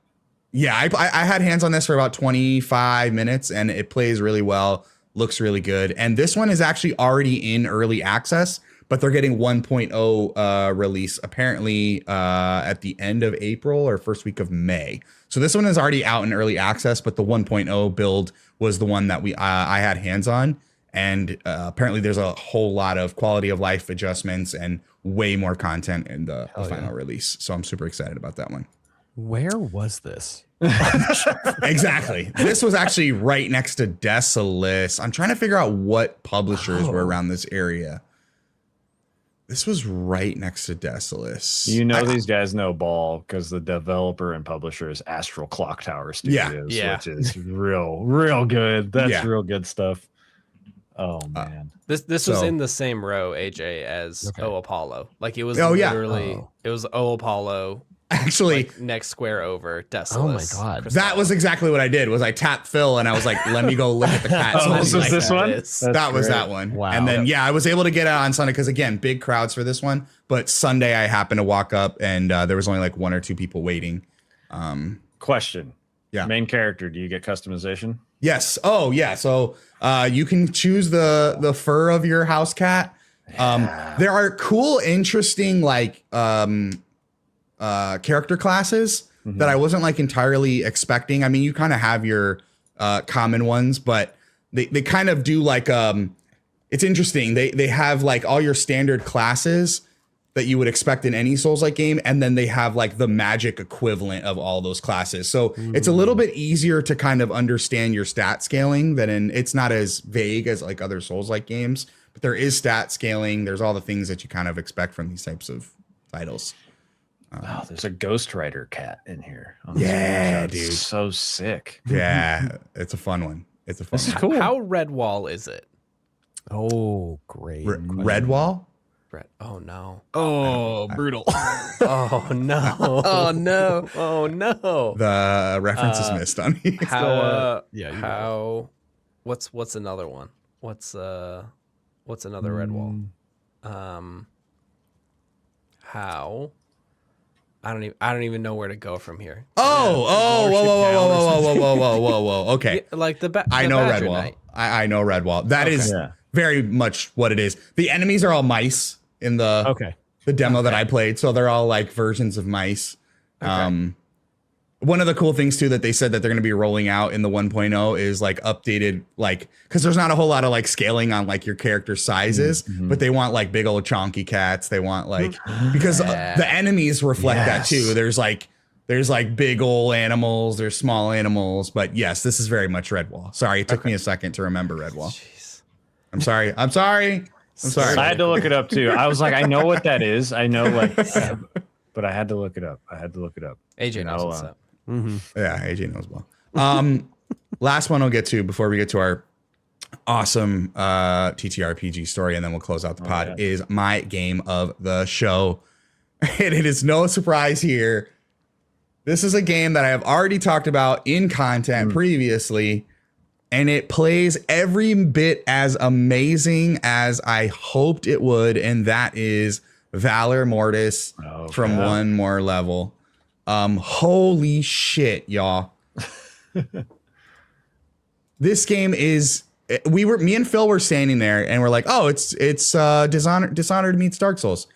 yeah, I had hands on this for about 25 minutes, and it plays really well, looks really good. And this one is actually already in early access, but they're getting 1.0 release apparently at the end of April or first week of May. So this one is already out in early access, but the 1.0 build was the one that I had hands on. And apparently there's a whole lot of quality of life adjustments and way more content in the final release. So I'm super excited about that one. Where was this? Exactly. This was actually right next to Desolus. I'm trying to figure out what publishers were around this area. This was right next to Desolus. You know, these guys know ball because the developer and publisher is Astral Clock Tower Studios, which is real good. That's real good stuff. Oh man, this was in the same row, AJ, as O Apollo. Like it was literally it was O Apollo. Actually, like next square over Desolus. Oh my god, Kristala. That was exactly what I did. Was I tapped Phil and I was like, "Let me go look at the cat." So this was this one. That was that one. Wow. And then I was able to get out on Sunday because again, big crowds for this one. But Sunday I happened to walk up and there was only like one or two people waiting. Question. Yeah. Main character. Do you get customization? Yes. Oh yeah. So you can choose the fur of your house cat. There are cool, interesting like character classes that I wasn't like entirely expecting. I mean, you kind of have your common ones, but they kind of do like it's interesting. They have like all your standard classes that you would expect in any Souls-like game, and then they have like the magic equivalent of all those classes. So it's a little bit easier to kind of understand your stat scaling it's not as vague as like other Souls-like games, but there is stat scaling. There's all the things that you kind of expect from these types of titles. Wow, there's a Ghost Rider cat in here. Yeah, dude. It's so sick. Yeah, it's a fun one. It's a fun one. Cool. How Redwall is it? Oh, great. Redwall? Oh no. Oh, brutal. Oh no. Oh no. Oh no. The reference is missed on me. What's another one? What's another Redwall? How? I don't even know where to go from here. Whoa. Okay. Yeah, like I know Redwall. I know Redwall. That is very much what it is. The enemies are all mice in the demo that I played, so they're all like versions of mice. Okay. One of the cool things too that they said that they're going to be rolling out in the 1.0 is like updated, like, because there's not a whole lot of like scaling on like your character sizes, but they want like big old chonky cats. They want like because the enemies reflect that too. There's like big old animals, there's small animals, but yes, this is very much Redwall. Sorry, it took me a second to remember Redwall. Jeez. I'm sorry. I had to look it up too. I was like, I know what that is. I know like, but I had to look it up. AJ knows what's up. Yeah, AJ knows well. Last one I'll get to before we get to our awesome TTRPG story, and then we'll close out the pod, is my game of the show. And it is no surprise here. This is a game that I have already talked about in content previously, and it plays every bit as amazing as I hoped it would, and that is Valor Mortis from One More Level. Holy shit, y'all. This game is, me and Phil were standing there and we're like, oh, it's Dishonored meets Dark Souls.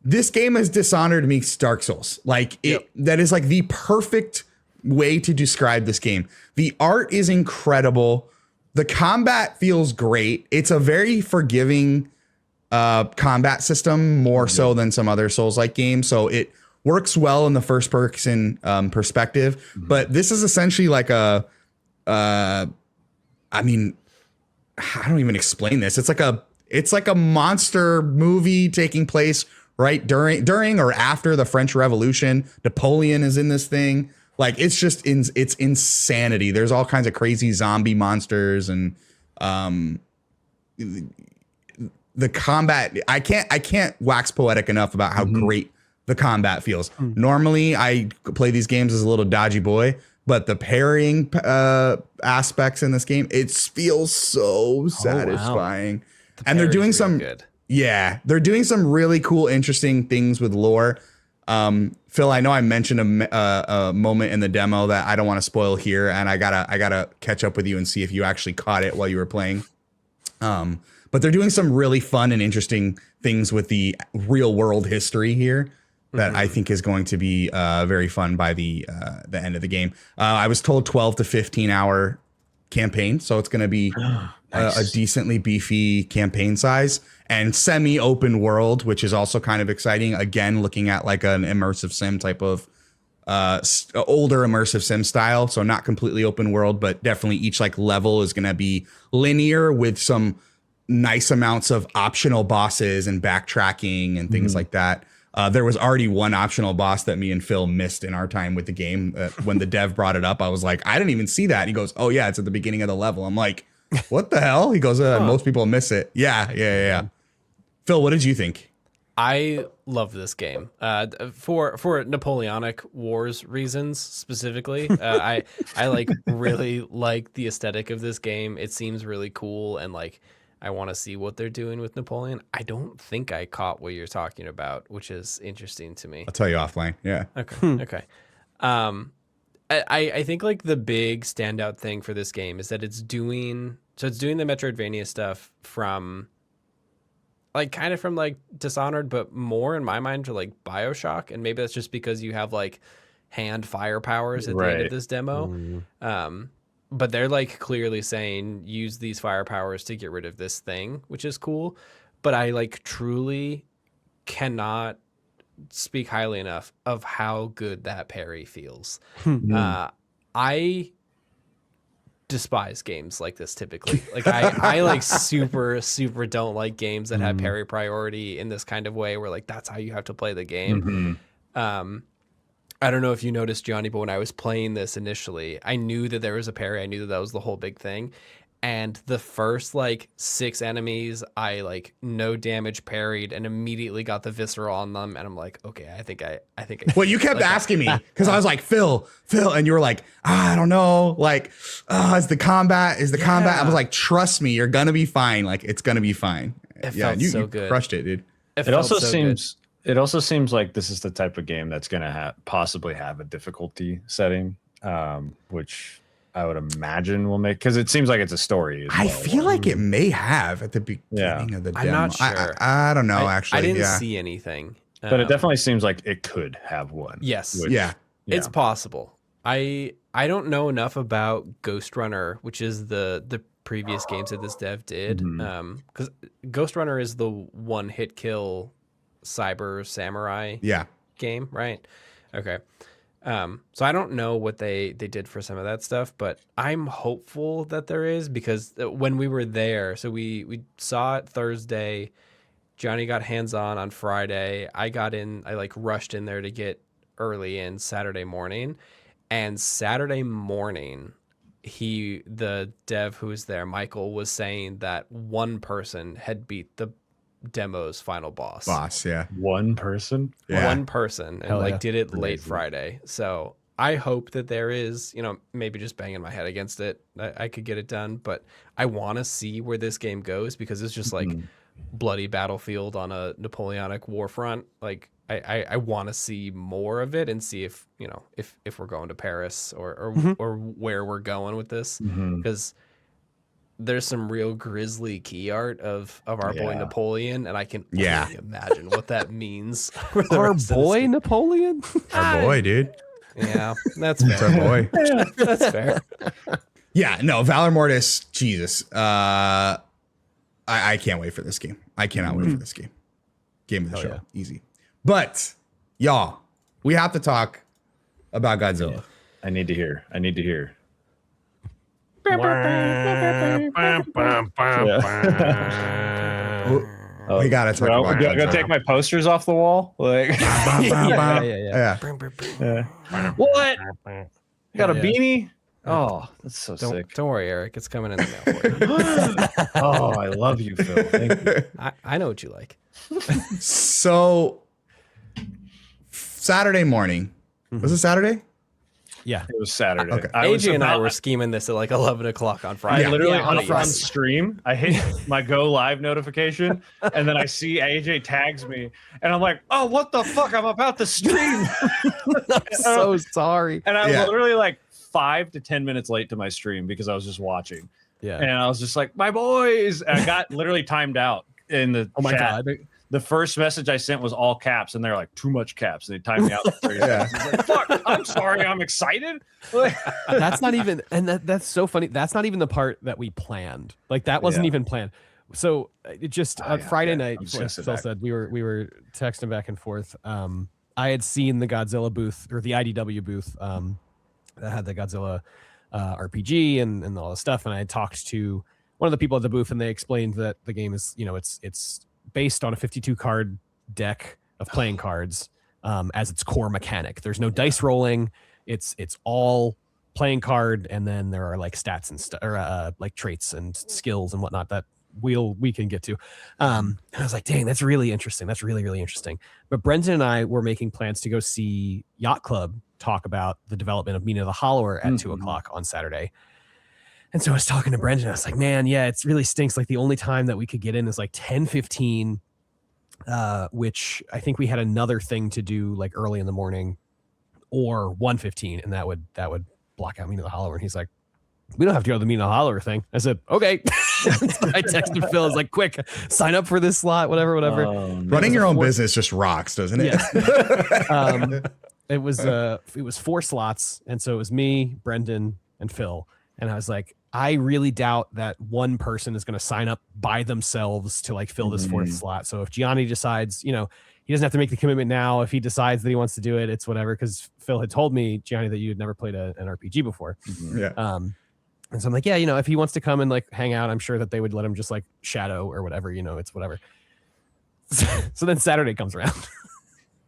This game is Dishonored meets Dark Souls. Like that is like the perfect way to describe this game. The art is incredible. The combat feels great. It's a very forgiving combat system, more so than some other Souls-like games. So it works well in the first person perspective, but this is essentially like I mean, I don't even explain this. It's like a monster movie taking place right during or after the French Revolution. Napoleon is in this thing. Like it's just it's insanity. There's all kinds of crazy zombie monsters and the combat. I can't wax poetic enough about how great the combat feels. Normally I play these games as a little dodgy boy, but the parrying aspects in this game, it feels so satisfying. And they're doing some they're doing some really cool, interesting things with lore. Phil, I know I mentioned a moment in the demo that I don't want to spoil here, and I gotta catch up with you and see if you actually caught it while you were playing. But they're doing some really fun and interesting things with the real world history here that I think is going to be very fun by the end of the game. I was told 12 to 15 hour campaign, so it's going to be a decently beefy campaign size and semi-open world, which is also kind of exciting. Again, looking at like an immersive sim type of older immersive sim style, so not completely open world, but definitely each like level is going to be linear with some nice amounts of optional bosses and backtracking and things like that. There was already one optional boss that me and Phil missed in our time with the game. When the dev brought it up, I was like, I didn't even see that. He goes, oh yeah, it's at the beginning of the level. I'm like, what the hell? He goes, most people miss it. Yeah. Phil, what did you think? I love this game for Napoleonic Wars reasons specifically. I like really like the aesthetic of this game. It seems really cool, and like I want to see what they're doing with Napoleon. I don't think I caught what you're talking about, which is interesting to me. I'll tell you offline. Yeah. Okay. I think like the big standout thing for this game is that it's doing the Metroidvania stuff from like kind of from like Dishonored, but more in my mind to like BioShock, and maybe that's just because you have like hand fire powers at the end of this demo. But they're like clearly saying use these fire powers to get rid of this thing, which is cool. But I like truly cannot speak highly enough of how good that parry feels. I despise games like this typically. Like I like super don't like games that have parry priority in this kind of way where like that's how you have to play the game. I don't know if you noticed, Johnny, but when I was playing this initially, I knew that there was a parry. I knew that that was the whole big thing. And the first like 6 enemies, I like no damage parried and immediately got the visceral on them. And I'm like, okay, I think I Well, you kept asking me because I was like, Phil, and you were like, I don't know, like, is the combat? I was like, trust me, you're gonna be fine. Like, it's gonna be fine. It felt so you good. Crushed it, dude. It also seems like this is the type of game that's gonna possibly have a difficulty setting, which I would imagine will make, because it seems like it's a story. I feel like it may have at the beginning of the demo. I'm not sure. I don't know, actually. I didn't see anything. But it definitely seems like it could have one. Yes. It's possible. I don't know enough about Ghost Runner, which is the previous games that this dev did. Because Ghost Runner is the one hit kill cyber samurai game, right? Okay. So I don't know what they did for some of that stuff, but I'm hopeful that there is, because when we were there, so we saw it Thursday, Johnny got hands-on on Friday. I like rushed in there to get early in Saturday morning, and Saturday morning, the dev who was there, Michael, was saying that one person had beat the demo's final boss. One person, and did it late Friday. So I hope that there is, maybe just banging my head against it, I could get it done. But I want to see where this game goes, because it's just like bloody battlefield on a Napoleonic war front. Like I want to see more of it and see if if we're going to Paris or where we're going with this, because there's some real grisly key art of our boy Napoleon, and I can only imagine what that means. Our boy Napoleon? Our boy, dude. Yeah, that's fair. Our boy. That's fair. Yeah, no, Valor Mortis, Jesus. I can't wait for this game. I cannot wait for this game. Game of the show. Easy. But, y'all, we have to talk about Godzilla. I need to hear. We gotta talk about Godzilla. Go take my posters off the wall. Like, what? You got a beanie? Oh, that's so sick. Don't worry, Eric. It's coming in the mail for you. Oh, I love you, Phil. Thank you. I know what you like. So, Saturday morning. Was it Saturday? Yeah, it was Saturday. Okay. AJ and I were scheming this at like 11 o'clock on Friday. I literally on stream, I hit my go live notification, and then I see AJ tags me, and I'm like, oh, what the fuck? I'm about to stream. I'm so sorry. And I was literally like 5 to 10 minutes late to my stream because I was just watching. Yeah. And I was just like, my boys. And I got literally timed out in the my chat. God. The first message I sent was all caps, and they're like, too much caps. And they timed me out. Like, fuck, I'm sorry, I'm excited. That's not even, and that's so funny. That's not even the part that we planned. Like, that wasn't even planned. So it just Friday night, like Phil said, we were texting back and forth. I had seen the Godzilla booth, or the IDW booth, that had the Godzilla RPG and all this stuff. And I talked to one of the people at the booth, and they explained that the game is, it's based on a 52 card deck of playing cards as its core mechanic. There's no dice rolling. It's all playing card, and then there are like stats and stuff, or like traits and skills and whatnot that we can get to. And I was like, dang, that's really interesting. That's really, really interesting. But Brendan and I were making plans to go see Yacht Club talk about the development of Mina the Hollower at 2 o'clock on Saturday. And so I was talking to Brendan. I was like, man, yeah, it really stinks. Like, the only time that we could get in is like 10:15, which I think we had another thing to do like early in the morning, or 1:15, and that would block out Mina the Hollower. And he's like, we don't have to go to the Mina the Hollower thing. I said, okay. So I texted Phil. I was like, quick, sign up for this slot, whatever. Oh, no. Running your own business just rocks, doesn't it? Yes. It was 4 slots, and so it was me, Brendan, and Phil. And I was like, I really doubt that one person is going to sign up by themselves to like fill this 4th slot. So if Gianni decides, he doesn't have to make the commitment now. If he decides that he wants to do it, it's whatever. Because Phil had told me, Gianni, that you had never played an RPG before. Yeah. And so I'm like, yeah, if he wants to come and like hang out, I'm sure that they would let him just like shadow or whatever. It's whatever. So then Saturday comes around.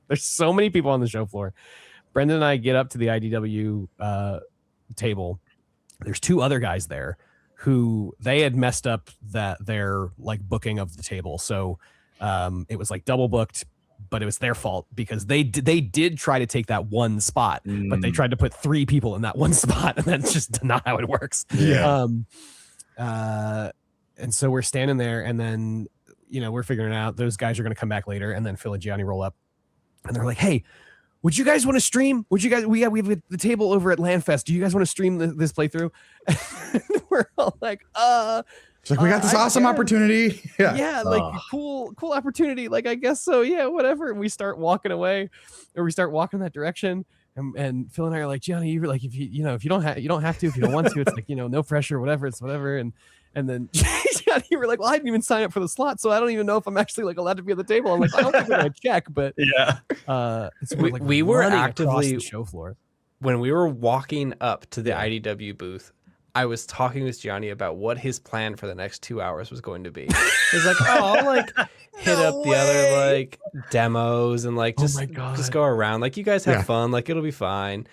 There's so many people on the show floor. Brendan and I get up to the IDW table. There's 2 other guys there who they had messed up their like booking of the table. So it was like double booked, but it was their fault because they did try to take that one spot, but they tried to put 3 people in that one spot, and that's just not how it works. Yeah. And so we're standing there, and then we're figuring it out. Those guys are going to come back later, and then Phil and Gianni roll up. And they're like, hey, would you guys want to stream? We have the table over at Landfest. Do you guys want to stream this playthrough? We're all like, It's like, we got this awesome opportunity. Yeah, like cool opportunity. Like, I guess so. Yeah, whatever. And we start walking away, or we start walking that direction. And Phil and I are like, Gianni, you were like, if you don't have to, if you don't want to, it's like, no pressure, whatever. It's whatever. And then Gianni were like, well, I didn't even sign up for the slot, so I don't even know if I'm actually like allowed to be at the table. I'm like, I don't think we're gonna check, but yeah. So we were actively the show floor when we were walking up to the IDW booth. I was talking with Gianni about what his plan for the next 2 hours was going to be. He's like, oh, I'll like hit up the other like demos and like just go around. Like, you guys have fun. Like, it'll be fine.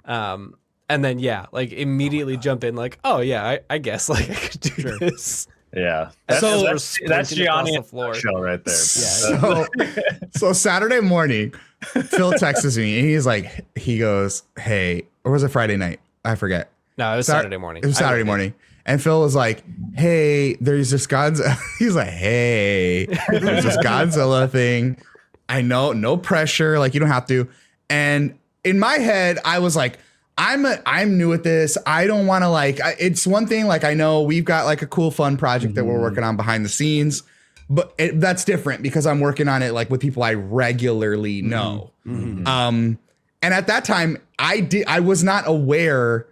And then, like immediately jump in like, oh, yeah, I guess like I could do this. Yeah. That's Gianni the floor show right there. So Saturday morning, Phil texts me and he's like, he goes, hey, or was it Friday night? I forget. No, it was Saturday morning. It was Saturday morning. And Phil was like, hey, there's this Godzilla. He's like, hey, there's this Godzilla thing. I know, no pressure. Like, you don't have to. And in my head, I was like, I'm new at this. I don't want to like, it's one thing. Like, I know we've got like a cool, fun project that we're working on behind the scenes, but that's different because I'm working on it like with people I regularly know. And at that time I was not aware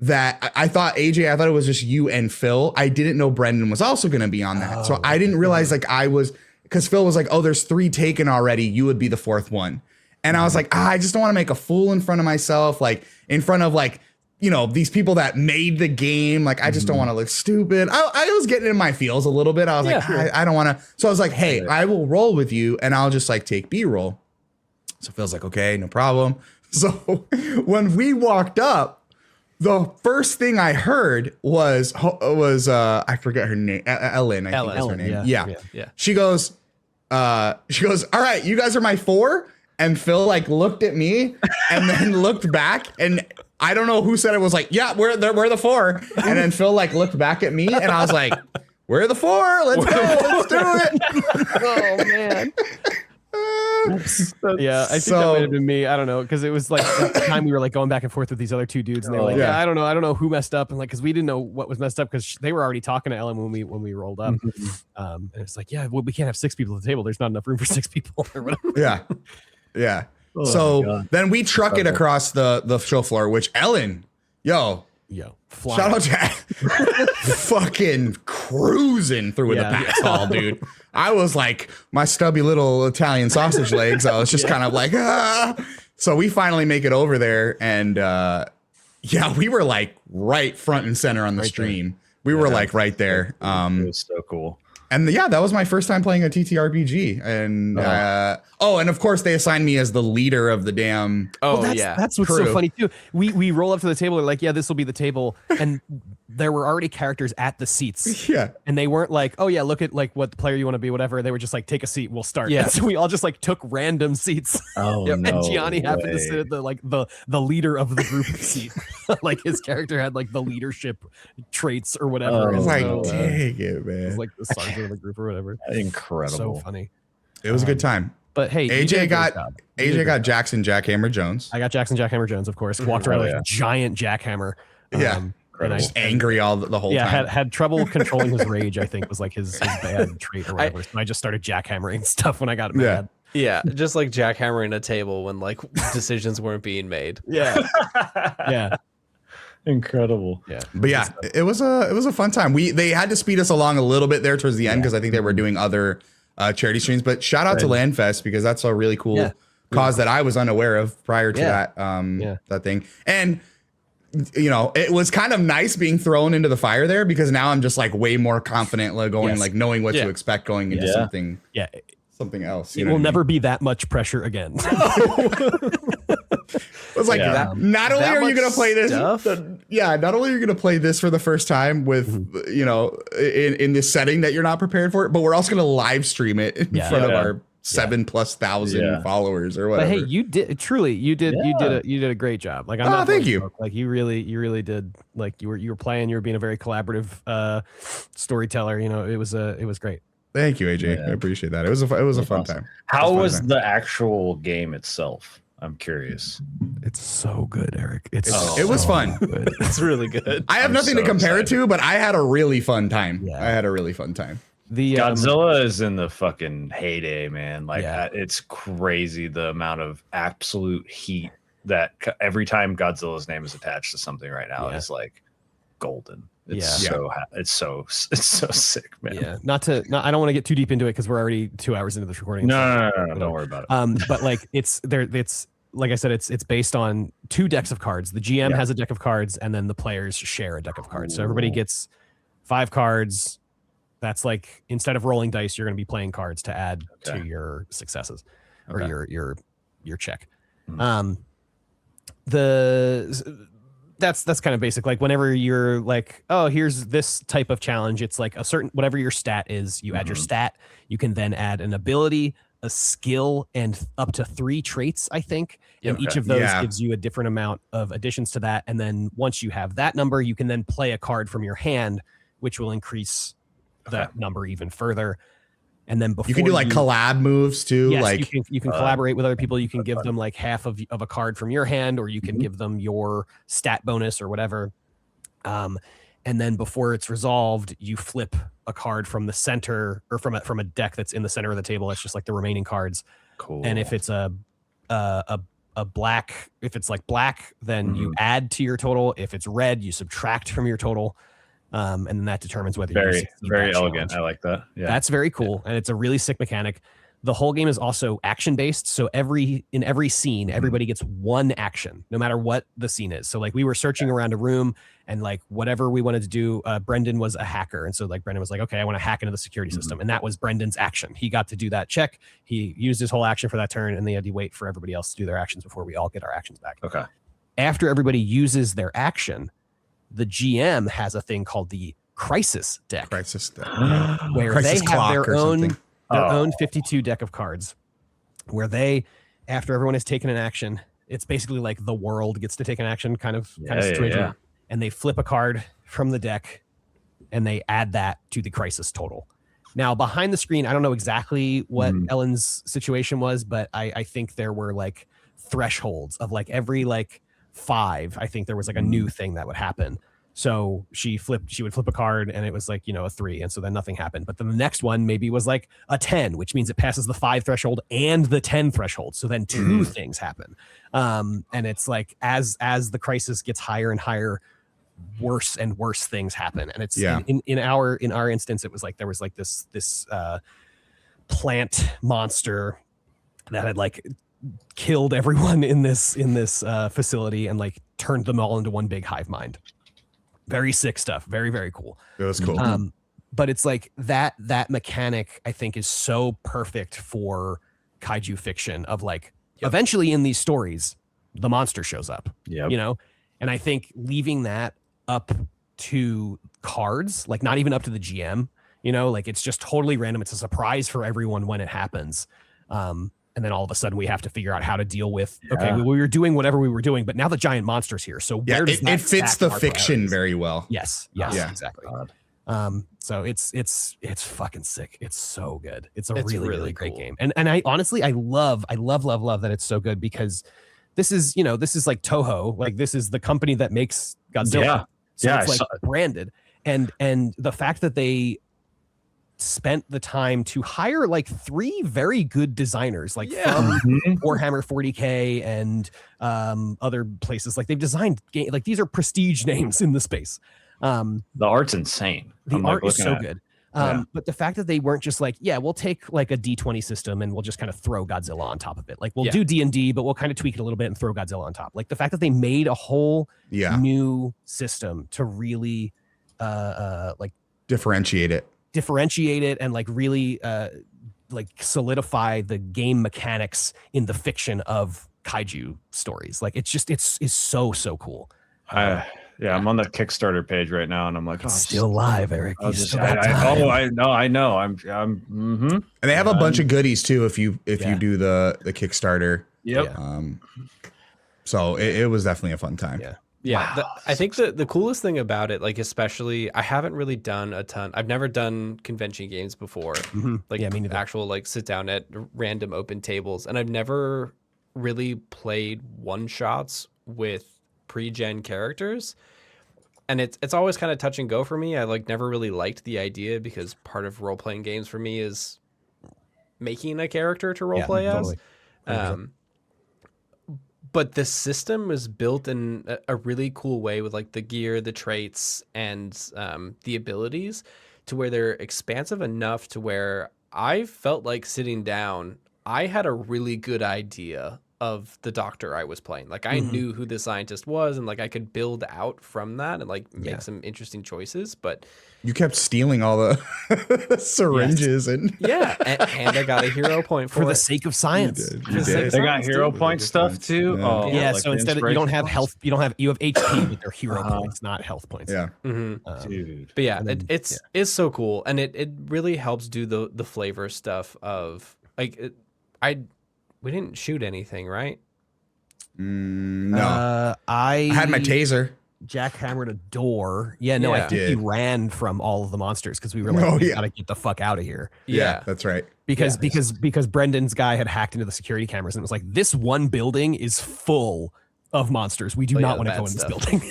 that I thought I thought it was just you and Phil. I didn't know Brendan was also going to be on that. So I didn't realize like because Phil was like, oh, there's 3 taken already. You would be the 4th one. And I was like, I just don't want to make a fool in front of myself, like in front of like, these people that made the game. Like, I just don't want to look stupid. I was getting in my feels a little bit. I was like, I don't want to. So I was like, hey, I will roll with you and I'll just like take B-roll. So Phil's like, okay, no problem. So when we walked up, the first thing I heard was I forget her name. Ellen, I think is her name. Yeah. She goes, all right, you guys are my 4. And Phil like looked at me and then looked back, and I don't know who said it, was like, yeah, we're the 4. And then Phil like looked back at me and I was like, we're the 4. Let's go. Let's do it. Oh man. Yeah, I think that might have been me. I don't know, because it was like at the time we were like going back and forth with these other 2 dudes, and they were like, I don't know who messed up, and like because we didn't know what was messed up because they were already talking to Ellen when we rolled up, and it's like, well, we can't have 6 people at the table. There's not enough room for 6 people or whatever. Yeah. So then we truck it across the show floor, which Ellen, shout out to fucking cruising through in the PAX hall, dude. I was like my stubby little Italian sausage legs. I was just kind of like, So we finally make it over there, and we were like right front and center on the stream. We were like right there. It was so cool. And that was my first time playing a TTRPG. And and of course they assigned me as the leader of the damn. That's what's so funny too. We roll up to the table. We're like, this will be the table, and there were already characters at the seats. Yeah, and they weren't like, look at like what player you want to be, whatever. They were just like, take a seat, we'll start. Yeah, and so we all just like took random seats. And Gianni happened to sit at the leader of the group seat. Like his character had like the leadership traits or whatever. I was like, dang it, man. It was like the sergeant of the group or whatever. Incredible. So funny. It was a good time. But hey, AJ got Jackson Jackhammer Jones. I got Jackson Jackhammer Jones, of course. Walked around with a giant jackhammer. And I angry all the whole time. had trouble controlling his rage. I think was like his bad trait or whatever. So I just started jackhammering stuff when I got mad. Yeah, just like jackhammering a table when like decisions weren't being made. Yeah, yeah. Incredible. Yeah. But yeah, it was a fun time. They had to speed us along a little bit there towards the end because I think they were doing other charity streams. But shout out to Landfest because that's a really cool cause that I was unaware of prior to that that thing. And you know, it was kind of nice being thrown into the fire there because now I'm just like way more confident like going like knowing what to expect going into something else. It will never be that much pressure again. It was like not only are you going to play this not only are you going to play this for the first time with you know in this setting that you're not prepared for, but we're also going to live stream it in front of our 7,000+ followers or whatever. But hey, you did a great job. Like, thank you. Like you really did. Like you were playing. You were being a very collaborative storyteller. You know, it was great. Thank you, AJ. I appreciate that. It was a fun time. How was the actual game itself? I'm curious. It's so good, Eric. It was fun. It's really good. I have nothing to compare it to, but I had a really fun time. Yeah. I had a really fun time. The Godzilla is in the fucking heyday, man. Like it's crazy the amount of absolute heat that every time Godzilla's name is attached to something right now is like golden. It's so sick, man. Yeah. I don't want to get too deep into it because we're already 2 hours into this recording. No, don't worry about it. But like it's like I said, it's based on 2 decks of cards. The GM has a deck of cards, and then the players share a deck of cards. So everybody gets 5 cards. That's like instead of rolling dice, you're going to be playing cards to add to your successes or your check. That's kind of basic. Like whenever you're like, oh, here's this type of challenge, it's like a certain whatever your stat is, you add your stat. You can then add an ability, a skill, and up to 3 traits, I think. And each of those gives you a different amount of additions to that. And then once you have that number, you can then play a card from your hand, which will increase that number even further. And then before you can do like collab moves too. Yes, like you can collaborate with other people. You can give them like half of a card from your hand, or you can give them your stat bonus or whatever. And then before it's resolved, you flip a card from the center or from a deck that's in the center of the table. It's just like the remaining cards. Cool. And if it's a black, if it's like black, then you add to your total. If it's red, you subtract from your total. And then that determines whether you're very elegant. I like that. Yeah, that's very cool, and it's a really sick mechanic. The whole game is also action based, so in every scene, everybody gets 1 action, no matter what the scene is. So like we were searching around a room, and like whatever we wanted to do, Brendan was a hacker, and so like Brendan was like, okay, I want to hack into the security system, and that was Brendan's action. He got to do that check. He used his whole action for that turn, and they had to wait for everybody else to do their actions before we all get our actions back. Okay. After everybody uses their action, the GM has a thing called the crisis deck. Where crisis they have their something. own 52 deck of cards, where they, after everyone has taken an action, it's basically like the world gets to take an action kind of situation, and they flip a card from the deck, and they add that to the crisis total. Now, behind the screen, I don't know exactly what Ellen's situation was, but I think there were like thresholds of like every like 5. I think there was like a new thing that would happen. So she would flip a card, and it was like, you know, a 3. And so then nothing happened. But then the next one maybe was like a 10, which means it passes the 5 threshold and the 10 threshold. So then 2 things happen. And it's like, as the crisis gets higher and higher, worse and worse things happen. And it's in our instance, it was like, there was like this plant monster that had like killed everyone in this facility and like turned them all into one big hive mind. Very sick stuff. Very, very cool. It was cool. But it's like that mechanic, I think, is so perfect for kaiju fiction of like, eventually in these stories, the monster shows up, you know? And I think leaving that up to cards, like not even up to the GM, you know, like it's just totally random. It's a surprise for everyone when it happens. And then all of a sudden we have to figure out how to deal with, okay, we were doing whatever we were doing, but now the giant monster's here. So where does it fits the fiction very well. Yes, exactly. So it's fucking sick. It's so good. It's really great cool game. And I honestly, I love that it's so good, because this is like Toho. Like this is the company that makes Godzilla. So Yeah, it's I like saw- branded. And the fact that they spent the time to hire like 3 very good designers, like from Warhammer 40K and other places. Like they've designed like these are prestige names in the space. The art's insane. The I'm art is so looking at- good. Yeah. But the fact that they weren't just like, yeah, we'll take like a D20 system and we'll just kind of throw Godzilla on top of it. Like we'll do D&D, but we'll kind of tweak it a little bit and throw Godzilla on top. Like the fact that they made a whole new system to really like differentiate it and like really like solidify the game mechanics in the fiction of kaiju stories. Like it's so cool. I'm on the Kickstarter page right now, and I'm like, it's still live, Eric. I know. And they have a bunch of goodies too if you do the Kickstarter. Yep. So it was definitely a fun time. Yeah, I think the coolest thing about it, like especially, I haven't really done a ton. I've never done convention games before, like me neither. actual like sit down at random open tables, and I've never really played one shots with pre-gen characters, and it's always kind of touch and go for me. I like never really liked the idea because part of role playing games for me is making a character to role play as. But the system was built in a really cool way with like the gear, the traits, and the abilities to where they're expansive enough to where I felt like sitting down, I had a really good idea of the doctor I was playing. Like I knew who the scientist was, and like I could build out from that and like make some interesting choices. But you kept stealing all the syringes and and I got a hero point for the sake of science. They got hero point stuff too. Oh, like so instead of you don't have health, you have HP, but they're hero points, not health points. Dude. But yeah, it's so cool, and it really helps do the flavor stuff of like we didn't shoot anything, right? No. I had my taser. Jackhammered a door. I think we ran from all of the monsters because we were like, we gotta get the fuck out of here. Yeah, that's right. Because Brendan's guy had hacked into the security cameras and it was like, this one building is full of monsters. We do not want to go in this building.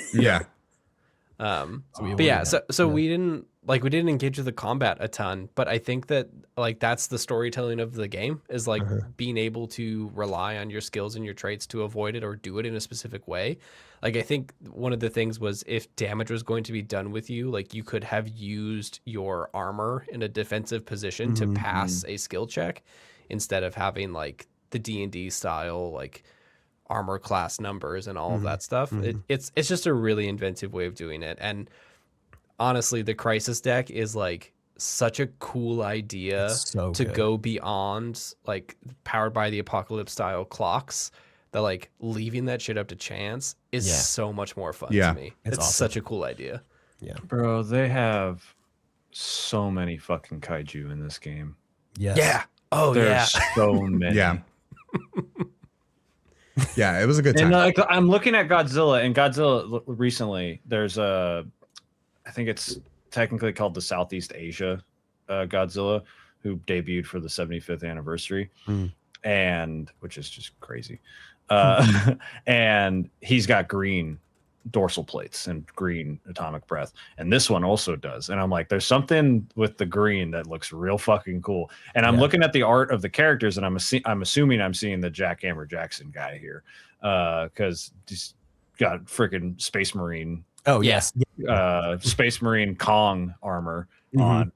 So we didn't engage with the combat a ton, but I think that like that's the storytelling of the game is like being able to rely on your skills and your traits to avoid it or do it in a specific way. Like I think one of the things was if damage was going to be done with you, like you could have used your armor in a defensive position to pass a skill check instead of having like the D&D style like armor class numbers and all of that stuff. It's just a really inventive way of doing it. And honestly, the Crisis deck is like such a cool idea to go beyond like powered by the apocalypse style clocks that like leaving that shit up to chance is so much more fun to me. It's awesome. Such a cool idea. Yeah. Bro, they have so many fucking kaiju in this game. Yes. Yeah. Oh, There's so many. Yeah, it was a good time. And I'm looking at Godzilla, and Godzilla recently, there's I think it's technically called the Southeast Asia Godzilla, who debuted for the 75th anniversary, and which is just crazy. And he's got green dorsal plates and green atomic breath, and this one also does. And I'm like, there's something with the green that looks real fucking cool. And I'm looking at the art of the characters, and I'm assuming I'm seeing the Jackhammer Jackson guy here, because he's got freaking Space Marine. Oh yes, Space Marine Kong armor on.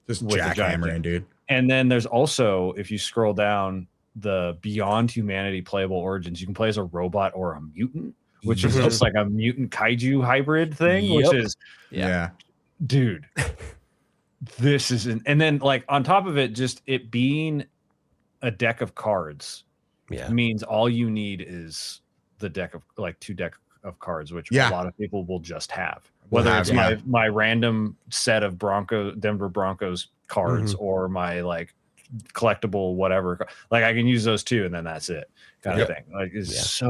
Just jackhammering, dude. And then there's also, if you scroll down, the Beyond Humanity playable origins. You can play as a robot or a mutant, which is just like a mutant kaiju hybrid thing, which is dude. This is and then like on top of it, just it being a deck of cards means all you need is the deck of like 2 deck of cards, which a lot of people will just have. Whether it's my random set of Denver Broncos cards or my like collectible whatever, like I can use those too, and then that's it, kind of thing. Like it's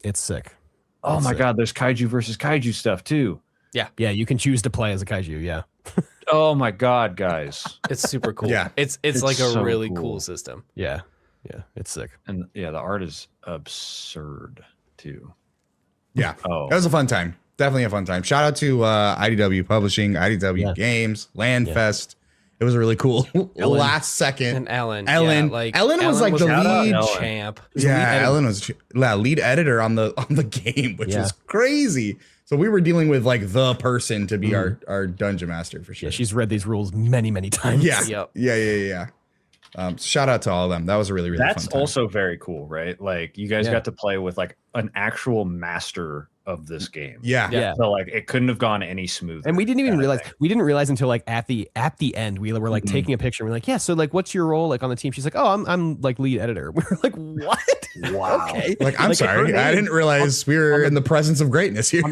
it's sick. Oh my god, there's kaiju versus kaiju stuff too. Yeah, you can choose to play as a kaiju. Yeah. Oh my god, guys, it's super cool. It's like a really cool system. Yeah, it's sick. And the art is absurd too. Yeah. That was a fun time. definitely a fun time. Shout out to IDW Publishing, IDW Games, Landfest. It was a really cool last second. And Ellen. Ellen was like the lead champ. Ellen was lead editor on the game, which was crazy. So we were dealing with like the person to be our dungeon master for sure. Yeah, she's read these rules many, many times. Yeah. Shout out to all of them. That was a really, really fun time. That's also very cool, right? Like you guys got to play with like an actual master of this game. Yeah. So like it couldn't have gone any smoother. And we didn't even realize. We didn't realize until like at the end we were like taking a picture. And we're like, yeah. So like, what's your role like on the team? She's like, oh, I'm like lead editor. We were like, what? Wow. Okay. Like, I'm sorry, I didn't realize we were in the presence of greatness here. On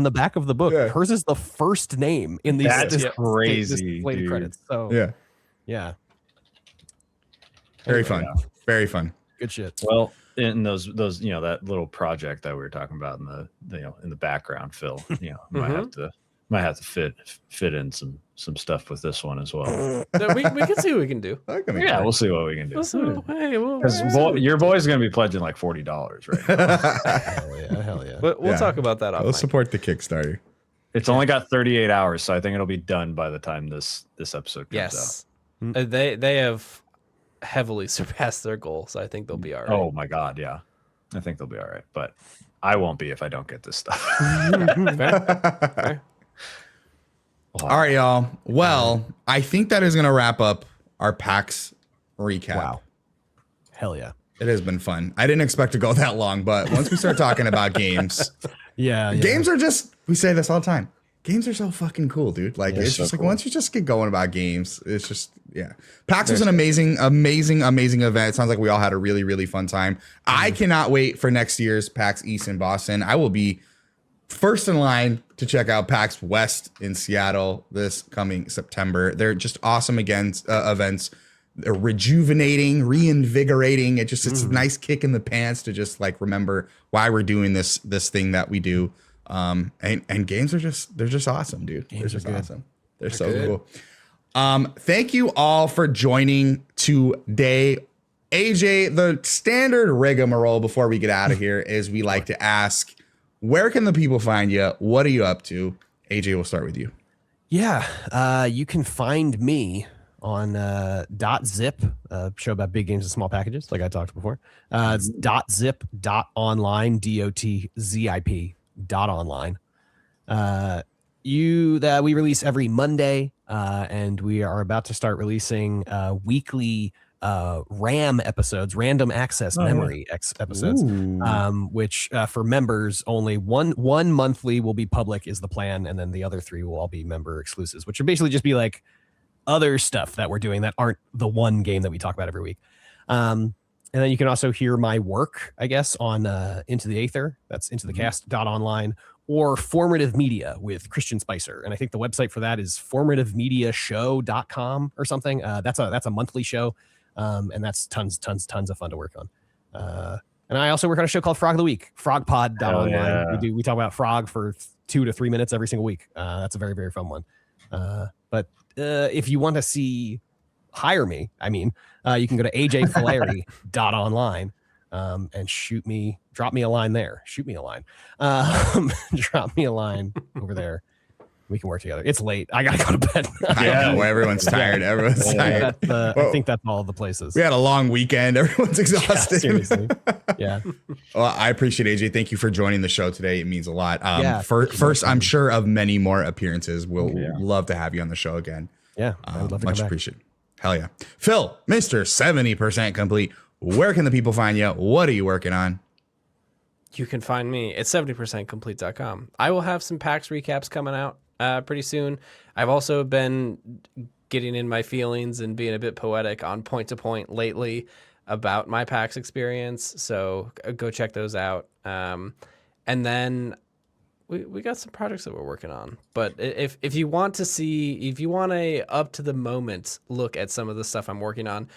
the back of the book, hers is the first name in these. That's crazy. This credits. So yeah. Very fun. Very fun. Good shit. Well, in those that little project that we were talking about in the background, Phil, might have to fit in some stuff with this one as well. So we can see what we can do. We'll see what we can do. Because your boy's gonna be pledging like $40, right? Hell yeah. But we'll talk about that. We'll support the Kickstarter. It's only got 38 hours, so I think it'll be done by the time this episode comes out. They have heavily surpassed their goal, so I think they'll be all right. Oh my god, yeah, I think they'll be all right, but I won't be if I don't get this stuff. Fair. All right, y'all. Well, I think that is gonna wrap up our PAX recap. Wow. Hell yeah. It has been fun. I didn't expect to go that long, but once we start talking about games, games are just, we say this all the time. Games are so fucking cool, dude. Like, it's just like, once you just get going about games, it's just, PAX was an amazing event. It sounds like we all had a really, really fun time. I cannot wait for next year's PAX East in Boston. I will be first in line to check out PAX West in Seattle this coming September. They're just awesome events. They're rejuvenating, reinvigorating. It's a nice kick in the pants to just like remember why we're doing this thing that we do. And games are they're just awesome, dude. They're just awesome. They're so cool. Thank you all for joining today. AJ, the standard rigmarole before we get out of here is we like to ask, where can the people find you? What are you up to? AJ, we'll start with you. Yeah, you can find me on .zip, a show about big games and small packages, like I talked before. It's .zip.online, DOTZIP. .online. We release every Monday, and we are about to start releasing weekly RAM episodes, random access memory episodes, which for members only one monthly will be public is the plan, and then the other 3 will all be member exclusives, which will basically just be like other stuff that we're doing that aren't the one game that we talk about every week. And then you can also hear my work, I guess, on Into the Aether. That's intothecast.online, or Formative Media with Christian Spicer. And I think the website for that is formativemediashow.com or something. That's a monthly show. And that's tons of fun to work on. And I also work on a show called Frog of the Week, frogpod.online. Yeah. We talk about Frog for 2 to 3 minutes every single week. That's a very, very fun one. But if you want to hire me, you can go to ajfillari.online and drop me a line there. Shoot me a line. Drop me a line over there. We can work together. It's late. I gotta go to bed. Well, everyone's tired. Everyone's tired. I think that's all the places. We had a long weekend. Everyone's exhausted. Seriously. Yeah. Well, I appreciate AJ. Thank you for joining the show today. It means a lot. First, I'm sure of many more appearances. We'll love to have you on the show again. Yeah, I would love to much appreciated. Hell yeah. Phil, Mr. 70% Complete. Where can the people find you? What are you working on? You can find me at 70percentcomplete.com. I will have some PAX recaps coming out pretty soon. I've also been getting in my feelings and being a bit poetic on Point to Point lately about my PAX experience. So go check those out. And then we got some projects that we're working on. But if you want a up to the moment look at some of the stuff I'm working on,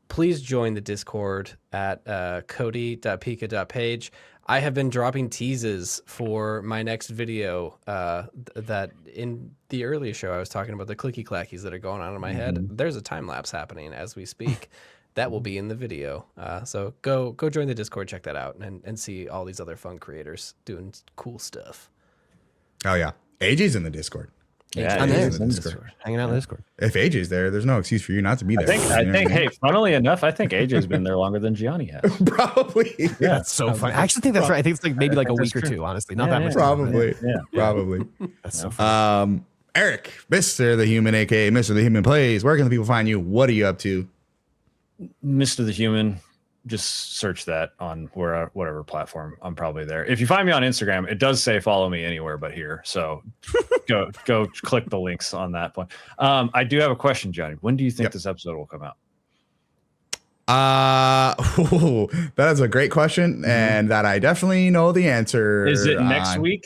please join the Discord at cody.pika.page. I have been dropping teases for my next video that in the earlier show I was talking about the clicky clackies that are going on in my head. There's a time lapse happening as we speak. That will be in the video. So go join the Discord, check that out, and see all these other fun creators doing cool stuff. Oh yeah, AJ's in the Discord. Yeah, I'm there. AJ's in the Discord. Hanging out in the Discord. If AJ's there, there's no excuse for you not to be there. I think. Hey, funnily enough, I think AJ's been there longer than Gianni has. Probably. Yeah, That's so funny. I actually think that's right. I think it's like maybe like a week or two, honestly. Not that much. Probably. Yeah. Probably. That's so funny. Eric, Mr. the Human, aka Mr. the Human Plays. Where can the people find you? What are you up to? Mr. the Human. Just search that on whatever platform. I'm probably there. If you find me on Instagram, it does say follow me anywhere but here. So go click the links on that point. I do have a question, Johnny. When do you think this episode will come out? That is a great question, and that I definitely know the answer. Is it next week?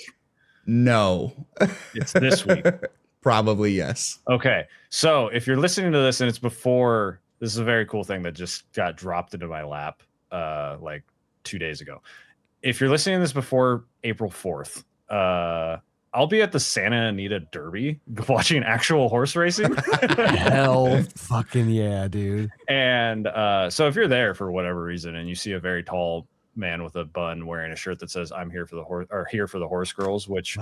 No. It's this week. Probably yes. Okay. So if you're listening to this and it's before, this is a very cool thing that just got dropped into my lap like 2 days ago. If you're listening to this before April 4th, I'll be at the Santa Anita Derby watching actual horse racing. Hell fucking yeah, dude. And so if you're there for whatever reason and you see a very tall man with a bun wearing a shirt that says I'm here for the horse, or here for the horse girls, which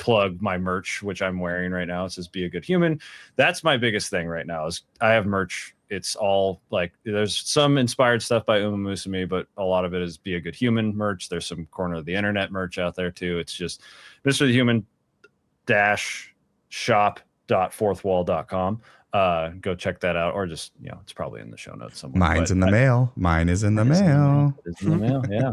plug my merch, which I'm wearing right now. It says be a good human. That's my biggest thing right now is I have merch. It's all like there's some inspired stuff by Uma Musume, but a lot of it is be a good human merch. There's some corner of the internet merch out there too. It's just Mr. the Human shop.fourthwall.com. Go check that out, or just it's probably in the show notes somewhere. Mine's in the mail. Mine is in the mail. It's in the mail. Yeah,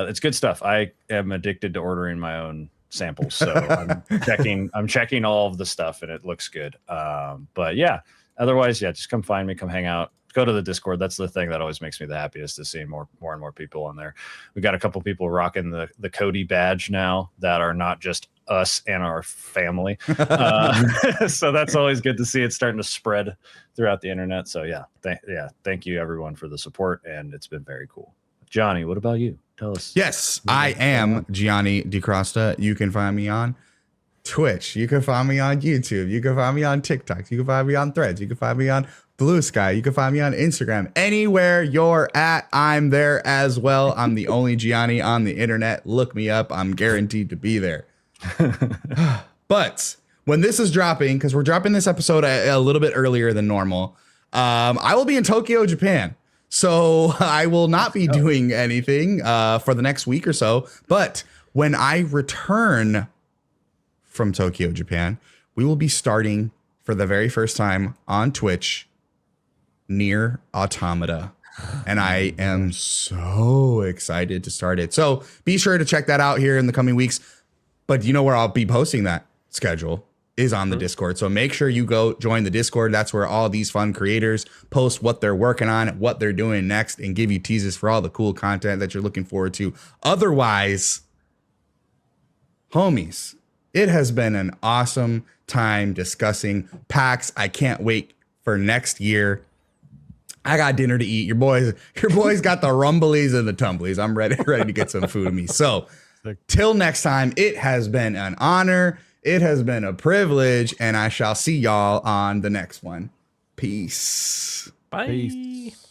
it's good stuff. I am addicted to ordering my own samples, so I'm checking all of the stuff, and it looks good. But yeah, otherwise, just come find me, come hang out. Go to the Discord. That's the thing that always makes me the happiest, is seeing more and more people on there. We got a couple people rocking the Cody badge now that are not just us and our family. So that's always good to see. It's starting to spread throughout the internet. So thank you everyone for the support, and it's been very cool. Johnny, what about you? Tell us. Yes, I am Gianni DiCrosta. You can find me on Twitch. You can find me on YouTube. You can find me on TikTok. You can find me on Threads. You can find me on Blue Sky. You can find me on Instagram. Anywhere you're at, I'm there as well. I'm the only Gianni on the internet. Look me up. I'm guaranteed to be there. But when this is dropping, because we're dropping this episode a little bit earlier than normal, I will be in Tokyo, Japan. So I will not be doing anything for the next week or so. But when I return from Tokyo, Japan, we will be starting for the very first time on Twitch Nier Automata. And I am so excited to start it. So be sure to check that out here in the coming weeks. But you know where I'll be posting that schedule is on the Discord. So make sure you go join the Discord. That's where all these fun creators post what they're working on, what they're doing next, and give you teases for all the cool content that you're looking forward to. Otherwise, homies, it has been an awesome time discussing PAX. I can't wait for next year. I got dinner to eat. Your boys got the rumblies and the tumblies. I'm ready to get some food to me. So till next time, it has been an honor. It has been a privilege, and I shall see y'all on the next one. Peace. Bye. Peace.